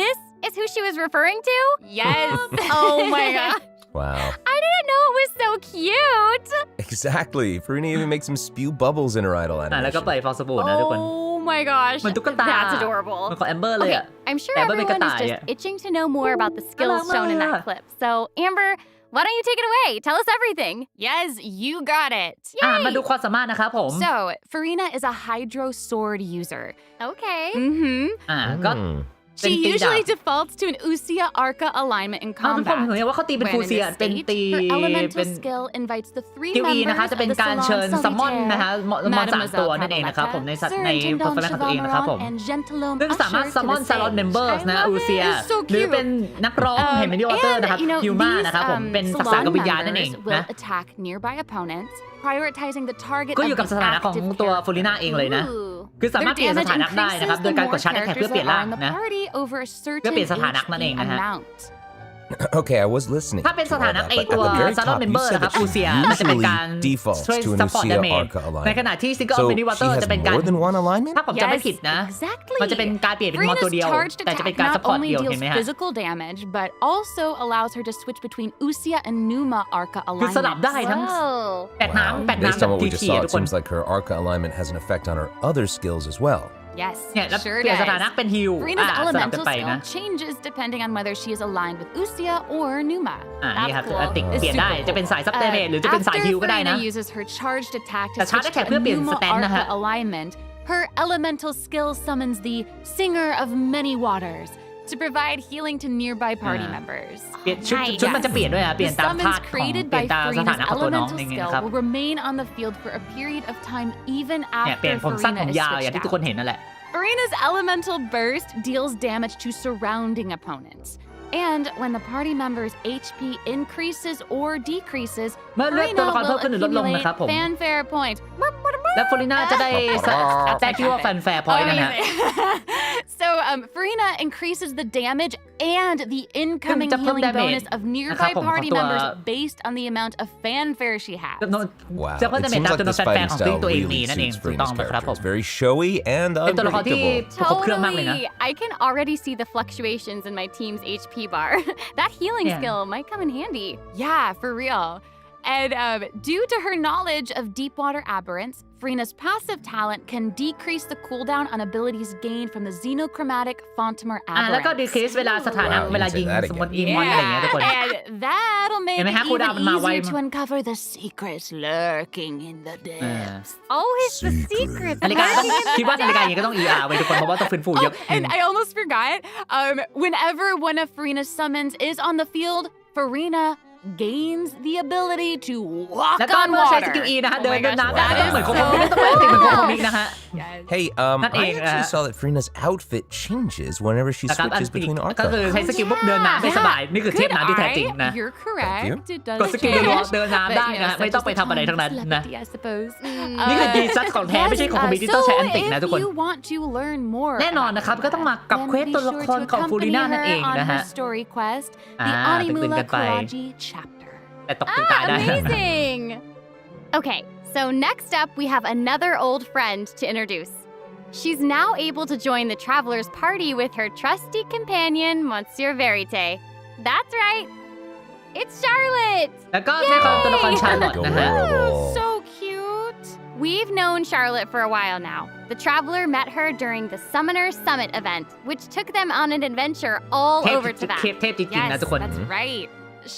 Speaker 12: this is who she was referring to? Yes. Oh my god.
Speaker 13: Wow.
Speaker 12: I didn't know it was so cute.
Speaker 13: Exactly. Farina even makes him spew bubbles in her idol
Speaker 1: แล้วก็
Speaker 13: animation.
Speaker 1: ปล่อยฟองสบู่นะทุกคน
Speaker 12: Oh my gosh.
Speaker 1: เหมือนตุ๊กตา
Speaker 12: That's adorable.
Speaker 1: เหมือนของแอมเบอร์เลย
Speaker 12: Okay,
Speaker 1: อ่ะ
Speaker 12: I'm sure
Speaker 1: Amber
Speaker 12: everyone is
Speaker 1: Mikata,
Speaker 12: just
Speaker 1: yeah.
Speaker 12: itching to know more about the skills shown in that clip. So, Amber, why don't you take it away? Tell us everything. Yes, you got it.
Speaker 1: มาดูความสามารถนะครับผม
Speaker 12: So, Farina is a Hydro Sword user. Okay.
Speaker 1: ก็
Speaker 12: She usually defaults to an Usia Arca alignment in
Speaker 1: ผม
Speaker 12: combat.
Speaker 1: เห็นว่าเขาตีเป็น
Speaker 12: When
Speaker 1: ฟู
Speaker 12: in
Speaker 1: เซีย
Speaker 12: this
Speaker 1: เป็น
Speaker 12: state,
Speaker 1: ตี
Speaker 12: her
Speaker 1: เป็
Speaker 12: elemental
Speaker 1: น
Speaker 12: skill invites the three
Speaker 1: คิวอี
Speaker 12: members
Speaker 1: นะคะ
Speaker 12: of
Speaker 1: จะเป็น
Speaker 12: the
Speaker 1: การ
Speaker 12: Salon
Speaker 1: เชิญซัมมอน
Speaker 12: Solitaire,
Speaker 1: นะคะมอน3ตัวนั่นเองนะครับผมใน
Speaker 12: Sir
Speaker 1: ใน
Speaker 12: Intendant
Speaker 1: เพอร์ฟอร์แมนซ์ของตัวเองนะครับผม
Speaker 12: Chevalmeron and Gentilhomme
Speaker 1: ซึ่งสามารถ
Speaker 12: Usher
Speaker 1: ซัมม
Speaker 12: to
Speaker 1: อน
Speaker 12: the
Speaker 1: ซาลอน
Speaker 12: stage.
Speaker 1: เมมเบอร์นะ
Speaker 12: I love
Speaker 1: อูเซีย
Speaker 12: it. It's so
Speaker 1: หรือ
Speaker 12: cute.
Speaker 1: เป็นนักร้องเห็นมินิออเตอร์
Speaker 12: And,
Speaker 1: นะครับ
Speaker 12: you know,
Speaker 1: ฮิวมา
Speaker 12: these,
Speaker 1: นะครับผมเป็นศักดิ์ศา
Speaker 12: salon
Speaker 1: กับวิญญาณนั่นเอง
Speaker 12: members will
Speaker 1: นะ
Speaker 12: attack nearby opponents, prioritizing the target
Speaker 1: ก็
Speaker 12: of
Speaker 1: อยู่กับ
Speaker 12: the
Speaker 1: สถานะของ
Speaker 12: active
Speaker 1: ตัว
Speaker 12: character.
Speaker 1: ฟูลิน่าเองเลยนะ
Speaker 12: Ooh.
Speaker 1: คือสามารถเปลี่ยนสถานะได้นะครับโดยการกดชาร์จแท็กเพื่อเปลี่ยนร่างนะ เพื่อเปลี่ยนสถานะนั่นเองนะฮะ
Speaker 13: Okay, I was listening.
Speaker 1: ถ้าเป็นสถานะ
Speaker 13: to all
Speaker 1: ไอ
Speaker 13: that, but
Speaker 1: ตัว
Speaker 13: at the very
Speaker 1: ซาลอน
Speaker 13: top,
Speaker 1: เมม
Speaker 13: you
Speaker 1: เบอร์
Speaker 13: said
Speaker 1: นะครับ
Speaker 13: that
Speaker 1: อู
Speaker 13: she
Speaker 1: เซียมันจะเป็น
Speaker 13: usually
Speaker 1: การ
Speaker 13: defaults
Speaker 1: ช่วย
Speaker 13: to an
Speaker 1: ซัพพอร์ต
Speaker 13: Usia
Speaker 1: ดาเมจ
Speaker 13: Arca
Speaker 1: ในข
Speaker 13: alignment.
Speaker 1: ณะที่ซิงเกิล
Speaker 13: So
Speaker 1: มินิวอเตอ
Speaker 13: she
Speaker 1: ร์
Speaker 13: has
Speaker 1: จะเป็นการ
Speaker 13: more than one alignment?
Speaker 1: ถ้าผมจำไม่ผิดนะ
Speaker 12: Exactly.
Speaker 1: มันจะเป็นการเปลี่ยนเป็นมอนตัวเดียว
Speaker 12: Farina's charged
Speaker 1: แต่จะเป็น
Speaker 12: attack
Speaker 1: การซัพ
Speaker 12: not
Speaker 1: พอร์ต
Speaker 12: only
Speaker 1: เดียว
Speaker 12: deals
Speaker 1: เห็นไหมฮะ
Speaker 12: physical damage, but also allows her to switch between Usia and Numa Arca
Speaker 1: คือสลับ
Speaker 12: alignments.
Speaker 1: ได้ทั้ง
Speaker 12: Whoa.
Speaker 1: แปดน้ำแปด
Speaker 13: Based
Speaker 1: น้ำ
Speaker 13: on
Speaker 1: แบบ
Speaker 13: what we just
Speaker 1: ที
Speaker 13: saw,
Speaker 1: ๆทุ
Speaker 13: it
Speaker 1: กคน
Speaker 13: seems like her Arca alignment has an effect on her other skills as well.
Speaker 12: Yes,
Speaker 1: เนี่ยแล้ว
Speaker 12: sure
Speaker 1: เปลี่ยนสถานะ
Speaker 12: does.
Speaker 1: เป็นฮิว
Speaker 12: Farina's
Speaker 1: สลับกัน
Speaker 12: elemental
Speaker 1: ไปนะ
Speaker 12: skill changes depending on whether she is aligned with Usia or Numa.
Speaker 1: นี่ครับ
Speaker 12: That's cool.
Speaker 1: ติ
Speaker 12: It's
Speaker 1: เปลี่ยนได้
Speaker 12: super
Speaker 1: จะเป็น
Speaker 12: cool.
Speaker 1: สายซับเดเมจหรือจะเป็นสาย
Speaker 12: After
Speaker 1: ฮิวก็ได้นะ
Speaker 12: Farina uses her charged attack
Speaker 1: แต่
Speaker 12: to
Speaker 1: ชาร์จ
Speaker 12: switch
Speaker 1: แท็ก
Speaker 12: to
Speaker 1: เพื่อ
Speaker 12: a
Speaker 1: เปลี่ยนส
Speaker 12: Numa
Speaker 1: แตนนะฮะ
Speaker 12: Arca alignment, her elemental skill summons the Singer of Many Waters to provide healing to nearby party members.
Speaker 1: เปลี่ยนชุดมันจะเปลี่ยนด้วยอ่ะเปลี่ยน
Speaker 12: The
Speaker 1: ตามธา
Speaker 12: summons
Speaker 1: ตุของ
Speaker 12: created
Speaker 1: เปลี่ย
Speaker 12: by
Speaker 1: นตามสถานะ
Speaker 12: Furina's
Speaker 1: ของตัวน้อง
Speaker 12: elemental
Speaker 1: อย่างเงี้ย
Speaker 12: skill
Speaker 1: นะครับ
Speaker 12: will remain on the field for a period of time even
Speaker 1: เนี่ยเปลี่ยน
Speaker 12: after
Speaker 1: ผมสั้นผม
Speaker 12: Furina
Speaker 1: ยาว
Speaker 12: is
Speaker 1: อย่างที่ทุก
Speaker 12: switched
Speaker 1: คนเห็นนั่นแหละ
Speaker 12: out. Furina's elemental burst deals damage to surrounding opponents. And when the party member's HP increases or decreases,
Speaker 1: เมื่อเลือดตัวละคร
Speaker 12: Furina
Speaker 1: เพิ่ม
Speaker 12: will
Speaker 1: ขึ้นหรือลดลง
Speaker 12: accumulate
Speaker 1: นะครับผม
Speaker 12: fanfare point.
Speaker 1: และฟอริน่าจะได้แต้มที่ว่าแฟนแฟร์พอยต์นะฮะ
Speaker 12: So Furina increases the damage and the incoming
Speaker 1: จะเพิ่ม
Speaker 12: healing
Speaker 1: damage
Speaker 12: bonus of
Speaker 1: นะ
Speaker 12: nearby
Speaker 1: ครับผม
Speaker 12: party
Speaker 1: ของตัว
Speaker 12: members based on the amount of fanfare she has.
Speaker 1: จำนวน
Speaker 13: Wow,
Speaker 1: จะเพิ่ม
Speaker 13: it
Speaker 1: ดาเมจ
Speaker 13: seems
Speaker 1: ตาม
Speaker 13: like
Speaker 1: จำนวน
Speaker 13: this
Speaker 1: แฟน
Speaker 13: fighting
Speaker 1: ๆของที่
Speaker 13: style
Speaker 1: ตัวเอง
Speaker 13: really
Speaker 1: มีนั่นเอง
Speaker 13: suits
Speaker 1: ถูกต้อง
Speaker 13: Furina's
Speaker 1: นะครับผม
Speaker 13: character. It's very showy and
Speaker 1: เป็นตัวละครที่
Speaker 13: unpredictable.
Speaker 1: ครบเครื่องมากเลยนะ
Speaker 12: Totally. I can already see the fluctuations in my team's HP bar. That healing
Speaker 1: Yeah.
Speaker 12: skill might come in handy. Yeah, for real. And due to her knowledge of deep water aberrants, Furina's passive talent can decrease the cooldown on abilities gained from the xenochromatic Fontamer
Speaker 1: แล้วก็
Speaker 12: aberrants.
Speaker 1: decrease เวลาสถานะ
Speaker 13: Wow, you
Speaker 1: เวลา
Speaker 13: can
Speaker 1: ยิง
Speaker 13: say that
Speaker 1: สมมติ
Speaker 13: again.
Speaker 1: ยิงมอนอะไรอย่างเงี้ยทุกคน
Speaker 12: And that'll make
Speaker 1: เห็นไหม
Speaker 12: it
Speaker 1: ฮะคูลดาวน์
Speaker 12: even
Speaker 1: มันมาไว
Speaker 12: easier to uncover the secrets lurking in the depths. Always the secrets.
Speaker 1: นาฬิกาต้องคิดว่านาฬิกาอย่างนี้ก็ต้อง ER ไว้ทุกคนเพราะว่าต้องฟื้นฟูเยอะ
Speaker 12: And I almost forgot. Whenever one of Furina's summons is on the field, Furina gains the ability to walk
Speaker 1: แล้วก็
Speaker 12: on
Speaker 1: เมื่อใช้ส
Speaker 12: water.
Speaker 1: กิล E นะฮะ
Speaker 12: Oh
Speaker 1: เดิน
Speaker 12: my
Speaker 1: เดิน
Speaker 12: gosh,
Speaker 1: น้ำได้
Speaker 12: that
Speaker 1: เหมือน
Speaker 12: is
Speaker 1: ของผมไม่ต้องไปติดเหมือนของผมอีกนะฮะ
Speaker 13: Hey,
Speaker 1: Not
Speaker 13: I
Speaker 1: egg,
Speaker 13: actually saw that Furina's outfit changes whenever she
Speaker 1: นะครับอัน
Speaker 13: switches
Speaker 1: ติ
Speaker 13: between
Speaker 1: ก็คือ
Speaker 13: archetypes.
Speaker 1: ใช้สกิลปุ๊บเดินน้ำได้สบาย นี่คือเทพน้ำที่แท้จริงนะ
Speaker 12: You're correct. It does
Speaker 1: กดสกิล
Speaker 12: change.
Speaker 1: รัวๆเดินน้ำได้
Speaker 12: But,
Speaker 1: นะฮะ
Speaker 12: such
Speaker 1: ไม่ต้อง
Speaker 12: is
Speaker 1: ไป
Speaker 12: the
Speaker 1: ทำอะไรทั้งนั้น
Speaker 12: time
Speaker 1: นะ
Speaker 12: telepathy, I suppose.
Speaker 1: นี่คือดีซัสของแท้ไม่ใช่ของผมที่ต้องใช้อันตินะทุกคน
Speaker 12: If you want to learn more
Speaker 1: แน่นอนนะครับก็ต้องมากับเควส
Speaker 12: then
Speaker 1: ตัว
Speaker 12: be
Speaker 1: ละ
Speaker 12: sure
Speaker 1: คร
Speaker 12: to
Speaker 1: ของฟูริ
Speaker 12: accompany
Speaker 1: น่านั่นเอง
Speaker 12: her on
Speaker 1: นะฮะ
Speaker 12: her story quest, the
Speaker 1: ตื่น
Speaker 12: Animula
Speaker 1: กันไป
Speaker 12: Kuraji chapter.
Speaker 1: แต่ตกตื่นตายได้
Speaker 10: Amazing! Okay, so next up we have another old friend to introduce. She's now able to join the traveler's party with her trusty companion, Monsieur Verite. That's right. It's Charlotte!
Speaker 1: แล้วก็แน่นอนตัวละครชาร์ลอตนะฮะ
Speaker 13: Adorable.
Speaker 12: So cute.
Speaker 10: We've known Charlotte for a while now. The traveler met her during the Summoner Summit event, which took them on an adventure all
Speaker 1: เทพ
Speaker 10: over
Speaker 1: เท
Speaker 10: Tibet.
Speaker 1: พจริงๆ
Speaker 12: Yes,
Speaker 1: นะทุกคน
Speaker 12: that's right.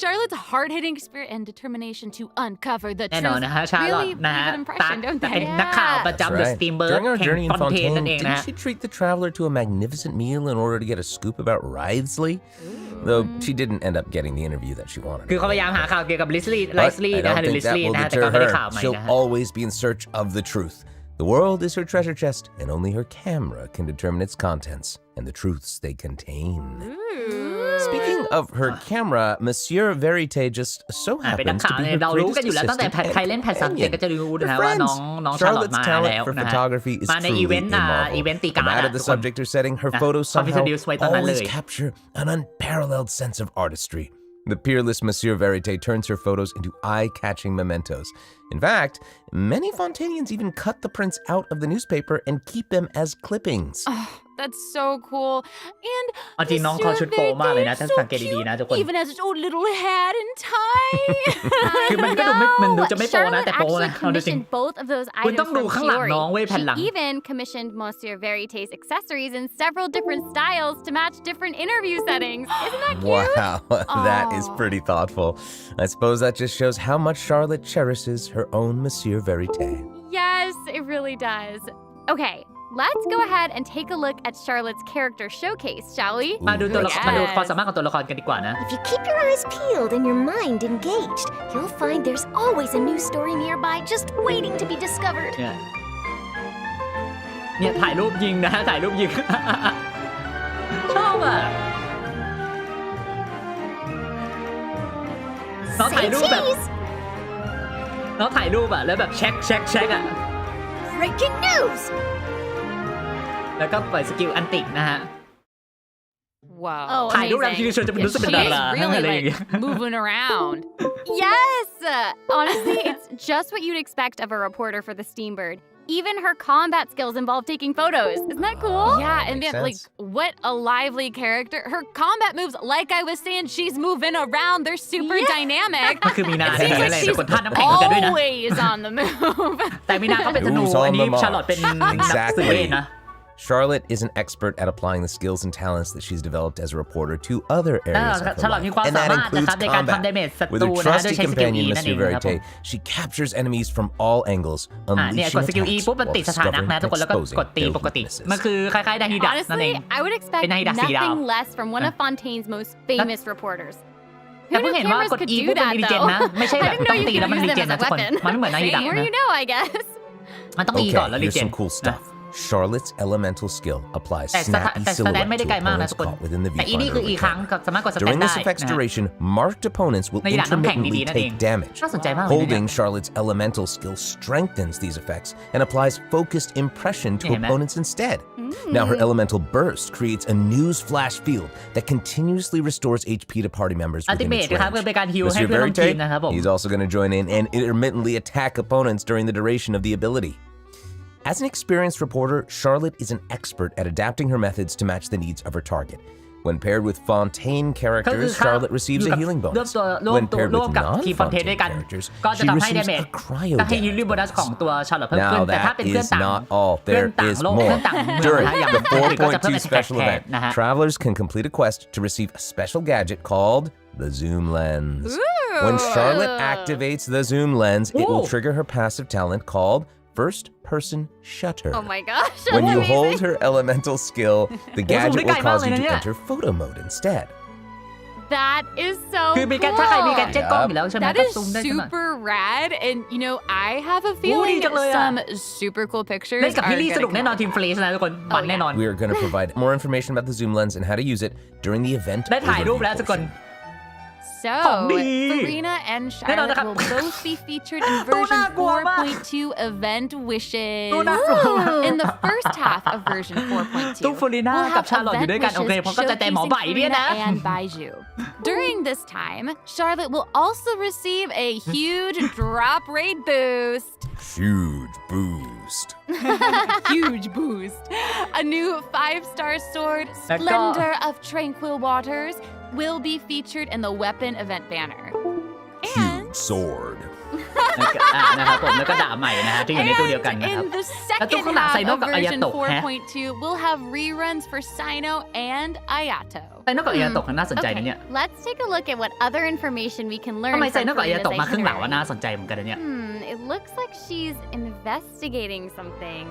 Speaker 12: Charlotte's hard-hitting spirit and determination to uncover the
Speaker 1: แน่นอน
Speaker 12: truth
Speaker 1: นะฮะชาร์ลอต
Speaker 12: really
Speaker 1: นะ
Speaker 12: leave
Speaker 1: ฮะ
Speaker 12: an impression, don't
Speaker 1: แต่
Speaker 12: they?
Speaker 1: เป็นนักข่าวประ
Speaker 13: That's
Speaker 1: จำ The
Speaker 13: right.
Speaker 1: Steamberg
Speaker 13: During our
Speaker 1: แห่ง
Speaker 13: journey in
Speaker 1: ฟอนเทน
Speaker 13: Fontaine,
Speaker 1: นั่นเองนะ
Speaker 13: didn't
Speaker 1: ฮะ
Speaker 13: she treat the traveler to a magnificent meal in order to get a scoop about Wriothesley? Though she didn't end up getting the interview that she wanted.
Speaker 1: คือเขาพยายามหาข่าวเกี่ยวกับลิสลีย์
Speaker 13: But I
Speaker 1: นะฮะ
Speaker 13: don't
Speaker 1: หรือลิ
Speaker 13: think
Speaker 1: ส
Speaker 13: that
Speaker 1: ลีย์
Speaker 13: will
Speaker 1: นะฮะแต่ก็
Speaker 13: deter
Speaker 1: ไม่ได้ข่าว
Speaker 13: her.
Speaker 1: ใหม่
Speaker 13: She'll
Speaker 1: นะฮะ
Speaker 13: always be in search of the truth. The world is her treasure chest, and only her camera can determine its contents and the truths they contain. Speaking of her camera, Monsieur Verite just so
Speaker 1: เป็นนัก
Speaker 13: happens
Speaker 1: ข่า
Speaker 13: to
Speaker 1: ว
Speaker 13: be
Speaker 1: เนี่ย
Speaker 13: her
Speaker 1: เรารู้กัน
Speaker 13: greatest
Speaker 1: อยู่แล้วตั้งแต่
Speaker 13: assistant
Speaker 1: ใครเล่น
Speaker 13: and
Speaker 1: แพทซัมเจ็ด
Speaker 13: companion.
Speaker 1: ก็จะรู้นะ
Speaker 13: They're
Speaker 1: ฮะว่า
Speaker 13: friends.
Speaker 1: น้องชาร์ลอต
Speaker 13: Charlotte's
Speaker 1: มา
Speaker 13: talent
Speaker 1: แล้ว
Speaker 13: for
Speaker 1: นะฮะ
Speaker 13: photography is
Speaker 1: มาใน
Speaker 13: truly
Speaker 1: อีเวนต์อีเวนต์ตี
Speaker 13: remarkable.
Speaker 1: การ์
Speaker 13: No
Speaker 1: ด
Speaker 13: matter the
Speaker 1: ทุกคน
Speaker 13: subject or setting, her
Speaker 1: นะ
Speaker 13: photos
Speaker 1: เขา
Speaker 13: somehow
Speaker 1: introduce ไว้ตอนนั้นเลย
Speaker 13: always capture an unparalleled sense of artistry. The peerless Monsieur Verite turns her photos into eye-catching mementos. In fact, many Fontanians even cut the prints out of the newspaper and keep them as clippings.
Speaker 12: Oh, that's so cool. And
Speaker 1: เอาจริงน้องเขาชุดโป๊มากเลยนะถ้า
Speaker 12: so
Speaker 1: สังเกตดีๆนะทุกคน
Speaker 12: even has its own little hat and tie.
Speaker 1: คือมันก็ดูไม่มันดูจะไม่โป๊นะ
Speaker 10: Charlotte
Speaker 1: แต่โป๊
Speaker 10: actually
Speaker 1: นะเอาดูจริง
Speaker 10: commissioned both of those
Speaker 1: คุณ
Speaker 10: items
Speaker 1: ต้องดู
Speaker 10: from
Speaker 1: ข้างหลัง
Speaker 10: Fiore.
Speaker 1: น้องเว้ยแผ่นหลัง
Speaker 10: She even commissioned Monsieur Verite's accessories in several different styles to match different interview settings. Isn't that cute?
Speaker 13: Wow, that is pretty thoughtful. I suppose that just shows how much Charlotte cherishes her own Monsieur Verite.
Speaker 10: Yes, it really does. Okay, let's go ahead and take a look at Charlotte's character showcase, shall we?
Speaker 1: มาดูตัวละคร
Speaker 12: Yes.
Speaker 1: มาดูความสามารถของตัวละครกันดีกว่านะ
Speaker 14: If you keep your eyes peeled and your mind engaged, you'll find there's always a new story nearby just waiting to be discovered.
Speaker 1: เนี่ยถ่ายรูปยิงนะถ่ายรูปยิง ชอบอ่ะน้องถ่าย
Speaker 14: Say
Speaker 1: รูปแบบ
Speaker 14: cheese!
Speaker 1: น้องถ่ายรูปอ่ะแล้วแบบเช็คอ่ะ
Speaker 14: Breaking news!
Speaker 1: แล้วก็ปล่อยสกิลอันตินะฮะ
Speaker 12: Wow.
Speaker 10: Oh,
Speaker 1: ถ่ายรูปแล้ว
Speaker 10: amazing.
Speaker 1: ทีนี้จะเป็นรู้สึก
Speaker 12: She
Speaker 1: เป็นดา
Speaker 12: is
Speaker 1: รา
Speaker 12: really
Speaker 1: อะไรอย่าง
Speaker 12: like
Speaker 1: เงี้ย
Speaker 12: moving around.
Speaker 10: Yes! Honestly, it's just what you'd expect of a reporter for the Steambird. Even her combat skills involve taking photos. Isn't that cool?
Speaker 12: Yeah, and
Speaker 13: Makes
Speaker 12: then, like,
Speaker 13: sense.
Speaker 12: what a lively character. Her combat moves, like I was saying, she's moving around. They're super dynamic.
Speaker 1: ก็คือมีนา
Speaker 12: It
Speaker 1: เนี่ย
Speaker 12: seems
Speaker 1: อะไร
Speaker 12: like
Speaker 1: เป็น
Speaker 12: she's
Speaker 1: คนท่าน้ำแข็งเหมือนกันด้วยนะ
Speaker 12: always on the move.
Speaker 1: แต่มีนาเขาเป็นธนู
Speaker 13: Who's on
Speaker 1: อันนี้
Speaker 13: the mark?
Speaker 1: ชาร์ลอตเป็นนักสืบเวทนะ
Speaker 13: Charlotte is an expert at applying the skills and talents that she's developed as a reporter to other areas of her
Speaker 1: ฉลาดมี
Speaker 13: life,
Speaker 1: ความ
Speaker 13: and
Speaker 1: สา
Speaker 13: that
Speaker 1: มารถนะ
Speaker 13: includes
Speaker 1: ครับในการทำ damage
Speaker 13: combat.
Speaker 1: ศั
Speaker 13: With
Speaker 1: ตรู
Speaker 13: her
Speaker 1: นะฮะโดย
Speaker 13: trusty
Speaker 1: ใช้สกิล
Speaker 13: companion,
Speaker 1: นั่นเอ
Speaker 13: Monsieur
Speaker 1: งนะครับผม
Speaker 13: Verite, she captures enemies from all angles,
Speaker 1: เนี่ย
Speaker 13: unleashing
Speaker 1: กดสกิล E
Speaker 13: attacks
Speaker 1: ปุ๊บมันติด
Speaker 13: while
Speaker 1: สถานะ
Speaker 13: discovering
Speaker 1: นะ
Speaker 13: and
Speaker 1: ทุกคนแล้วก็
Speaker 13: exposing
Speaker 1: กดตี
Speaker 13: their
Speaker 1: ปกติ
Speaker 13: weaknesses.
Speaker 1: มันคือคล้ายๆดาฮิดักนั่นเอง
Speaker 10: Honestly, I would expect
Speaker 1: เป็นดาฮิดักสีดาว
Speaker 10: nothing less from one of Fontaine's most famous reporters.
Speaker 1: แต่เพิ่งเห็นว่ากด E ปุ๊บมันรีเจนนะไม่ใช่แบบต้องตีแล้วมันรีเจนนะทุกคนมันไม่เหมือนดาฮิดัก
Speaker 10: More
Speaker 1: นะ
Speaker 10: you know, I guess.
Speaker 1: มันต้อง E ก่อนแล้วรี
Speaker 13: here's
Speaker 1: เจน
Speaker 13: some cool stuff. Charlotte's elemental skill applies
Speaker 1: แต่
Speaker 13: snappy
Speaker 1: สแตนไม่
Speaker 13: silhouette
Speaker 1: ได้
Speaker 13: to
Speaker 1: ไกลมากนะ
Speaker 13: opponents
Speaker 1: ทุกคน
Speaker 13: caught within the
Speaker 1: แต่ E นี่
Speaker 13: viewfinder
Speaker 1: คือ E
Speaker 13: over
Speaker 1: ครั้ง
Speaker 13: time.
Speaker 1: กับสามารถกดสแตน
Speaker 13: During
Speaker 1: ได้
Speaker 13: this effect's
Speaker 1: นะ
Speaker 13: duration, marked opponents will
Speaker 1: ในด่านน้ำแข็งดีๆ
Speaker 13: intermittently
Speaker 1: นั่นเอง
Speaker 13: take damage.
Speaker 1: น่าสนใจมากเลยนะเนี่ย
Speaker 13: Holding Charlotte's elemental skill strengthens these effects and applies focused impression to
Speaker 1: เห็นไหม
Speaker 13: opponents instead. Now her elemental burst creates a news flash field that continuously restores HP to party members within
Speaker 1: Ultimate
Speaker 13: its
Speaker 1: นะครับ
Speaker 13: range.
Speaker 1: เป็นการฮิลให้
Speaker 13: Monsieur
Speaker 1: เพื่อนร่วมทีม
Speaker 13: Verite,
Speaker 1: นะครับผม
Speaker 13: he's also going to join in and intermittently attack opponents during the duration of the ability. As an experienced reporter, Charlotte is an expert at adapting her methods to match the needs of her target. When paired with Fontaine
Speaker 1: ก็คือ
Speaker 13: characters,
Speaker 1: ถ้า
Speaker 13: Charlotte receives
Speaker 1: อยู่
Speaker 13: a
Speaker 1: กับ
Speaker 13: healing
Speaker 1: ร่วม
Speaker 13: bonus.
Speaker 1: ตัวร่วม
Speaker 13: When
Speaker 1: ตัว
Speaker 13: paired
Speaker 1: ร่วม
Speaker 13: with
Speaker 1: กับทีมฟอนเทน
Speaker 13: non-Fontaine
Speaker 1: ด้วยกัน
Speaker 13: characters,
Speaker 1: ก็จะ
Speaker 13: she
Speaker 1: ทำให้
Speaker 13: receives
Speaker 1: damage
Speaker 13: a cryo
Speaker 1: ก็ให้
Speaker 13: damage
Speaker 1: ฮิลลิ่งโบนัส
Speaker 13: bonus.
Speaker 1: ของตัวชาร์ลอตเพิ่มขึ้น
Speaker 13: Now
Speaker 1: แต่ถ้า
Speaker 13: that
Speaker 1: เป็นเพื่อน
Speaker 13: is
Speaker 1: ต่าง
Speaker 13: not all.
Speaker 1: เพื่อน
Speaker 13: There
Speaker 1: ต่าง
Speaker 13: is
Speaker 1: โลกเพื่
Speaker 13: more.
Speaker 1: อนต่างเมือง
Speaker 13: During
Speaker 1: นะอย่าง
Speaker 13: the
Speaker 1: ก็จะเพิ่ม
Speaker 13: 4.2 special
Speaker 1: attack
Speaker 13: event,
Speaker 1: นะฮะ
Speaker 13: travelers can complete a quest to receive a special gadget called the zoom lens. When Charlotte activates the zoom lens, it will
Speaker 1: Ooh.
Speaker 13: trigger her passive talent called first-person shutter.
Speaker 10: Oh my gosh.
Speaker 13: When you
Speaker 10: amazing.
Speaker 13: hold her elemental skill, the gadget will cause you to
Speaker 1: เนี่ย
Speaker 13: enter photo mode instead.
Speaker 10: That is so
Speaker 1: คือมีการถ้าใครมีการเช็คกล้องอยู่แล้วใช่ไหม
Speaker 12: That
Speaker 1: ก็
Speaker 12: is
Speaker 1: ซูมได้ใช่ไหม
Speaker 12: super rad, and you know, I have a
Speaker 1: ดี
Speaker 12: feeling
Speaker 1: จังเลยอะ
Speaker 12: some super cool pictures
Speaker 1: เล่นกับ
Speaker 12: are
Speaker 1: พี่ลี่สนุก
Speaker 12: gonna
Speaker 1: แน่นอน
Speaker 12: come
Speaker 1: ทีมเฟรชนะทุกคนมันแน่นอน
Speaker 13: We are going to provide more information about the zoom lens and how to use it during the event
Speaker 1: ได้ถ่ายรูป
Speaker 13: overview
Speaker 1: แล้วทุกคน
Speaker 13: portion.
Speaker 12: So, Farina and
Speaker 1: แน่นอน
Speaker 12: Charlotte
Speaker 1: นะครับ
Speaker 12: will both be featured in
Speaker 1: ตัวน่า
Speaker 12: version
Speaker 1: กลัวมาก
Speaker 12: 4.2 event wishes.
Speaker 1: ตัวน่ากลัวมาก
Speaker 12: In the first half of version 4.2,
Speaker 1: ตู้ฟลูริน่า
Speaker 12: we'll
Speaker 1: กับ
Speaker 12: have
Speaker 1: ชาร์ลอตอยู่
Speaker 12: event
Speaker 1: ด้วยกันโอเค
Speaker 12: wishes
Speaker 1: เพราะก็จะแต่หมอใบ
Speaker 12: showcasing
Speaker 1: เนี่ยนะ
Speaker 12: Farina and Baiju. During this time, Charlotte will also receive a huge drop rate boost.
Speaker 13: Huge boost.
Speaker 12: Huge boost. A new 5-star sword,
Speaker 1: Let's go.
Speaker 12: Splendor of Tranquil Waters, will be featured in the weapon event banner.
Speaker 13: Huge sword.
Speaker 1: นะครับผมแล้วก็ดาบใหม่นะฮะที่อยู่ในตู้เดียวกัน
Speaker 12: And
Speaker 1: นะครับ
Speaker 12: in the
Speaker 1: แล้วตู้
Speaker 12: second
Speaker 1: ข้างหลัง
Speaker 12: half
Speaker 1: ไซโนะ
Speaker 12: of
Speaker 1: กับอายา
Speaker 12: version
Speaker 1: โตะฮะ
Speaker 12: 4.2, we'll have reruns for Sino and Ayato.
Speaker 1: ไซโนะกับอายาโตะน่าสนใจนะเนี่ย
Speaker 10: Let's take a look at what other information we can learn
Speaker 1: ทำไม
Speaker 10: from
Speaker 1: ไซโนะกับอายาโตะ
Speaker 10: Farina's
Speaker 1: มาครึ่งหลังว่า
Speaker 10: itinerary.
Speaker 1: น่าสนใจเหมือนกันนะเนี่ย
Speaker 10: It looks like she's investigating something.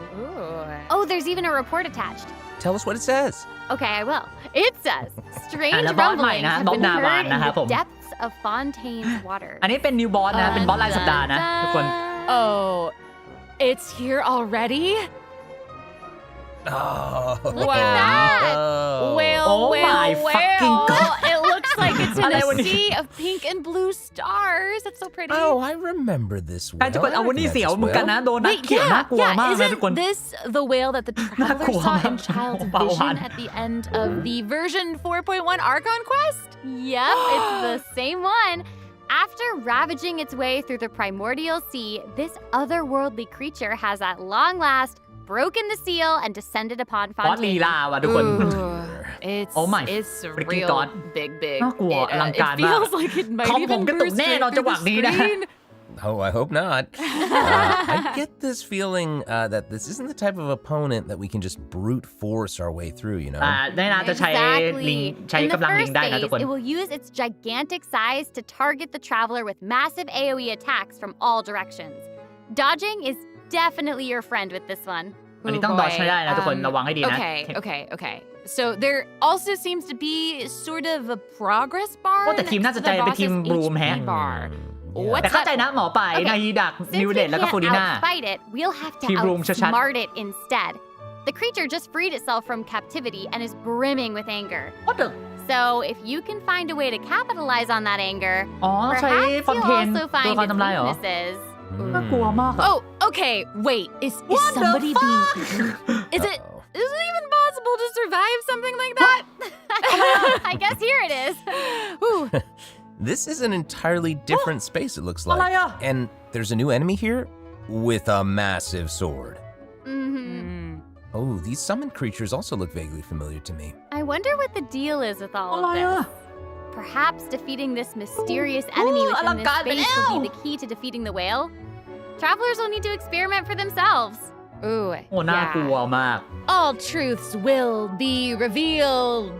Speaker 10: Oh, there's even a report attached.
Speaker 13: Tell us what it says.
Speaker 10: Okay, I will. It says, strange
Speaker 1: แล้วบอสใหม่
Speaker 10: rumblings
Speaker 1: นะ
Speaker 10: have
Speaker 1: บอส
Speaker 10: been
Speaker 1: นาบาน
Speaker 10: heard in
Speaker 1: นะครับผม
Speaker 10: the depths of Fontaine's water.
Speaker 1: อันนี้เป็นนิวบอสนะเป็นบอสรายสัปดาห์นะทุกคน
Speaker 12: Oh, it's here already?
Speaker 13: Oh.
Speaker 10: Look at that.
Speaker 12: Well,
Speaker 1: Oh my fucking God.
Speaker 12: It looks like it's in
Speaker 1: อะไรวะ
Speaker 12: a
Speaker 1: เนี่ย
Speaker 12: sea of pink and blue stars. That's so pretty.
Speaker 13: Oh, I remember this
Speaker 1: ใคร
Speaker 13: well.
Speaker 1: จะกด
Speaker 13: I
Speaker 1: เอาวันนี้
Speaker 13: recognize
Speaker 1: เสียว
Speaker 13: this
Speaker 1: เหมือนกัน
Speaker 13: well.
Speaker 1: นะโดนนัก
Speaker 12: Wait,
Speaker 1: เขียนน่ากลัวมากนะทุกคน
Speaker 12: isn't this the whale that the traveler saw in Child's
Speaker 1: Wow.
Speaker 12: vision at the end of the version 4.1 Archon quest?
Speaker 10: Yep, it's the same one. After ravaging its way through the primordial sea, this otherworldly creature has at long last broken the seal and descended upon
Speaker 1: บอสลี
Speaker 10: Fontaine.
Speaker 1: ลาว่ะทุกคน
Speaker 12: It's
Speaker 1: Oh my
Speaker 12: it's
Speaker 1: freaking
Speaker 12: real
Speaker 1: God.
Speaker 12: big.
Speaker 1: น่ากลัว
Speaker 12: It,
Speaker 1: อลังการ
Speaker 12: it
Speaker 1: มาก
Speaker 12: feels like it
Speaker 1: ค
Speaker 12: might
Speaker 1: อมผม
Speaker 12: even
Speaker 1: กระตุก
Speaker 12: burst
Speaker 1: แน่นอน
Speaker 12: right
Speaker 1: จัง
Speaker 12: through
Speaker 1: ห
Speaker 12: the
Speaker 1: วะนี้นะ
Speaker 12: screen.
Speaker 13: Oh, I hope not. I get this feeling that this isn't the type of opponent that we can just brute force our way through, you know?
Speaker 1: ได้น่าจะใช้ลิง
Speaker 10: Exactly.
Speaker 1: ใช้
Speaker 10: In the
Speaker 1: กำลังลิง
Speaker 10: first
Speaker 1: ได้นะ
Speaker 10: phase,
Speaker 1: ทุกคน
Speaker 10: it will use its gigantic size to target the traveler with massive AoE attacks from all directions. Dodging is definitely your friend with this one.
Speaker 1: อันนี้ต้องดอชให้ได้นะทุกคนระวังให้ดีนะ
Speaker 12: Okay. So there also seems to be sort of a progress bar
Speaker 1: โอ้แต่ทีม
Speaker 12: next
Speaker 1: น่า
Speaker 12: to
Speaker 1: จะ
Speaker 12: the
Speaker 1: ใจเป็นทีม
Speaker 12: boss's
Speaker 1: บลูม
Speaker 12: HP
Speaker 1: แฮะ
Speaker 12: bar.
Speaker 1: แต่
Speaker 12: What's
Speaker 1: เข้าใจ
Speaker 12: that?
Speaker 1: นะหมอไป
Speaker 10: Okay.
Speaker 1: นายีดัก
Speaker 10: Since
Speaker 1: นิว
Speaker 10: we
Speaker 1: เดตแล้วก็
Speaker 10: can't
Speaker 1: ฟูริน่า
Speaker 10: outfight it, we'll have to
Speaker 1: Team roomชัดๆ
Speaker 10: outsmart it instead. The creature just freed itself from captivity and is brimming with anger.
Speaker 1: What the
Speaker 10: So if you can find a way to capitalize on that anger,
Speaker 1: อ๋อใช้
Speaker 10: perhaps
Speaker 1: ฟอน
Speaker 10: you'll
Speaker 1: เทน
Speaker 10: also
Speaker 1: ตัว
Speaker 10: find
Speaker 1: ละคร
Speaker 10: its
Speaker 1: ทำลายเหรอ
Speaker 10: weaknesses.
Speaker 1: น่ากลัวมากอะ
Speaker 12: Oh, okay. Wait. Is
Speaker 1: What the
Speaker 12: somebody being? Is it?
Speaker 13: Uh-oh.
Speaker 12: Is it even possible to survive something like that?
Speaker 10: I guess here it is.
Speaker 12: Ooh.
Speaker 13: This is an entirely different space, it looks like.
Speaker 1: อะไรอะ
Speaker 13: And there's a new enemy here with a massive sword. Oh, these summoned creatures also look vaguely familiar to me.
Speaker 10: I wonder what the deal is with all
Speaker 1: อะไร
Speaker 10: of
Speaker 1: อะ
Speaker 10: this. Perhaps defeating this mysterious enemy
Speaker 1: Ooh,
Speaker 10: within this
Speaker 1: อลังการไป
Speaker 10: space
Speaker 1: แล้ว
Speaker 10: will be the key to defeating the whale. Travelers will need to experiment for themselves.
Speaker 12: Ooh,
Speaker 1: โอ้น่ากลัวมาก
Speaker 12: All truths will be revealed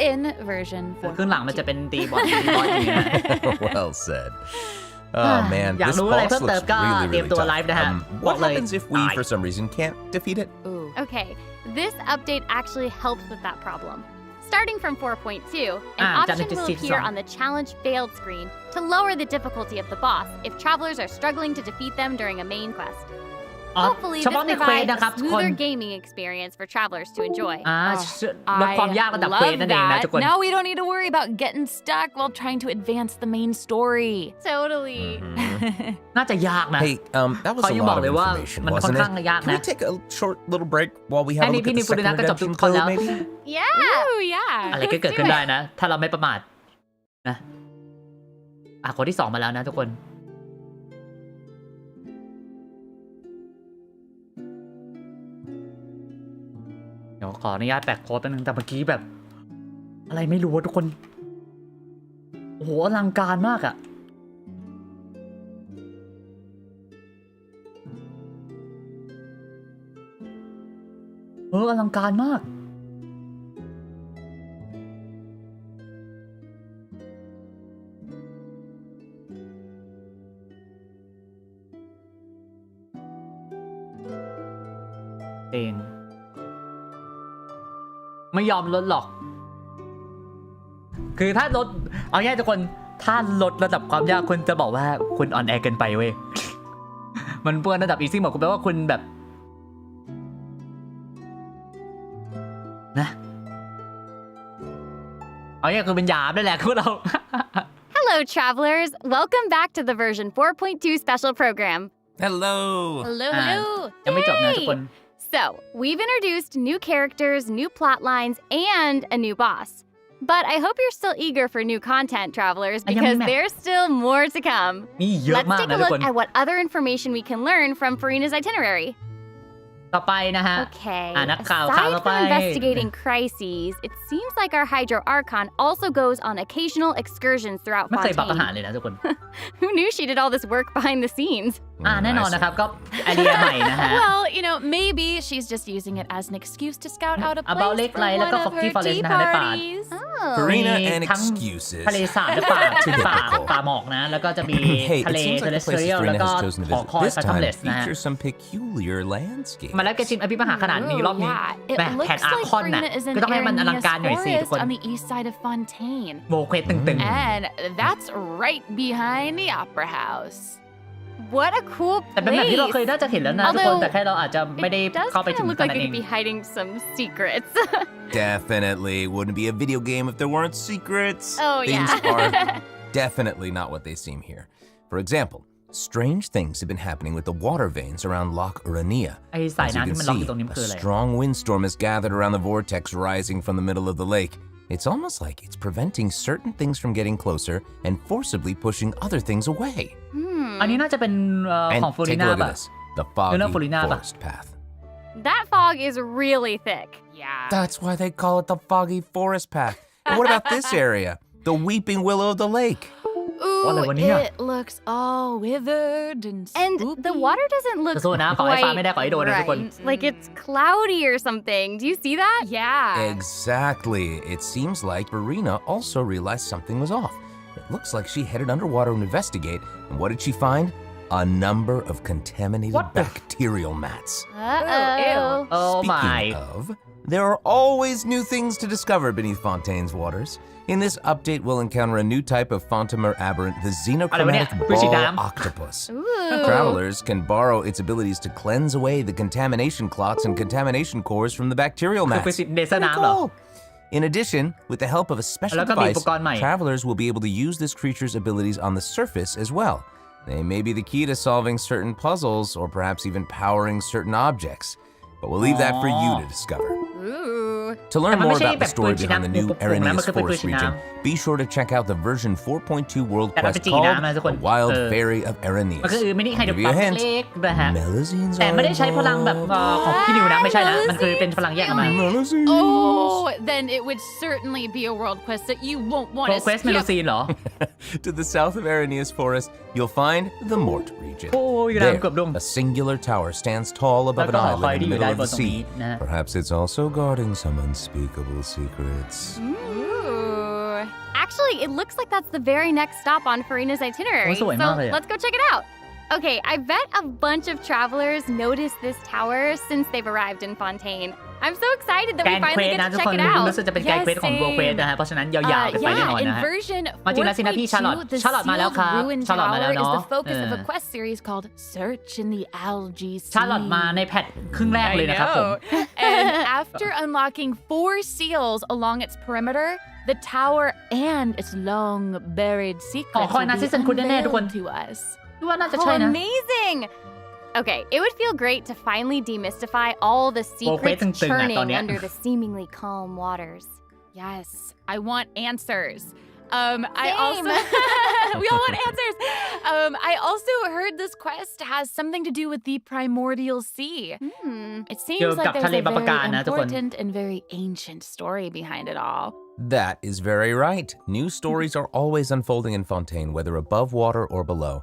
Speaker 12: in version
Speaker 1: ครึ่งหลังมันจะเป็นตีบอลอย่างเงี้ย
Speaker 13: Well said. Oh man,
Speaker 1: อยาก
Speaker 13: this
Speaker 1: รู้อะไร
Speaker 13: boss
Speaker 1: เพิ่มเติม
Speaker 13: looks
Speaker 1: ก็
Speaker 13: really
Speaker 1: เตรียม
Speaker 13: really
Speaker 1: ตัว
Speaker 13: tough.
Speaker 1: ไลฟ์นะฮะ
Speaker 13: What happens if we for some reason can't defeat it?
Speaker 12: Ooh.
Speaker 10: Okay, this update actually helps with that problem. Starting from 4.2, an option will appear on the challenge failed screen to lower the difficulty of the boss if travelers are struggling to defeat them during a main quest. Hopefully, this
Speaker 1: เฉพาะในเควส
Speaker 10: provides
Speaker 1: นะครับ
Speaker 10: a
Speaker 1: ทุกคน
Speaker 10: smoother gaming experience for travelers to enjoy.
Speaker 1: ลดความยากระดับเควสนั่นเองนะทุกคน
Speaker 12: Now we don't need to worry about getting stuck while trying to advance the main story.
Speaker 10: Totally.
Speaker 1: น่าจะยากนะ
Speaker 13: Hey, that was
Speaker 1: เขา
Speaker 13: a
Speaker 1: ยังบอ
Speaker 13: lot
Speaker 1: ก
Speaker 13: of
Speaker 1: เลยว่า
Speaker 13: information,
Speaker 1: มันค่อน
Speaker 13: wasn't
Speaker 1: ข้าง
Speaker 13: it?
Speaker 1: ยาก
Speaker 13: Can
Speaker 1: นะ
Speaker 13: we take a short little break while we have a
Speaker 1: อันนี้
Speaker 13: look
Speaker 1: พี่
Speaker 13: at
Speaker 1: นิ
Speaker 13: the
Speaker 1: ฟูรินะ
Speaker 13: second
Speaker 1: ก็จบทุก
Speaker 13: redemption
Speaker 1: คนแล้ว
Speaker 13: code, maybe?
Speaker 10: Yeah.
Speaker 12: Ooh, yeah.
Speaker 1: อะไรก็เกิดขึ้นได้นะ ถ้าเราไม่ประมาทนะคนที่ 2 มาแล้วนะทุกคน เดี๋ยวขออนุญาตแปะโค้ดแป๊บนึงแต่เมื่อกี้แบบ อะไรไม่รู้ทุกคน โอ้โหอลังการมากอะอลังการมากเองไม่ยอมลดหรอก คือถ้าลดเอาง่ายทุกคนถ้าลดระดับความยากคุณจะบอกว่าคุณอ่อนแอเกินไปเว้ย มันเปื้อนระดับอีซี่หมดคุณแปลว่าคุณแบบนะเอาง่ายคือเป็นหยาบนั่นแหละคุณเรา
Speaker 10: Hello, travelers. Welcome back to the version 4.2 special program.
Speaker 13: Hello.
Speaker 12: Hello, hello.
Speaker 1: ยังไม่จบนะทุกคน
Speaker 10: So, we've introduced new characters, new plot lines, and a new boss. But I hope you're still eager for new content, travelers, because there's still more to come.
Speaker 1: มีเยอะ
Speaker 10: Let's
Speaker 1: มาก
Speaker 10: take
Speaker 1: นะ
Speaker 10: a
Speaker 1: ทุก
Speaker 10: look
Speaker 1: คน
Speaker 10: at what other information we can learn from Farina's itinerary.
Speaker 1: ต่อไปนะฮะ
Speaker 10: Okay,
Speaker 1: นักข่าว
Speaker 10: aside
Speaker 1: ต่อไป
Speaker 10: from investigating crises, it seems like our Hydro Archon also goes on occasional excursions throughout
Speaker 1: ไม่เคยบักอาหาร
Speaker 10: Fontaine.
Speaker 1: เลยนะทุกคน
Speaker 10: Who knew she did all this work behind the scenes?
Speaker 1: แน่นอนนะครับก็ไอเดียใหม่นะฮะ
Speaker 12: Well, you know, maybe she's just using it as an excuse to scout out a
Speaker 1: About
Speaker 12: place
Speaker 1: Lake
Speaker 12: for
Speaker 1: Lai แล้ว
Speaker 12: one
Speaker 1: ก็
Speaker 12: of
Speaker 1: Coffee
Speaker 12: her
Speaker 1: Forest
Speaker 12: tea
Speaker 1: นะฮะได้ป่ะ
Speaker 12: parties.
Speaker 13: Farina
Speaker 1: มี
Speaker 13: and
Speaker 1: ทั้ง
Speaker 13: excuses.
Speaker 1: ทะเลสาบและป่า ป่าหมอกนะ แล้วก็จะมี
Speaker 13: Hey,
Speaker 1: ทะ
Speaker 13: it
Speaker 1: เล
Speaker 13: seems
Speaker 1: เท
Speaker 13: like
Speaker 1: เล
Speaker 13: the
Speaker 1: สเท
Speaker 13: places
Speaker 1: รียลแล้ว
Speaker 13: Farina
Speaker 1: ก็
Speaker 13: has chosen to
Speaker 1: หอ
Speaker 13: visit
Speaker 1: คอย
Speaker 13: this
Speaker 1: ฟัตตัม
Speaker 13: time
Speaker 1: เลสนะฮะ
Speaker 13: feature some peculiar landscape.
Speaker 1: มาแล้วแกชินอภิมหาขนาดนี้รอบนี้
Speaker 12: Yeah, it
Speaker 1: แหม่แผน
Speaker 12: looks
Speaker 1: อาร์
Speaker 12: like
Speaker 1: คอนน่ะ
Speaker 12: Farina is in
Speaker 1: ก็ต้องให้มันอลังการหน่อยสิทุก
Speaker 12: Aranea's
Speaker 1: คน
Speaker 12: forest on the east side of Fontaine.
Speaker 1: โมเควสตึง
Speaker 12: And that's right behind the Opera House.
Speaker 10: What a cool
Speaker 1: ๆ แต่เป็นแบบที่เราเคย
Speaker 10: place.
Speaker 1: น่าจะเห็นแล้วนะทุกคน
Speaker 10: Although
Speaker 1: แต่แค่เราอาจจะไม่ได้
Speaker 10: It does
Speaker 1: เข้าไป
Speaker 10: kind
Speaker 1: ถึ
Speaker 10: of
Speaker 1: ง
Speaker 10: look
Speaker 1: ข
Speaker 10: like
Speaker 1: นาด
Speaker 10: it
Speaker 1: เอง
Speaker 10: could be hiding some secrets.
Speaker 13: Definitely wouldn't be a video game if there weren't secrets.
Speaker 10: Oh,
Speaker 13: Things
Speaker 10: yeah.
Speaker 13: are definitely not what they seem here. For example, strange things have been happening with the water veins around Loch Uranea.
Speaker 1: ไอ้สาย
Speaker 13: As you
Speaker 1: น้ำ
Speaker 13: can
Speaker 1: ที่มันล็อกอ
Speaker 13: see,
Speaker 1: ยู่ตรงนี้มัน
Speaker 13: a
Speaker 1: คืออะไร
Speaker 13: strong windstorm has gathered around the vortex rising from the middle of the lake. It's almost like it's preventing certain things from getting closer and forcibly pushing other things away.
Speaker 1: อันนี้น่าจะเป็นของ
Speaker 13: And
Speaker 1: ฟูริ
Speaker 13: take a
Speaker 1: น่า
Speaker 13: look at
Speaker 1: ป่ะ
Speaker 13: this, the foggy
Speaker 1: Furina ป่ะ
Speaker 13: forest path.
Speaker 10: That fog is really thick.
Speaker 12: Yeah.
Speaker 13: That's why they call it the foggy forest path. And what about this area? The weeping willow of the lake.
Speaker 12: Ooh,
Speaker 1: Wala niya.
Speaker 12: it looks all withered and
Speaker 10: And
Speaker 12: spooky.
Speaker 10: the water doesn't look
Speaker 1: สู้นะขอให้ฟ้าไม่ได้ขอให้โดนนะทุกคน
Speaker 10: right. Like it's cloudy or something. Do you see that?
Speaker 12: Yeah.
Speaker 13: Exactly. It seems like Farina also realized something was off. It looks like she headed underwater to investigate. And what did she find? A number of contaminated
Speaker 1: What the-
Speaker 13: bacterial mats.
Speaker 10: Uh-oh.
Speaker 1: Oh my
Speaker 13: Speaking of, there are always new things to discover beneath Fontaine's waters. In this update, we'll encounter a new type of Fontamer aberrant, the xenochromatic ball octopus.
Speaker 10: Ooh.
Speaker 13: Travelers can borrow its abilities to cleanse away the contamination clots and contamination cores from the bacterial
Speaker 1: คือ
Speaker 13: mats.
Speaker 1: เป็นสิในส
Speaker 13: Pretty
Speaker 1: นามเหรอ
Speaker 13: cool. In addition, with the help of a special
Speaker 1: แล้วก็มีอุ
Speaker 13: device,
Speaker 1: ปกรณ์ใหม่
Speaker 13: travelers will be able to use this creature's abilities on the surface as well. They may be the key to solving certain puzzles or perhaps even powering certain objects. But we'll leave that for you to discover.
Speaker 12: Ooh.
Speaker 13: To learn
Speaker 1: แต่มัน
Speaker 13: more
Speaker 1: ไม่ใช่
Speaker 13: about
Speaker 1: แบ
Speaker 13: the
Speaker 1: บปืน
Speaker 13: story
Speaker 1: ฉีด
Speaker 13: behind the
Speaker 1: น้ำ
Speaker 13: new
Speaker 1: ปุ่งๆนะมันคือ
Speaker 13: Araneas
Speaker 1: ปืน
Speaker 13: Forest
Speaker 1: ฉีดน้
Speaker 13: region, be sure to check out the version 4.2 World
Speaker 1: แต่มัน
Speaker 13: Quest
Speaker 1: เป็นจี
Speaker 13: called
Speaker 1: น้ำนะทุกคน
Speaker 13: The Wild
Speaker 1: เออ
Speaker 13: Fairy of
Speaker 1: ำมัน
Speaker 13: Araneas.
Speaker 1: ก็คือมินิไฮโดร
Speaker 13: Give you
Speaker 1: ปั๊
Speaker 13: a
Speaker 1: ม
Speaker 13: hint.
Speaker 1: เล็กๆนะฮะ
Speaker 13: Melazines
Speaker 1: แต่
Speaker 13: are
Speaker 1: ไม่ได้ใช้พลังแบบ
Speaker 13: involved.
Speaker 1: ของพี่นิวนะไม่ใช่นะมันคือเป็นพลังแยกออกมา
Speaker 13: Melazines.
Speaker 12: Oh, then it would certainly be a world quest that you won't want
Speaker 1: โปร
Speaker 12: to
Speaker 1: เควสเมโล
Speaker 12: skip.
Speaker 1: ซีนเหรอ
Speaker 13: To the south of Araneas Forest, you'll find the Mort region.
Speaker 1: โอ้ยอยู่ด้านเกือบดง
Speaker 13: A singular tower stands tall above an
Speaker 1: แล้วก็หอคอย
Speaker 13: island
Speaker 1: ที่
Speaker 13: in
Speaker 1: อ
Speaker 13: the
Speaker 1: ยู่ด้าน
Speaker 13: middle
Speaker 1: บ
Speaker 13: of
Speaker 1: น
Speaker 13: the
Speaker 1: ตรงนี้
Speaker 13: sea.
Speaker 1: นะฮะ
Speaker 13: Perhaps it's also guarding some unspeakable secrets.
Speaker 10: Ooh. Actually, it looks like that's the very next stop on Farina's itinerary.
Speaker 1: โอ้ยสวยมากเลยอะ
Speaker 10: Let's go check it out. Okay, I bet a bunch of travelers noticed this tower since they've arrived in Fontaine. I'm so excited that
Speaker 1: แก
Speaker 10: we
Speaker 1: นเคว
Speaker 10: finally
Speaker 1: ส
Speaker 10: get
Speaker 1: นะ
Speaker 10: to
Speaker 1: ทุก
Speaker 10: check
Speaker 1: คน
Speaker 10: it out.
Speaker 1: รู้สึกจะเป็นแกนเควสของโปรเควสนะฮะเพราะฉะนั้นยาวๆกันไปแน่นอน
Speaker 12: In
Speaker 1: นะฮะ
Speaker 12: version
Speaker 1: มาจริงแล้วสินะพี่ชาร์ลอต
Speaker 12: 4.2, the
Speaker 1: ชาร์ลอตมาแล้วครับ
Speaker 12: sealed ruined
Speaker 1: ชาร์ลอตมาแล้ว
Speaker 12: tower is
Speaker 1: เนาะ
Speaker 12: the focus of
Speaker 1: เอ
Speaker 12: a
Speaker 1: อ
Speaker 12: quest series called Search in the Algae Sea.
Speaker 1: ชาร์ลอตมาในแพทครึ่งแรกเลยนะครับผม
Speaker 12: And after unlocking 4 seals along its perimeter, the tower and its long buried
Speaker 1: ขอ
Speaker 12: secrets
Speaker 1: คอย
Speaker 12: will
Speaker 1: นะ
Speaker 12: be
Speaker 1: ซีซันคุณแน่ๆทุกคน
Speaker 12: unveiled to us.
Speaker 1: คิดว่าน่าจะ
Speaker 10: Oh,
Speaker 1: ใช่นะ
Speaker 10: amazing! Okay, it would feel great to finally demystify all the secrets
Speaker 1: ตึงๆอะตอน
Speaker 10: churning
Speaker 1: เนี้ย
Speaker 10: under the seemingly calm waters.
Speaker 12: Yes, I want answers. I
Speaker 10: Same.
Speaker 12: also we all want answers. I also heard this quest has something to do with the primordial sea. It
Speaker 1: เกี่ยว
Speaker 12: seems
Speaker 1: กับ
Speaker 12: like
Speaker 1: ทะ
Speaker 12: there's
Speaker 1: เล
Speaker 12: a
Speaker 1: บาปะการ
Speaker 12: very
Speaker 1: นะทุกคน
Speaker 12: important and very ancient story behind it all.
Speaker 13: That is very right. New stories are always unfolding in Fontaine, whether above water or below.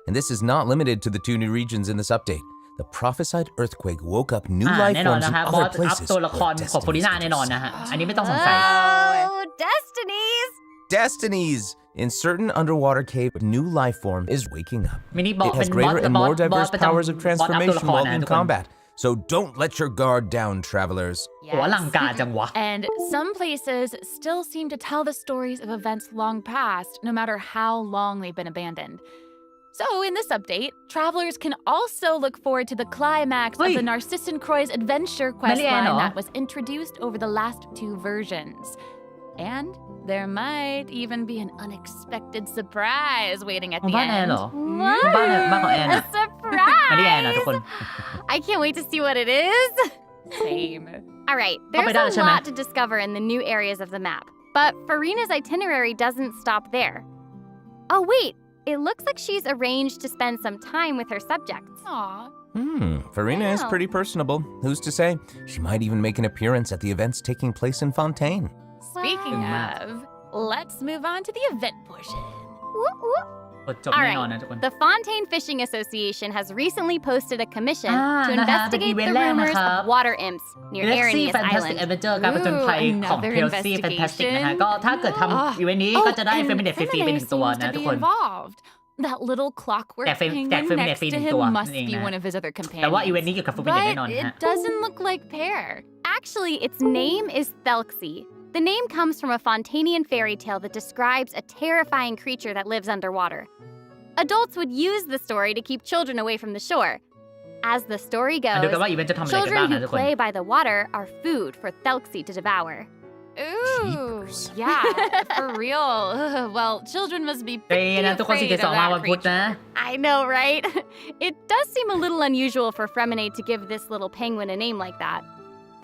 Speaker 13: And this is not limited to the 2 new regions in this update. The prophesied earthquake woke up new
Speaker 1: แน่
Speaker 13: life
Speaker 1: นอน
Speaker 13: forms
Speaker 1: นะ
Speaker 13: in
Speaker 1: ฮะบอ
Speaker 13: other
Speaker 1: สอัพ
Speaker 13: places.
Speaker 1: ตัวละคร
Speaker 13: where
Speaker 1: ของโพลิ
Speaker 13: destinies
Speaker 1: นาแน่นอน
Speaker 13: could
Speaker 1: นะฮะอันนี้ไม่ต้องสงสัย
Speaker 10: Oh, destinies!
Speaker 13: Destinies! In certain underwater cave, a new life form is waking up.
Speaker 1: มินิบอส
Speaker 13: It
Speaker 1: เป็
Speaker 13: has
Speaker 1: นบอส
Speaker 13: greater and
Speaker 1: บอส
Speaker 13: more
Speaker 1: บอส
Speaker 13: diverse
Speaker 1: ประจำ
Speaker 13: powers of
Speaker 1: บอสอัพตัวละ
Speaker 13: transformation
Speaker 1: คร
Speaker 13: while
Speaker 1: นะ
Speaker 13: in
Speaker 1: ทุกคน
Speaker 13: combat. So don't let your guard down, travelers.
Speaker 1: โอ้อลังการจังวะ
Speaker 12: And some places still seem to tell the stories of events long past, no matter how long they've been abandoned. So, in this update, travelers can also look forward to the climax of the Narcissan Croix's adventure quest
Speaker 1: Mariano.
Speaker 12: line that was introduced over the last 2 versions. And there might even be an unexpected surprise waiting at
Speaker 1: ของ
Speaker 12: the
Speaker 1: บ้านแอน
Speaker 12: end.
Speaker 1: เหรอบ้านของแอน
Speaker 10: A
Speaker 1: อะ
Speaker 10: surprise!
Speaker 1: ไม่ได้แอนนะทุกคน
Speaker 10: I can't wait to see what it is.
Speaker 12: Same.
Speaker 10: All right,
Speaker 1: Oh,
Speaker 10: there's
Speaker 1: but
Speaker 10: a
Speaker 1: Shana.
Speaker 10: lot to discover in the new areas of the map. But Farina's itinerary doesn't stop there. Oh, wait. It looks like she's arranged to spend some time with her subjects.
Speaker 12: Aw.
Speaker 13: Farina is
Speaker 10: Wow.
Speaker 13: pretty personable. Who's to say? She might even make an appearance at the events taking place in Fontaine.
Speaker 12: Speaking
Speaker 1: Wow.
Speaker 12: of, let's move on to the event portion.
Speaker 10: Whoop, whoop.
Speaker 1: กดจบ
Speaker 10: All
Speaker 1: แน่นอนนะ
Speaker 10: right.
Speaker 1: ทุกคน
Speaker 10: The Fontaine Fishing Association has recently posted a commission to
Speaker 1: นะคะ
Speaker 10: investigate
Speaker 1: เป็น
Speaker 10: the
Speaker 1: อีเวนต์แรกนะ
Speaker 10: rumors
Speaker 1: ครับ
Speaker 10: of water imps near
Speaker 1: Galaxy
Speaker 10: Araneas
Speaker 1: Fantastic
Speaker 10: Island.
Speaker 1: Adventure การผจญภัย
Speaker 12: Ooh,
Speaker 1: ของ
Speaker 12: another
Speaker 1: Galaxy Fantastic นะฮะ
Speaker 12: investigation.
Speaker 1: ก็ถ้าเกิดทำอีเวนต์นี้ก็จะได้ Feminine ฟรีๆไป
Speaker 12: Feminine
Speaker 1: หนึ่งตัว
Speaker 12: seems
Speaker 1: นะ
Speaker 12: to
Speaker 1: ทุก
Speaker 12: be
Speaker 1: คน
Speaker 12: involved. That little clockwork
Speaker 1: แจก
Speaker 12: penguin
Speaker 1: Feminine
Speaker 12: next
Speaker 1: ฟรีห
Speaker 12: to
Speaker 1: นึ่ง
Speaker 12: him
Speaker 1: ตัว
Speaker 12: must
Speaker 1: นั่นเอง
Speaker 12: be
Speaker 1: นะ
Speaker 12: one of his other
Speaker 1: แต่ว่า
Speaker 12: companions.
Speaker 1: อีเวนต์นี้เกี่ยวกับ Feminine แน่นอน
Speaker 12: But
Speaker 1: นะฮะ
Speaker 12: it doesn't look like pear.
Speaker 10: Actually, its name is Thelxie. The name comes from a Fontanian fairy tale that describes a terrifying creature that lives underwater. Adults would use the story to keep children away from the shore. As the story
Speaker 1: มาดูกัน
Speaker 10: goes,
Speaker 1: ว่าอีเวนต์จะทำอะไรกันบ้าง
Speaker 10: children
Speaker 1: นะ
Speaker 10: who
Speaker 1: ทุกคน
Speaker 10: play by the water are food for Thelxie to devour.
Speaker 12: Ooh,
Speaker 13: Jeepers.
Speaker 12: yeah, for real. Well, children must be
Speaker 1: เฮ้ย
Speaker 12: pretty
Speaker 1: นะทุกคน
Speaker 12: afraid of
Speaker 1: 4.2 มาวัน
Speaker 12: that
Speaker 1: พุธนะ
Speaker 12: creature.
Speaker 10: I know, right? It does seem a little unusual for Fremenade to give this little penguin a name like that.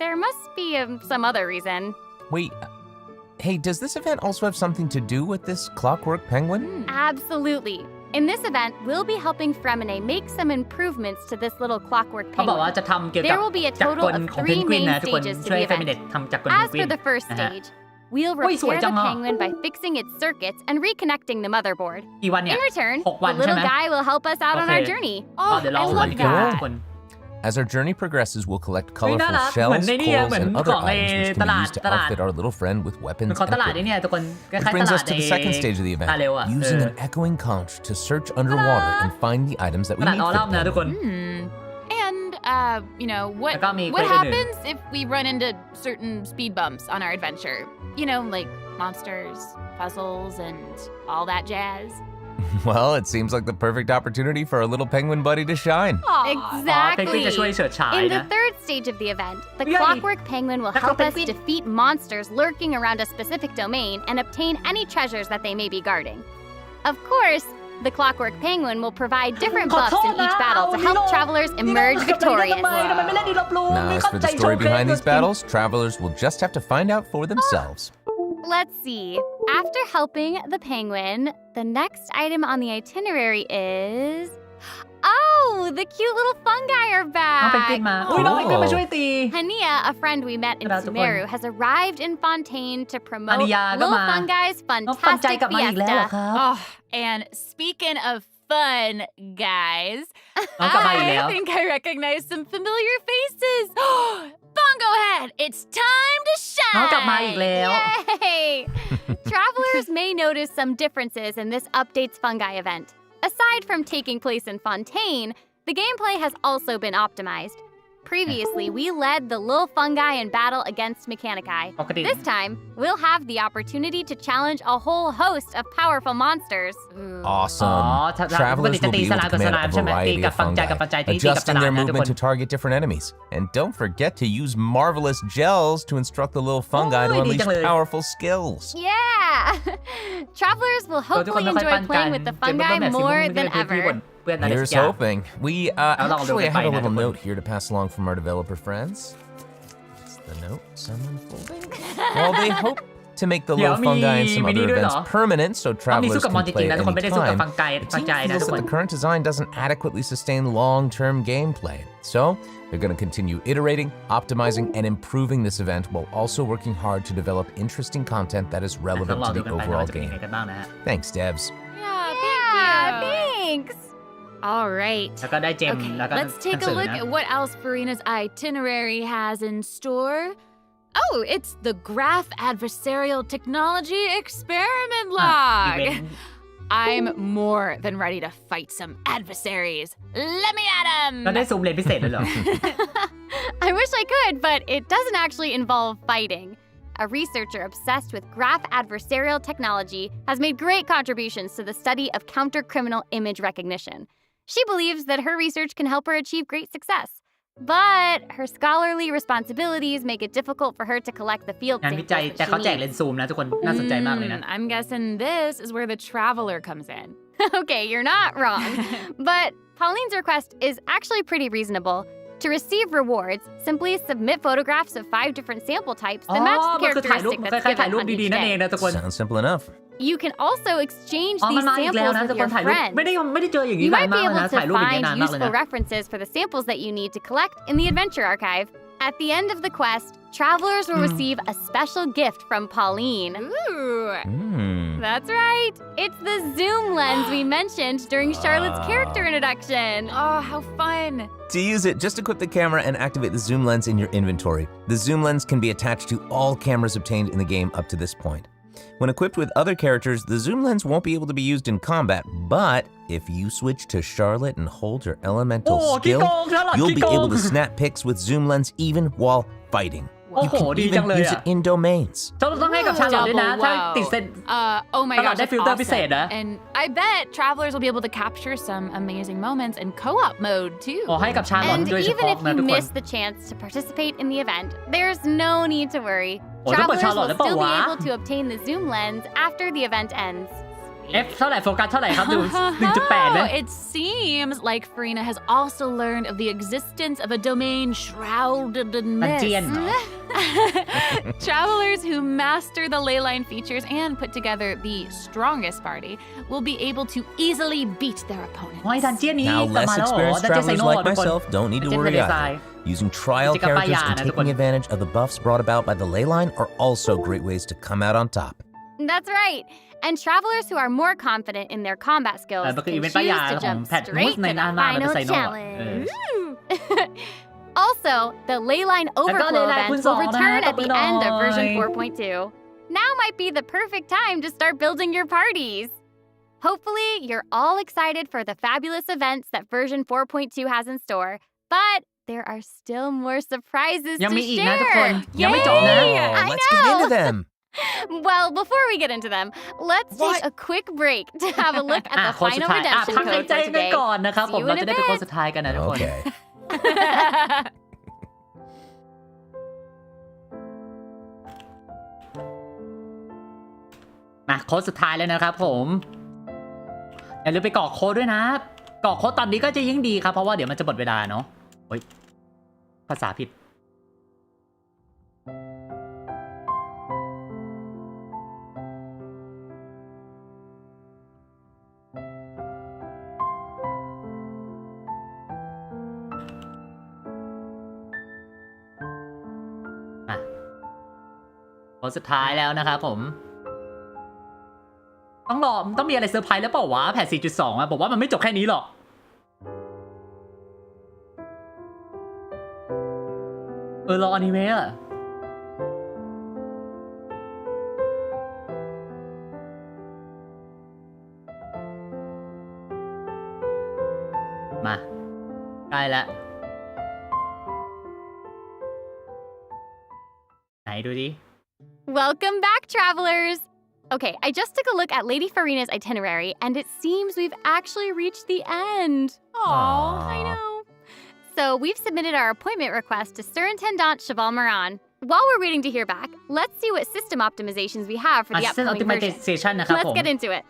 Speaker 10: There must be some other reason.
Speaker 13: Wait, hey, does this event also have something to do with this clockwork penguin?
Speaker 10: Absolutely. In this event, we'll be helping Fremine make some improvements to this little clockwork
Speaker 1: เขาบอกว่า
Speaker 10: penguin.
Speaker 1: จะทำเกี่ยวกับ
Speaker 10: There will be a
Speaker 1: จักร
Speaker 10: total
Speaker 1: กล
Speaker 10: of
Speaker 1: ของเพน
Speaker 10: 3
Speaker 1: กวิน
Speaker 10: main
Speaker 1: นะทุกคน
Speaker 10: stages to
Speaker 1: ช่วย
Speaker 10: the
Speaker 1: เฟมิเนต
Speaker 10: event.
Speaker 1: ทำจักรกลเพน
Speaker 10: As
Speaker 1: กวิ
Speaker 10: for
Speaker 1: น
Speaker 10: the first
Speaker 1: นะฮะ
Speaker 10: stage, we'll
Speaker 1: Ui, sủa
Speaker 10: repair the
Speaker 1: chăng hả?
Speaker 10: penguin by fixing its circuits and reconnecting the motherboard.
Speaker 1: กี่วันเนี่ย
Speaker 10: In return,
Speaker 1: 6 วัน
Speaker 10: the
Speaker 1: ใช่
Speaker 10: little
Speaker 1: ไหม
Speaker 10: guy will help us out on our
Speaker 1: โอเค
Speaker 10: journey.
Speaker 1: ก็เดี๋ยวรอ
Speaker 12: I
Speaker 1: วัน
Speaker 12: love
Speaker 1: กันนะ
Speaker 12: that.
Speaker 1: ทุกคน
Speaker 13: As our journey progresses, we'll collect
Speaker 1: เฮ้ยน่า
Speaker 13: colorful
Speaker 1: รักเหมือน
Speaker 13: shells,
Speaker 1: ในนี่อะ
Speaker 13: corals,
Speaker 1: เหมือน
Speaker 13: and
Speaker 1: ข
Speaker 13: other
Speaker 1: องใน
Speaker 13: items which
Speaker 1: ต
Speaker 13: can
Speaker 1: ลา
Speaker 13: be
Speaker 1: ด
Speaker 13: used to
Speaker 1: ตลาด
Speaker 13: outfit our little friend with
Speaker 1: เหมื
Speaker 13: weapons
Speaker 1: อนของ
Speaker 13: and
Speaker 1: ตลาดนี่
Speaker 13: equipment.
Speaker 1: เนี่ยทุกคนคล้าย
Speaker 13: Which
Speaker 1: ๆต
Speaker 13: brings
Speaker 1: ลา
Speaker 13: us
Speaker 1: ด
Speaker 13: to the second stage of the
Speaker 1: ตา
Speaker 13: event,
Speaker 1: เร็วอ่ะ
Speaker 13: using an echoing conch to search underwater and find the items that
Speaker 1: ต
Speaker 13: we
Speaker 1: ลาด
Speaker 13: need
Speaker 1: ออ
Speaker 13: for
Speaker 1: รัม
Speaker 13: the
Speaker 1: นะทุกคน
Speaker 12: And, you know, what,
Speaker 1: แล้วก็มี
Speaker 12: what
Speaker 1: เควสอื่น
Speaker 12: happens if we run into certain speed bumps on our adventure? You know, like monsters, puzzles, and all that jazz.
Speaker 13: Well, it seems like the perfect opportunity for our little penguin buddy to shine.
Speaker 1: อ๋อเพนกวินจะช่วย
Speaker 10: Exactly.
Speaker 1: เฉิดฉาย
Speaker 10: In the
Speaker 1: นะ
Speaker 10: third stage of the event, the
Speaker 1: Yay.
Speaker 10: clockwork penguin will
Speaker 1: That's
Speaker 10: help
Speaker 1: a
Speaker 10: us
Speaker 1: penguin.
Speaker 10: defeat monsters lurking around a specific domain and obtain any treasures that they may be guarding. Of course, The Clockwork Penguin will provide different buffs in each battle to help travelers emerge victorious.
Speaker 13: Now, as for the story behind these battles, travelers will just have to find out for themselves.
Speaker 10: Let's see. After helping the penguin, the next item on the itinerary is... Oh, the cute little fungi are
Speaker 1: เอาเป็น
Speaker 10: back.
Speaker 1: ปินมาอุ้ยน้องเป็นปินมาช่วยตี
Speaker 10: Hania, a friend we met in Sumeru, has arrived in Fontaine to promote
Speaker 1: Hania ก็
Speaker 10: Little
Speaker 1: มา
Speaker 10: Fungi's
Speaker 1: น้องปันใจ
Speaker 10: fantastic
Speaker 1: กลับมาอีกแล้วเหรอ
Speaker 10: fiesta.
Speaker 1: ครับ
Speaker 12: Oh, and speaking of fun, guys,
Speaker 1: น้องกลับมาอีกแล้ว
Speaker 12: I think I recognize some familiar faces. Bongo Head, it's time to
Speaker 1: น้อง
Speaker 12: shine.
Speaker 1: กลับมาอีกแล้ว
Speaker 10: Yay! Travelers may notice some differences in this update's fungi event. Aside from taking place in Fontaine, the gameplay has also been optimized. Previously, we led the little fungi in battle against Mechanici. This time, we'll have the opportunity to challenge a whole host of powerful monsters.
Speaker 13: Awesome. Travelers will be able to command a variety of fungi, adjusting their movement to target different enemies. And don't forget to use marvelous gels to instruct the little fungi to unleash powerful skills.
Speaker 10: Yeah! Travelers will hopefully enjoy playing with the fungi more than ever.
Speaker 13: Here's hoping. We actually have a little note here to pass along from our developer friends. It's the note someone folding. Well, they hope to make the little fungi and some other events permanent so travelers can play at any time. The team feels that the current design doesn't adequately sustain long-term gameplay. So, they're going to continue iterating, optimizing, and improving this event while also working hard to develop interesting content that is relevant to the overall game. Thanks, devs.
Speaker 10: Yeah, thanks!
Speaker 12: All right.
Speaker 1: แล้วก็ได้เจม
Speaker 12: Okay,
Speaker 1: แล้วก็
Speaker 12: let's take a look at what else Farina's itinerary has in store. Oh, it's the Graph Adversarial Technology Experiment Log. I'm more than ready to fight some adversaries. Let me at 'em!
Speaker 1: เราได้ซูมเลนพิเศษเลยเหรอ
Speaker 10: I wish I could, but it doesn't actually involve fighting. A researcher obsessed with graph adversarial technology has made great contributions to the study of counter-criminal image recognition. She believes that her research can help her achieve great success. But her scholarly responsibilities make it difficult for her to collect the field
Speaker 1: งานวิ
Speaker 10: samples
Speaker 1: จัย
Speaker 10: that
Speaker 1: แต่
Speaker 10: she
Speaker 1: เขาแจกเล
Speaker 10: needs.
Speaker 1: นส์ซูมนะทุกคนน่าสนใจมากเลยนะ
Speaker 12: I'm guessing this is where the traveler comes in.
Speaker 10: Okay, you're not wrong. But Pauline's request is actually pretty reasonable. To receive rewards, simply submit photographs of 5 different sample types that match the
Speaker 1: มันคือถ่ายรูป
Speaker 10: characteristic
Speaker 1: ค
Speaker 10: that's
Speaker 1: ล้ายๆถ่ายรูป
Speaker 10: given on
Speaker 1: ดี
Speaker 10: each
Speaker 1: ๆนั่นเอง
Speaker 10: day.
Speaker 1: นะทุกคน
Speaker 13: Sounds simple enough.
Speaker 10: You can also exchange
Speaker 1: อ๋อ
Speaker 10: these
Speaker 1: มันมาอีกแล้ว
Speaker 10: samples
Speaker 1: นะทุก
Speaker 10: with
Speaker 1: คน
Speaker 10: your
Speaker 1: ถ่ายรูป
Speaker 10: friends.
Speaker 1: ไม่ได้เจออย่างนี้
Speaker 10: You
Speaker 1: นาน
Speaker 10: might
Speaker 1: มา
Speaker 10: be
Speaker 1: กเลย
Speaker 10: able
Speaker 1: นะ
Speaker 10: to
Speaker 1: ถ่ายรูปอย่างนี้
Speaker 10: find
Speaker 1: นานมากเลย
Speaker 10: useful
Speaker 1: นะ
Speaker 10: references for the samples that you need to collect in the adventure archive. At the end of the quest, travelers will receive a special gift from Pauline.
Speaker 12: Ooh.
Speaker 10: That's right. It's the zoom lens we mentioned during Charlotte's character introduction.
Speaker 12: Oh, how fun.
Speaker 13: To use it, just equip the camera and activate the zoom lens in your inventory. The zoom lens can be attached to all cameras obtained in the game up to this point. When equipped with other characters, the zoom lens won't be able to be used in combat, but if you switch to Charlotte and hold her elemental skill, you'll be able to snap pics with zoom lens even while fighting. You can even use it in domains.
Speaker 1: ต้องให้กับชาลอตด้วยนะ ถ้าติดเซน
Speaker 12: Oh my
Speaker 1: ชาลอต
Speaker 12: gosh,
Speaker 1: ได้
Speaker 12: that's
Speaker 1: ฟิลเตอร์พิเศษ
Speaker 12: awesome.
Speaker 1: นะ
Speaker 12: And I bet travelers will be able to capture some amazing moments in co-op mode too.
Speaker 1: ขอให้กับชาลอต
Speaker 10: And
Speaker 1: โดยเฉ
Speaker 10: even
Speaker 1: พาะ
Speaker 10: if
Speaker 1: นะ
Speaker 10: you
Speaker 1: ทุกคน
Speaker 10: miss the chance to participate in the event, there's no need to worry.
Speaker 1: โอ้ต้องเปิด
Speaker 10: Travelers
Speaker 1: ชาลอต
Speaker 10: will
Speaker 1: แล้วเปล่า
Speaker 10: still be
Speaker 1: วะ
Speaker 10: able to obtain the zoom lens after the event ends.
Speaker 1: F เท่าไหร่โฟกัสเท่าไหร่ครับดู 1.8 นะ
Speaker 12: It seems like Farina has also learned of the existence of a domain shrouded in
Speaker 1: มัน
Speaker 12: mist.
Speaker 1: เจียนเหรอ
Speaker 12: Travelers who master the leyline features and put together the strongest party will be able to easily beat their opponents.
Speaker 1: โอ้ยดันเจียนนี้
Speaker 13: Now,
Speaker 1: กลับ
Speaker 13: less
Speaker 1: มาแล้วเหรอ
Speaker 13: experienced
Speaker 1: ดันเจียนไซ
Speaker 13: travelers
Speaker 1: โน่
Speaker 13: like
Speaker 1: ทุกคน
Speaker 13: myself don't need to
Speaker 1: ดันเจียน
Speaker 13: worry
Speaker 1: ทะเลทราย
Speaker 13: either. Using trial
Speaker 1: Jika
Speaker 13: characters
Speaker 1: payah
Speaker 13: and
Speaker 1: na,
Speaker 13: taking advantage of the buffs brought about by the leyline are also great ways to come out on top.
Speaker 10: That's right. And travelers who are more confident in their combat skills
Speaker 1: มันคือ
Speaker 10: can
Speaker 1: อีเวน
Speaker 10: choose
Speaker 1: ต์ป้ายา
Speaker 10: to
Speaker 1: ของ
Speaker 10: jump
Speaker 1: แพท
Speaker 10: straight
Speaker 1: ใน
Speaker 10: to
Speaker 1: นาน
Speaker 10: the
Speaker 1: มากเลยเป็น
Speaker 10: final
Speaker 1: ไซโน่อะ
Speaker 10: challenge. Also, the leyline overflow
Speaker 1: Leyline
Speaker 10: event
Speaker 1: คูณ
Speaker 10: will
Speaker 1: 2
Speaker 10: return
Speaker 1: นะ
Speaker 10: at the end of version
Speaker 1: ตบมือหน่อย
Speaker 10: 4.2. Now might be the perfect time to start building your parties. Hopefully, you're all excited for the fabulous events that version 4.2 has in store, but there are still more surprises
Speaker 1: ยัง
Speaker 10: to
Speaker 1: มีอีกนะทุกคน
Speaker 10: share.
Speaker 1: ยังไม่จบนะ
Speaker 10: I
Speaker 13: Let's get into
Speaker 10: know.
Speaker 13: them.
Speaker 10: Well, before we get into them, let's take a quick break to have a look at
Speaker 1: อ่ะ
Speaker 10: the
Speaker 1: โค้ดสุด
Speaker 10: final
Speaker 1: ท้ายอ่ะ
Speaker 10: redemption
Speaker 1: พักหาย
Speaker 10: code
Speaker 1: ใจ
Speaker 10: for
Speaker 1: กัน
Speaker 10: today.
Speaker 1: ก่อนนะครับผม
Speaker 10: See you
Speaker 1: เรา
Speaker 10: in
Speaker 1: จะ
Speaker 10: a
Speaker 1: ได้เป็นโค้ด
Speaker 10: bit.
Speaker 1: สุดท้ายกันนะทุกคน
Speaker 13: Okay.
Speaker 1: มาโค้ดสุดท้ายแล้วนะครับผม อย่าลืมไปกรอกโค้ดด้วยนะกรอกโค้ดตอนนี้ก็จะยิ่งดีครับเพราะว่าเดี๋ยวมันจะหมดเวลาเนาะเฮ้ยภาษาผิดโค้ดสุดท้ายแล้วนะครับผมต้องมีอะไรเซอร์ไพรส์แล้วเปล่าวะแพท 4.2 อ่ะบอกว่ามันไม่จบแค่นี้หรอกรออนิเมะอะมาใกล้แล้วไหนดูดิ
Speaker 10: Welcome back, travelers! Okay, I just took a look at Lady Farina's itinerary, and it seems we've actually reached the end.
Speaker 12: Aww, I know.
Speaker 10: So we've submitted our appointment request to Surintendant Cheval Moran. While we're waiting to hear back, let's see what system optimizations we have for the upcoming version. Let's get into it.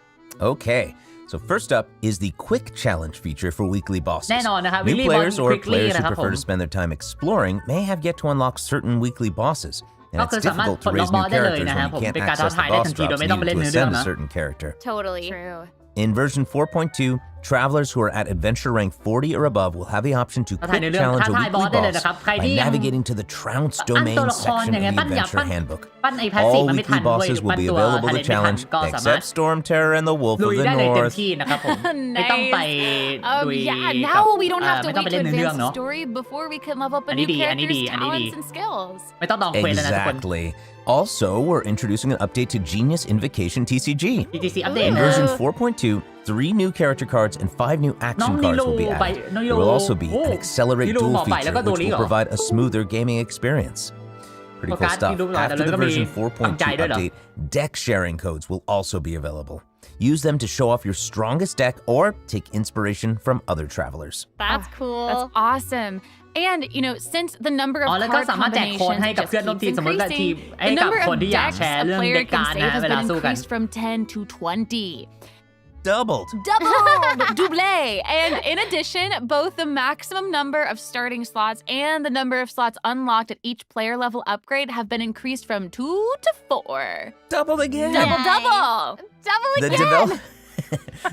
Speaker 13: Okay, so first up is the Quick Challenge feature for weekly bosses.
Speaker 1: แน่นอนนะครับ
Speaker 13: New players or
Speaker 1: Quickly
Speaker 13: players who
Speaker 1: นะครับผม
Speaker 13: prefer to spend their time exploring may have yet to unlock certain weekly bosses. And
Speaker 1: ก็
Speaker 13: it's
Speaker 1: คือสามารถ
Speaker 13: difficult
Speaker 1: ปล
Speaker 13: to
Speaker 1: ดล็อก
Speaker 13: raise
Speaker 1: บอ
Speaker 13: new
Speaker 1: สได้เลย
Speaker 13: characters
Speaker 1: นะ
Speaker 13: when
Speaker 1: ฮะ
Speaker 13: you
Speaker 1: ผม
Speaker 13: can't
Speaker 1: เป็นการท้า
Speaker 13: access
Speaker 1: ทาย
Speaker 13: the
Speaker 1: ได้
Speaker 13: boss
Speaker 1: ทันทีโดย
Speaker 13: drops
Speaker 1: ไม่ต้องไป
Speaker 13: needed
Speaker 1: เล่น
Speaker 13: to
Speaker 1: เนื้อเรื่อง
Speaker 13: ascend a
Speaker 1: นะ
Speaker 13: certain character.
Speaker 10: Totally.
Speaker 12: True.
Speaker 13: In version 4.2, travelers who are at adventure rank 40 or above will have the option to quick challenge a weekly boss by navigating to the Trounce domain section of the adventure handbook.
Speaker 1: ปั้นไอ้แพสซีฟ
Speaker 13: All
Speaker 1: มันไม่ทั
Speaker 13: weekly
Speaker 1: นด้วย
Speaker 13: bosses
Speaker 1: ปั้
Speaker 13: will
Speaker 1: น
Speaker 13: be
Speaker 1: ตัว
Speaker 13: available
Speaker 1: ทาเล
Speaker 13: to
Speaker 1: นไม่ทัน
Speaker 13: challenge
Speaker 1: ก็สามารถ
Speaker 13: except Storm Terror and the Wolf
Speaker 1: ลุ
Speaker 13: of
Speaker 1: ย
Speaker 13: the
Speaker 1: ได้เลยเต็ม
Speaker 13: North.
Speaker 1: ที่นะครับผมไม่ต้องไปลุย
Speaker 12: Yeah,
Speaker 1: กับ
Speaker 12: now we don't have to
Speaker 1: ไม่ต้อง
Speaker 12: wait
Speaker 1: ไป
Speaker 12: to
Speaker 1: เล่นเนื้อเรื่อง
Speaker 12: advance
Speaker 1: เนาะ
Speaker 12: the story before we can level up a
Speaker 1: อัน
Speaker 12: new
Speaker 1: นี้ดีอันนี้ดี
Speaker 12: character's
Speaker 1: อันนี้ดี
Speaker 12: talents and skills.
Speaker 1: ไม่ต้องลองเควสแล้วนะทุกคน
Speaker 13: Exactly. Also, we're introducing an update to Genius Invocation TCG.
Speaker 1: TCG อัปเดต
Speaker 13: In
Speaker 1: นะ
Speaker 13: version 4.2, 3 new character cards and 5 new
Speaker 1: น้อง
Speaker 13: action
Speaker 1: นิ
Speaker 13: cards
Speaker 1: โล
Speaker 13: will be
Speaker 1: ไป
Speaker 13: added.
Speaker 1: น้องนิ
Speaker 13: There
Speaker 1: โล
Speaker 13: will also be
Speaker 1: โอ้
Speaker 13: an Accelerate
Speaker 1: นิโล
Speaker 13: Duel
Speaker 1: หมอไปแล้ว
Speaker 13: feature,
Speaker 1: ก็โด
Speaker 13: which
Speaker 1: ริ
Speaker 13: will
Speaker 1: เหรอ
Speaker 13: provide a smoother gaming experience. Pretty cool stuff. After the version 4.2 update, deck sharing codes will also be available. Use them to show off your strongest deck or take inspiration from other travelers.
Speaker 10: That's cool.
Speaker 12: That's awesome. And, you know, since the number of
Speaker 1: อ๋อแล้วก็
Speaker 12: card
Speaker 1: สามารถแจกโค้ด
Speaker 12: combinations
Speaker 1: ให้กับ
Speaker 12: just
Speaker 1: เพื่อนร่วมทีม
Speaker 12: keeps
Speaker 1: สมมติทีม
Speaker 12: increasing,
Speaker 1: ให้
Speaker 12: the
Speaker 1: กับ
Speaker 12: number
Speaker 1: คน
Speaker 12: of
Speaker 1: ที่อยาก
Speaker 12: decks
Speaker 1: แชร์
Speaker 12: a
Speaker 1: เรื่อง
Speaker 12: player
Speaker 1: เด็ก
Speaker 12: can
Speaker 1: การนะ
Speaker 12: save has
Speaker 1: เวลา
Speaker 12: been
Speaker 1: สู้กัน
Speaker 12: increased from 10 to 20.
Speaker 13: Doubled.
Speaker 12: Double! And in addition, both the maximum number of starting slots and the number of slots unlocked at each player level upgrade have been increased from 2 to 4.
Speaker 13: Double again.
Speaker 12: Double!
Speaker 10: Double
Speaker 13: The
Speaker 10: again!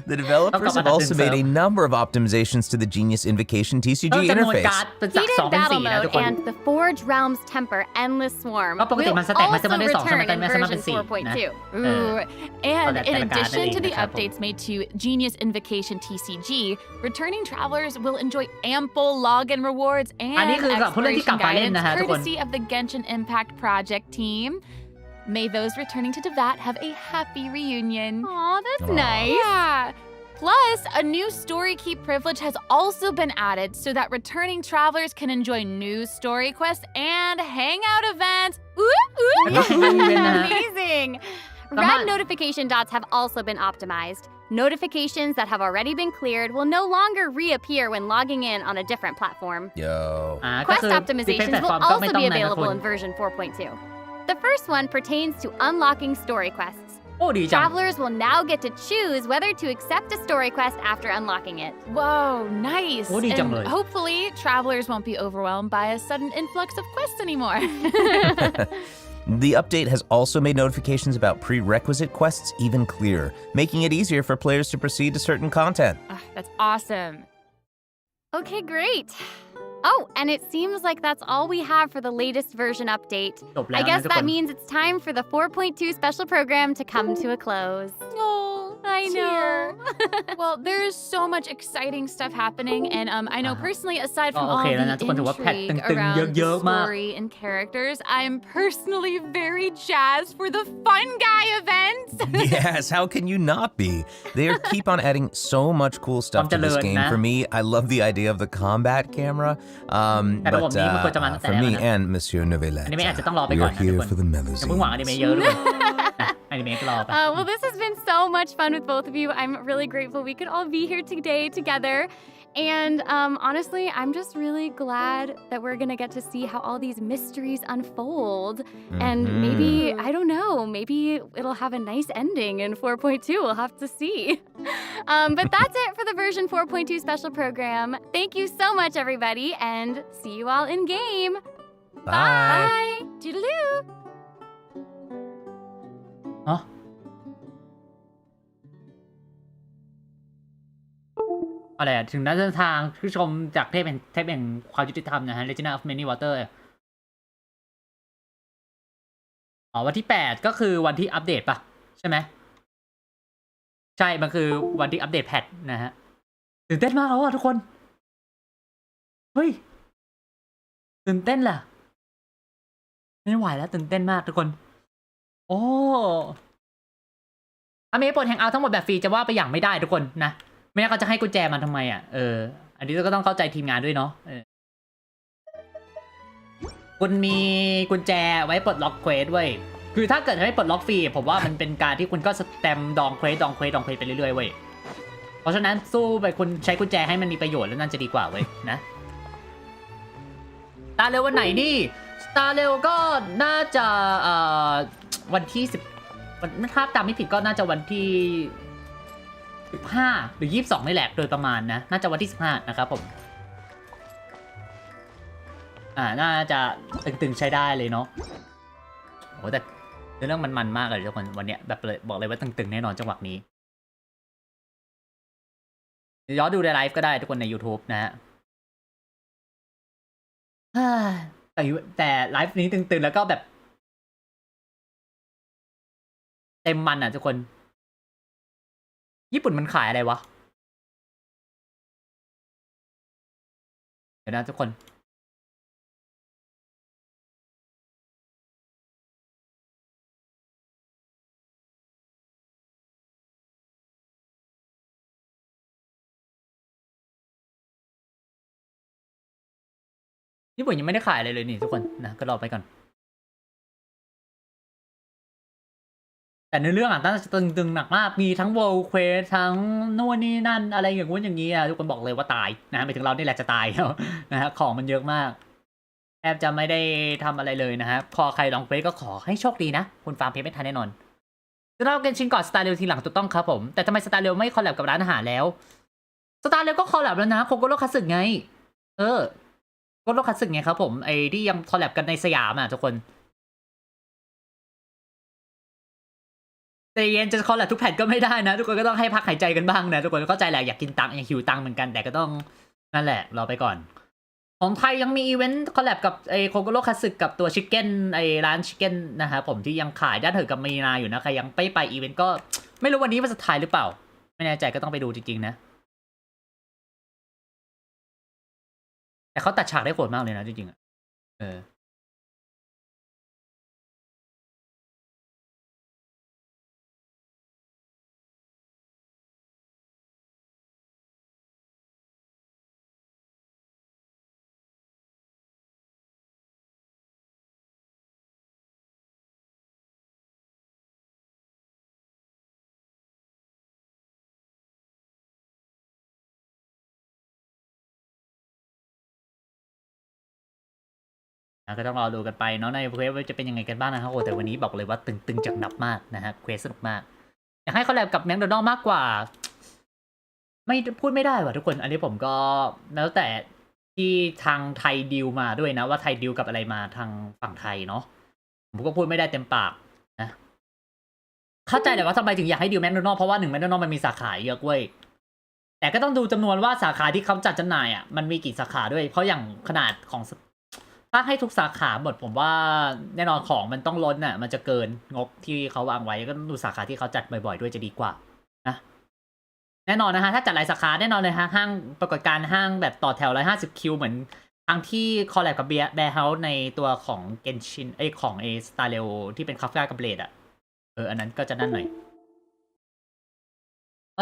Speaker 13: The developers have also made a number of optimizations to the Genius Invocation
Speaker 1: เพิ่ม
Speaker 13: TCG
Speaker 1: จำนวน
Speaker 13: interface.
Speaker 1: การ์ดเป็นจาก
Speaker 10: Heated
Speaker 1: 2เป็น
Speaker 10: Battle
Speaker 1: 4นะ
Speaker 10: Mode
Speaker 1: ทุกคน
Speaker 10: and the Forge Realms Temper Endless Swarm
Speaker 1: ก็ปกติ
Speaker 10: will
Speaker 1: มันสแต็กมันจะ
Speaker 10: also
Speaker 1: ไม่ได้2ใช่ไหม
Speaker 10: return
Speaker 1: แต่
Speaker 10: in
Speaker 1: มันสามารถเป็น
Speaker 10: version
Speaker 1: 4นะ
Speaker 10: 4.2.
Speaker 12: Ooh. And
Speaker 1: that
Speaker 12: in
Speaker 1: kind of guy
Speaker 12: addition to the
Speaker 1: นะครับผม
Speaker 12: updates made to Genius Invocation TCG, returning travelers will enjoy ample login rewards
Speaker 1: อันนี้
Speaker 12: and
Speaker 1: คือกับผู้เล่นที่กลับ
Speaker 12: exploration
Speaker 1: มาเล่น
Speaker 12: guidance
Speaker 1: นะฮะทุกคน
Speaker 12: courtesy of the Genshin Impact Project team. May those returning to Devat have a happy reunion.
Speaker 10: Aw, that's nice.
Speaker 12: Yeah. Plus, a new story key privilege has also been added so that returning travelers can enjoy new story quests and hangout events.
Speaker 10: Amazing! Red notification dots have also been optimized. Notifications that have already been cleared will no longer reappear when logging in on a different platform.
Speaker 13: Yo.
Speaker 10: Quest optimizations will also be available in version 4.2. The first one pertains to unlocking story quests.
Speaker 1: โอ้ดีจัง
Speaker 10: Travelers will now get to choose whether to accept a story quest after unlocking it.
Speaker 12: Whoa, nice.
Speaker 1: โอ้ดีจังเลย
Speaker 12: And hopefully, travelers won't be overwhelmed by a sudden influx of quests anymore.
Speaker 13: The update has also made notifications about prerequisite quests even clearer, making it easier for players to proceed to certain content.
Speaker 12: That's awesome.
Speaker 10: Okay, great. Oh, and it seems like that's all we have for the latest version update.
Speaker 1: จบแล้ว
Speaker 10: I
Speaker 1: นะ
Speaker 10: guess
Speaker 1: ทุกค
Speaker 10: that
Speaker 1: น
Speaker 10: means it's time for the 4.2 special program to come to a close.
Speaker 12: Oh,
Speaker 10: I know.
Speaker 12: Well, there's so much exciting stuff happening, and I know personally, aside from
Speaker 1: โอ
Speaker 12: all
Speaker 1: เค
Speaker 12: the
Speaker 1: แล้วนะทุกคนถือว่าแพท
Speaker 12: intrigue
Speaker 1: ตึง
Speaker 12: around
Speaker 1: ๆเย
Speaker 12: the
Speaker 1: อะๆมาก
Speaker 12: story and characters, I'm personally very jazzed for the Fun Guy events.
Speaker 13: Yes, how can you not be? They keep on adding so much cool stuff to this game. For me, I love the idea of the combat camera. But for me and Monsieur Novella,
Speaker 1: อันนี้ไม่อาจจะต้องรอไป
Speaker 13: we
Speaker 1: ก่อน
Speaker 13: are
Speaker 1: นะทุก
Speaker 13: here
Speaker 1: คน
Speaker 13: for the
Speaker 1: อย่าเพิ่งหวัง
Speaker 13: melody.
Speaker 1: อนิเมะเยอะทุกคนนะอนิเมะก็รอไป
Speaker 10: Well, this has been so much fun with both of you. I'm really grateful we could all be here today together. And honestly, I'm just really glad that we're going to get to see how all these mysteries unfold. And maybe, I don't know, maybe it'll have a nice ending in 4.2. We'll have to see. But that's it for the version 4.2 special program. Thank you so much, everybody, and see you all in game. Bye. Toodaloo.
Speaker 1: อ๋ออะไรอ่ะถึงนักเดินทางผู้ชมจากเทพแห่งความยุติธรรมนะฮะ Legend of Many Water อ๋อวันที่8ก็คือวันที่อัปเดตปะใช่ไหมใช่มันคือวันที่อัปเดตแพทนะฮะตื่นเต้นมากแล้วอ่ะทุกคนเฮ้ยตื่นเต้นล่ะไม่ไหวแล้วตื่นเต้นมากทุกคนโอ้อเมย์เปิดแฮงเอาท์ทั้งหมดแบบฟรีจะว่าไปอย่างไม่ได้ทุกคนนะไม่งั้นเขาจะให้กุญแจมันทำไมอ่ะอันนี้ก็ต้องเข้าใจทีมงานด้วยเนาะคุณมีกุญแจไว้ปลดล็อกเควสเว้ยคือถ้าเกิดให้ปลดล็อกฟรีผมว่ามันเป็นการที่คุณก็สแตมดองเควสไปเรื่อยๆเว้ยเพราะฉะนั้นสู้ไปคุณใช้กุญแจให้มันมีประโยชน์แล้วนั่นจะดีกว่าเว้ยนะตาเร็ววันไหนนี่ตาเร็วก็น่าจะวันที่10ถ้าจำไม่ผิดก็น่าจะวันที่15หรือ22นี่แหละโดยประมาณนะน่าจะวันที่15นะครับผมน่าจะตึงๆใช้ได้เลยเนาะโอ้แต่เรื่องมันมากเลยทุกคนวันเนี้ยแบบเลยบอกเลยว่าตึงๆแน่นอนจังหวะนี้ย้อนดูในไลฟ์ก็ได้ทุกคนใน YouTube นะฮะแต่ไลฟ์นี้ตึงๆแล้วก็แบบเต็มมันอ่ะทุกคนญี่ปุ่นมันขายอะไรวะเดี๋ยวนะทุกคนญี่ปุ่นยังไม่ได้ขายอะไรเลยนี่ทุกคนนะก็รอไปก่อนแต่ในเรื่องตั้งตึงหนักมากมีทั้ง World Quest ทั้งโน่นนี่นั่นอะไรอย่างงู้นอย่างนี้ทุกคนบอกเลยว่าตายนะไปถึงเรานี่แหละจะตายแล้วนะฮะของมันเยอะมากแทบจะไม่ได้ทำอะไรเลยนะฮะพอใครลองเควสก็ขอให้โชคดีนะคุณฟาร์มเพชรไม่ทันแน่นอนจะเล่าเกนชินก่อนสตาร์เรลทีหลังถูกต้องครับผมแต่ทำไมสตาร์เรลไม่คอลแลบกับร้านอาหารแล้วสตาร์เรลก็คอลแลบแล้วนะโคโกโร่คัตสึไงโคโกโร่คัตสึไงครับผมไอ้ที่ยังคอลแลบกันในสยามทุกคนแต่เย็นจะคอลแลบทุกแผ่นก็ไม่ได้นะทุกคนก็ต้องให้พักหายใจกันบ้างนะทุกคนเข้าใจแหละอยากกินตังค์อยากหิวตังค์เหมือนกันแต่ก็ต้องนั่นแหละรอไปก่อนของไทยยังมีอีเวนต์คอลแลบกับไอโคโกโร่คัตสึกับตัวชิคเก้นไอร้านชิคเก้นนะครับผมที่ยังขายด้านเถิดกับมีนาอยู่นะใครยังไปอีเวนต์ก็ไม่รู้วันนี้มันจะถ่ายหรือเปล่าไม่แน่ใจก็ต้องไปดูจริงๆนะแต่เขาตัดฉากได้โหดมากเลยนะจริงๆก็ต้องรอดูกันไปเนาะในเควสจะเป็นยังไงกันบ้างนะครับโอ้แต่วันนี้บอกเลยว่าตึงจัดหนักมากนะฮะเควสสนุกมากอยากให้คอลแลบกับแมคโดนัลด์มากกว่าไม่พูดไม่ได้ว่ะทุกคนอันนี้ผมก็แล้วแต่ที่ทางไทยดีลมาด้วยนะว่าไทยดีลกับอะไรมาทางฝั่งไทยเนาะผมก็พูดไม่ได้เต็มปากนะเข้าใจแต่ว่าทำไมถึงอยากให้ดีลแมคโดนัลด์เพราะว่า1แมคโดนัลด์มันมีสาขาเยอะเว้ยแต่ก็ต้องดูจำนวนว่าสาขาที่เขาจัดจำหน่ายมันมีกี่สาขาด้วยเพราะอย่างขนาดของถ้าให้ทุกสาขาหมดผมว่าแน่นอนของมันต้องล้นมันจะเกินงบที่เขาวางไว้ก็ต้องดูสาขาที่เขาจัดบ่อยๆด้วยจะดีกว่านะแน่นอนนะฮะถ้าจัดหลายสาขาแน่นอนเลยฮะห้างปรากฏการณ์ห้างแบบต่อแถว150คิวเหมือนทางที่คอลแลบกับแบร์เฮาส์ในตัวของเกนชินของสตาร์เรลที่เป็นคาเฟ่กับเบลดอันนั้นก็จะนั่นหน่อย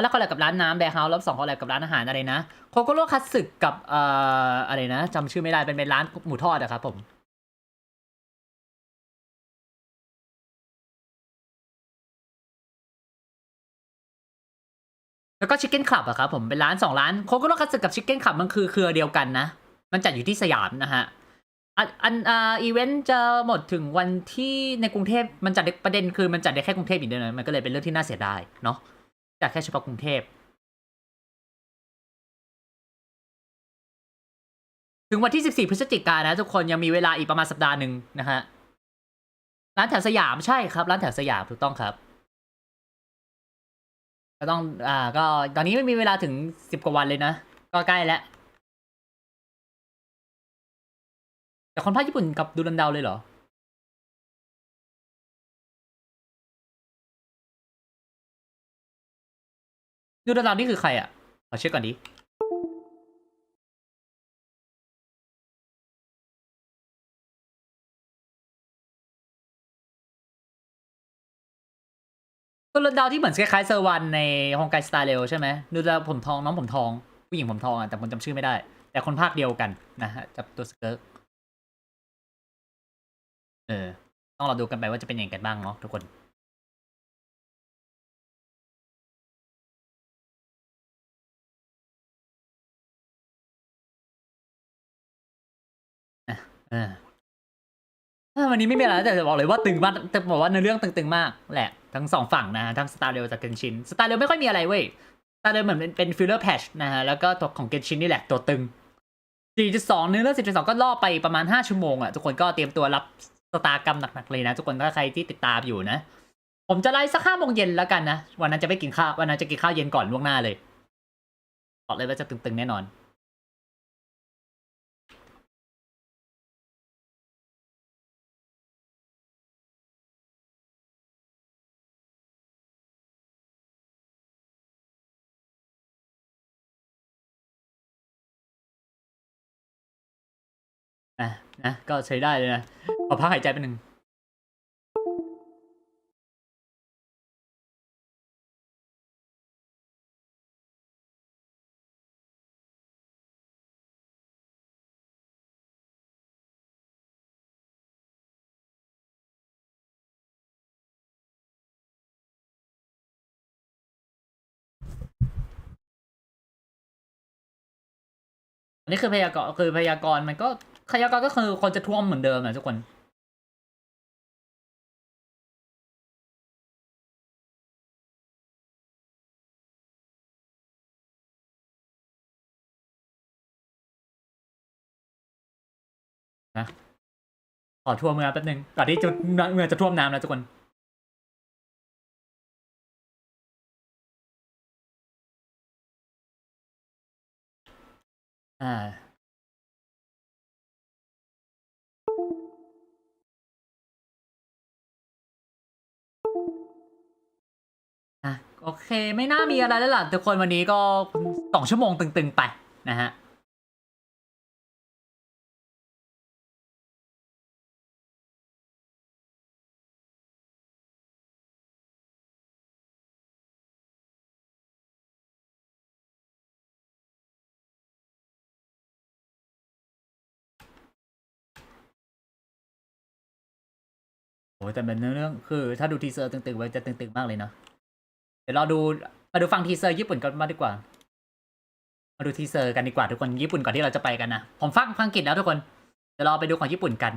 Speaker 1: แล้วคอลแลบกับร้านน้ำแบร์เฮาส์แล้ว2คอลแลบกับร้านอาหารอะไรนะโคโกโร่คัตสึกับอะไรนะจำชื่อไม่ได้เป็นร้านหมูทอดครับผมแล้วก็ชิคเก้นคลับครับผมเป็นร้าน2ร้านโคโกโร่คัตสึกับชิคเก้นคลับมันคือเครือเดียวกันนะมันจัดอยู่ที่สยามนะฮะ อีเวนต์จะหมดถึงวันที่ในกรุงเทพมันจัดประเด็นคือมันจัดได้แค่กรุงเทพอีกเดือนนึงมันก็เลยเป็นเรื่องที่น่าเสียดายเนาะจัดแค่เฉพาะกรุงเทพถึงวันที่14 พฤศจิกายนนะทุกคนยังมีเวลาอีกประมาณสัปดาห์หนึ่งนะฮะร้านแถวสยามใช่ครับร้านแถวสยามถูกต้องครับก็ต้องก็ตอนนี้ไม่มีเวลาถึง10 กว่าวันเลยนะก็ใกล้แล้วแต่คนภาคญี่ปุ่นกับดูรันดาวเลยเหรอดูรันดาวนี่คือใครอ่ะขอเช็คก่อนดิดูรันดาวที่เหมือนคล้ายๆเซอร์วันในฮงไกสไตล์เร็วใช่ไหมดูรันดาวผมทองน้องผมทองผู้หญิงผมทองอ่ะแต่ผมจำชื่อไม่ได้แต่คนภาคเดียวกันนะฮะจับตัวสเกิร์ตต้องเราดูกันไปว่าจะเป็นยังไงกันบ้างเนาะทุกคนวันนี้ไม่มีอะไรแต่จะบอกเลยว่าตึงมากแต่บอกว่าในเรื่องตึงๆมากแหละทั้ง2ฝั่งนะทั้งสตาร์เรลจากเกนชินสตาร์เรลไม่ค่อยมีอะไรเว้ยสตาร์เรลเหมือนเป็นฟิลเลอร์แพชนะฮะแล้วก็ตัวของเกนชินนี่แหละตัวตึง 4.2 เนื้อเรื่อง 4.2 ก็ล่อไปประมาณ5 ชั่วโมงอ่ะทุกคนก็เตรียมตัวรับสตาร์กรรมหนักๆเลยนะทุกคนถ้าใครที่ติดตามอยู่นะผมจะไล่สัก5 โมงเย็นแล้วกันนะวันนั้นจะไม่กินข้าววันนั้นจะกินข้าวเย็นก่อนล่วงหน้าเลยบอกเลยว่าจะตึงๆแน่นอนนะก็ใช้ได้เลยนะขอพักหายใจไปหนึ่งอันนี้คือพยากรณ์มันก็พยากรณ์ก็คือคนจะท่วมเหมือนเดิมนะทุกคนนะขอท่วมเมืองแป๊บนึงก่อนที่เมืองจะท่วมน้ำแล้วทุกคนโอเคไม่น่ามีอะไรแล้วล่ะทุกคนวันนี้ก็2 ชั่วโมงตึงๆไปนะฮะโอ้แต่เป็นเรื่องคือถ้าดูทีเซอร์ตึงๆไว้จะตึงๆมากเลยเนาะเดี๋ยวเรามาดูฟังทีเซอร์ญี่ปุ่นกันมาดีกว่ามาดูทีเซอร์กันดีกว่าทุกคนญี่ปุ่นก่อนที่เราจะไปกันนะผมฟังอังกฤษแล้วทุกคนเดี๋ยวเราไปดูของญี่ปุ่นกัน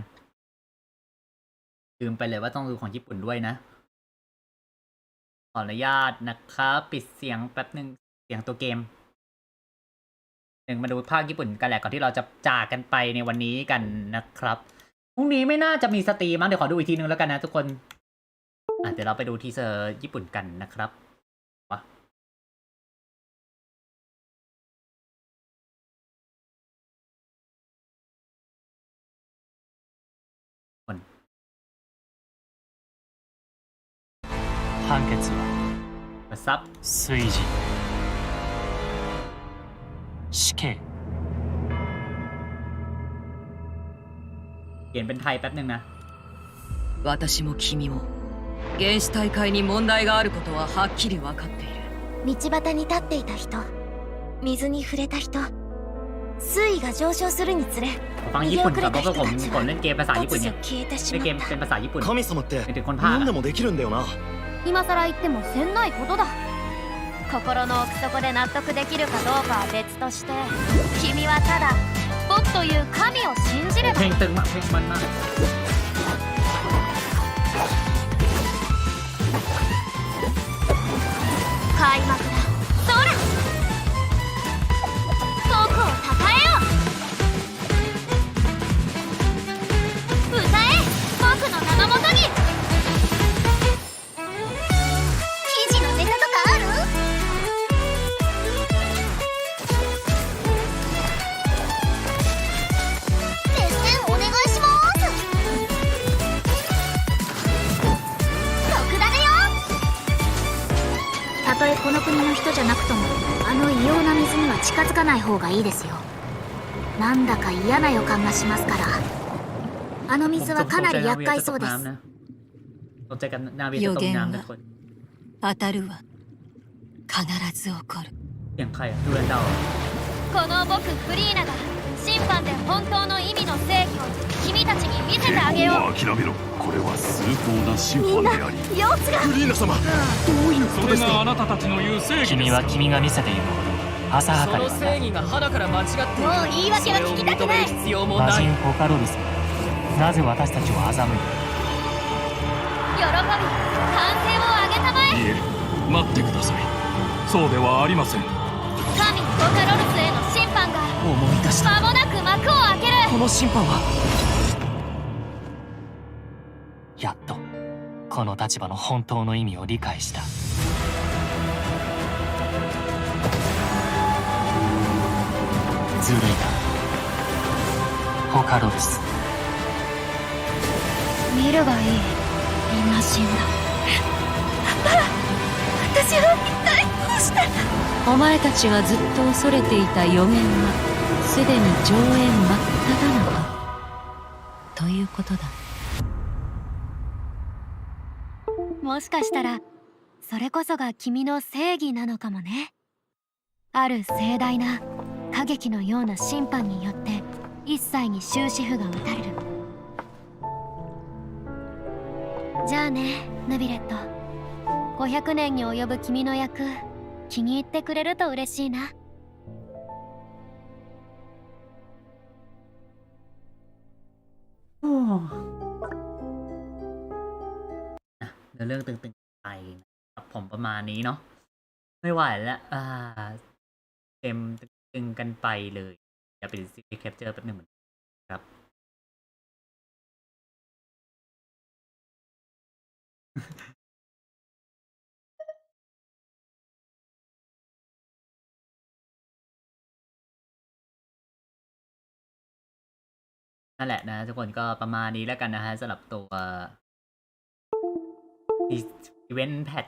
Speaker 1: ลืมไปเลยว่าต้องดูของญี่ปุ่นด้วยนะขออนุญาตนะครับปิดเสียงแป๊บนึงเสียงตัวเกมมาดูภาคญี่ปุ่นกันแหละก่อนที่เราจะจากกันไปในวันนี้กันนะครับพรุ่งนี้ไม่น่าจะมีสตรีมมั้งเดี๋ยวขอดูอีกทีนึงแล้วกันนะทุกคนเดี๋ยวเราไปดูทีเซอร์ญี่ปุ่นกันนะครับ
Speaker 2: 判決は
Speaker 1: ซับ
Speaker 2: 推辞死刑
Speaker 1: เปลี่ยนเป็นไทยแป๊บนึงนะ
Speaker 15: 私も君も原始大会に問題があることははっきり分かっている
Speaker 14: 道端に立っていた人水に触れた人水位が上昇するにつれ
Speaker 1: ฟังญี่ปุ่นกับเพราะผมเล่นเกมภาษาญี่ปุ่นเนี่ยเล่นเกมเป็นภาษาญี่ปุ่น
Speaker 2: 神様って
Speaker 1: เป็นคนภาค
Speaker 2: 何でもできるんだよな
Speaker 9: 今更言ってもせんないことだ
Speaker 14: 心の奥底で納得できるかどうかは別として君はただ
Speaker 9: 僕という神を信じれば。
Speaker 1: เพลงตึงมากเพลงมันมาก
Speaker 9: 開幕だ。そら僕をたたえよ。歌え僕の名のもとに。記事のネタとかある？熱戦お願いします。特ダネよ。たとえこの国の人じゃなくともあの異様な水には近づかない方がいいですよ。なんだか嫌な予感がしますから。あの水はかなり厄介そうです。
Speaker 1: สนใจกันนาเวียจะตกน้ำนะคน
Speaker 15: 当たるわ必ず起こる
Speaker 1: เสียงใครดูแลเรา
Speaker 9: この僕フリーナが審判で本当の意味の正義を君たちに見せてあげよう。
Speaker 2: 諦めろ。これは崇高な審判であり。
Speaker 9: 様子が。
Speaker 2: フリーナ様、どういうことですか。それがあなたたちの言う正義です。
Speaker 7: 君は君が見せている浅はかに
Speaker 15: その正義が花から間違っている。
Speaker 9: もう言い訳は聞きたくない。
Speaker 15: 必要も
Speaker 7: 魔
Speaker 15: ない。
Speaker 7: 人ホカロルスなぜ私たちを欺いた。
Speaker 9: 喜び歓声を上げたまえ。
Speaker 2: いえ、待ってください。そうではありません。
Speaker 9: 神ホカロルスへの審判が
Speaker 7: 思い出した
Speaker 9: 間もなく幕を開ける。
Speaker 7: この審判はやっとこの立場の本当の意味を理解した。ずるいなホカロルス。
Speaker 9: 見るがいい。みんな死んだ。私は一体どうした。
Speaker 15: お前たちがずっと恐れていた予言はすでに上演真っ只中ということだ。
Speaker 9: もしかしたらそれこそが君の正義なのかもね。ある盛大な歌劇のような審判によって一切に終止符が打たれる。じゃあねヌビレット。500年に及ぶ君の役気に入ってくれると嬉しいな。
Speaker 1: เรื่องตึงๆไปครับผมประมาณนี้เนาะไม่ไหวแล้วเต็มตึงๆกันไปเลยอย่าไปซีแคปเจอร์แป๊บนึงเหมือนครับนั่นแหละนะทุกคนก็ประมาณนี้แล้วกันนะฮะสำหรับตัวอีเวนต์แพท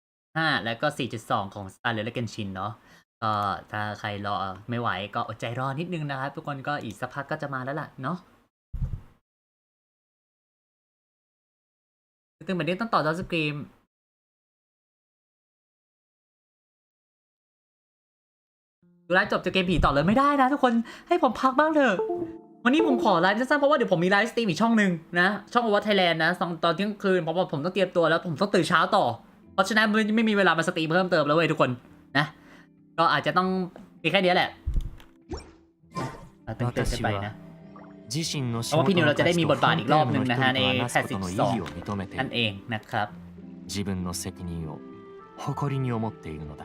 Speaker 1: 1.5 แล้วก็ 4.2 ของ Star และ Genshin เนาะก็ถ้าใครรอไม่ไหวก็อดใจรอนิดนึงนะครับทุกคนก็อีกสักพักก็จะมาแล้วล่ะเนาะตึงแบบนี้ต้องต่อจอสกรีมดูไลฟ์จบจะเกมผีต่อเลยไม่ได้นะทุกคนให้ผมพักบ้างเถอะวันนี้ผมขอไลฟ์สั้นๆเพราะว่าเดี๋ยวผมมีไลฟ์สตรีมอีกช่องหนึ่งนะช่องโอเวอร์ไทยแลนด์นะตอนเที่ยงคืนเพราะว่าผมต้องเตรียมตัวแล้วผมต้องตื่นเช้าต่อเพราะฉะนั้นไม่มีเวลามาสตรีมเพิ่มเติมแล้วเว้ยทุกคนนะก็อาจจะต้องมีแค่นี้แหละตื่นเต้นไปนะเพราะว่าพี่นิวเราจะได้มีบทบาทอีกรอบหนึ่งนะฮะในแพท12นั่นเองนะครับ
Speaker 7: 自分の責任を誇りに思っているのだ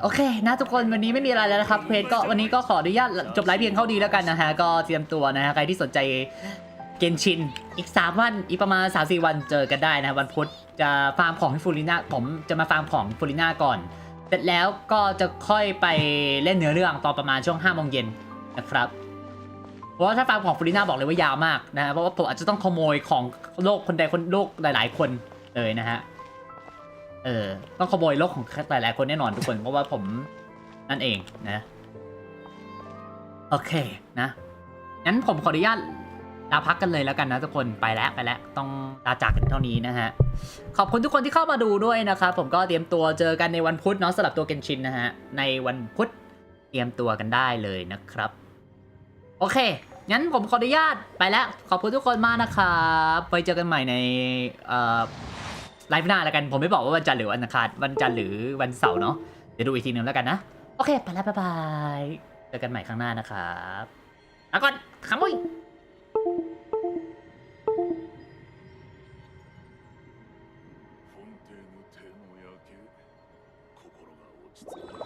Speaker 1: โอเคนะทุกคนวันนี้ไม่มีอะไรแล้วนะครับเควสก็วันนี้ก็ขออนุญาตจบไลฟ์เพียงเท่านี้แล้วกันนะฮะก็เตรียมตัวนะฮะใครที่สนใจเกนชินอีก3วันอีกประมาณ 3-4 วันเจอกันได้นะวันพุธจะฟาร์มของที่ฟูริน่าผมจะมาฟาร์มของฟูริน่าก่อนเสร็จแล้วก็จะค่อยไปเล่นเนื้อเรื่องตอนประมาณช่วง 5 โมงเย็นนะครับเพราะว่าถ้าฟาร์มของฟูริน่าบอกเลยว่ายาวมากนะเพราะว่าผมอาจจะต้องขโมยของโลกคนใดคนโลกหลายๆคนเลยนะฮะต้องขโมยโลกของหลายๆคนแน่นอนทุกคนเพราะว่าผมนั่นเองนะโอเคนะงั้นผมขออนุญาตลาพักกันเลยแล้วกันนะทุกคนไปแล้วต้องลาจากกันเท่านี้นะฮะขอบคุณทุกคนที่เข้ามาดูด้วยนะครับผมก็เตรียมตัวเจอกันในวันพุธเนาะสำหรับตัวเกนชินนะฮะในวันพุธเตรียมตัวกันได้เลยนะครับโอเค งั้นผมขออนุญาตไปแล้วขอบคุณทุกคนมากนะครับไปเจอกันใหม่ในไลฟ์หน้าแล้วกันผมไม่บอกว่าวันจันทร์หรือวันอังคารวันจันทร์หรือวันเสาร์เนาะเดี๋ยวดูอีกทีนึงแล้วกันนะโอเคไปแล้วบ๊ายบายเจอกันใหม่ข้างหน้านะครับแล้วก่อนขโมย
Speaker 4: フォンテーヌ邸の焼け心が落ち着いた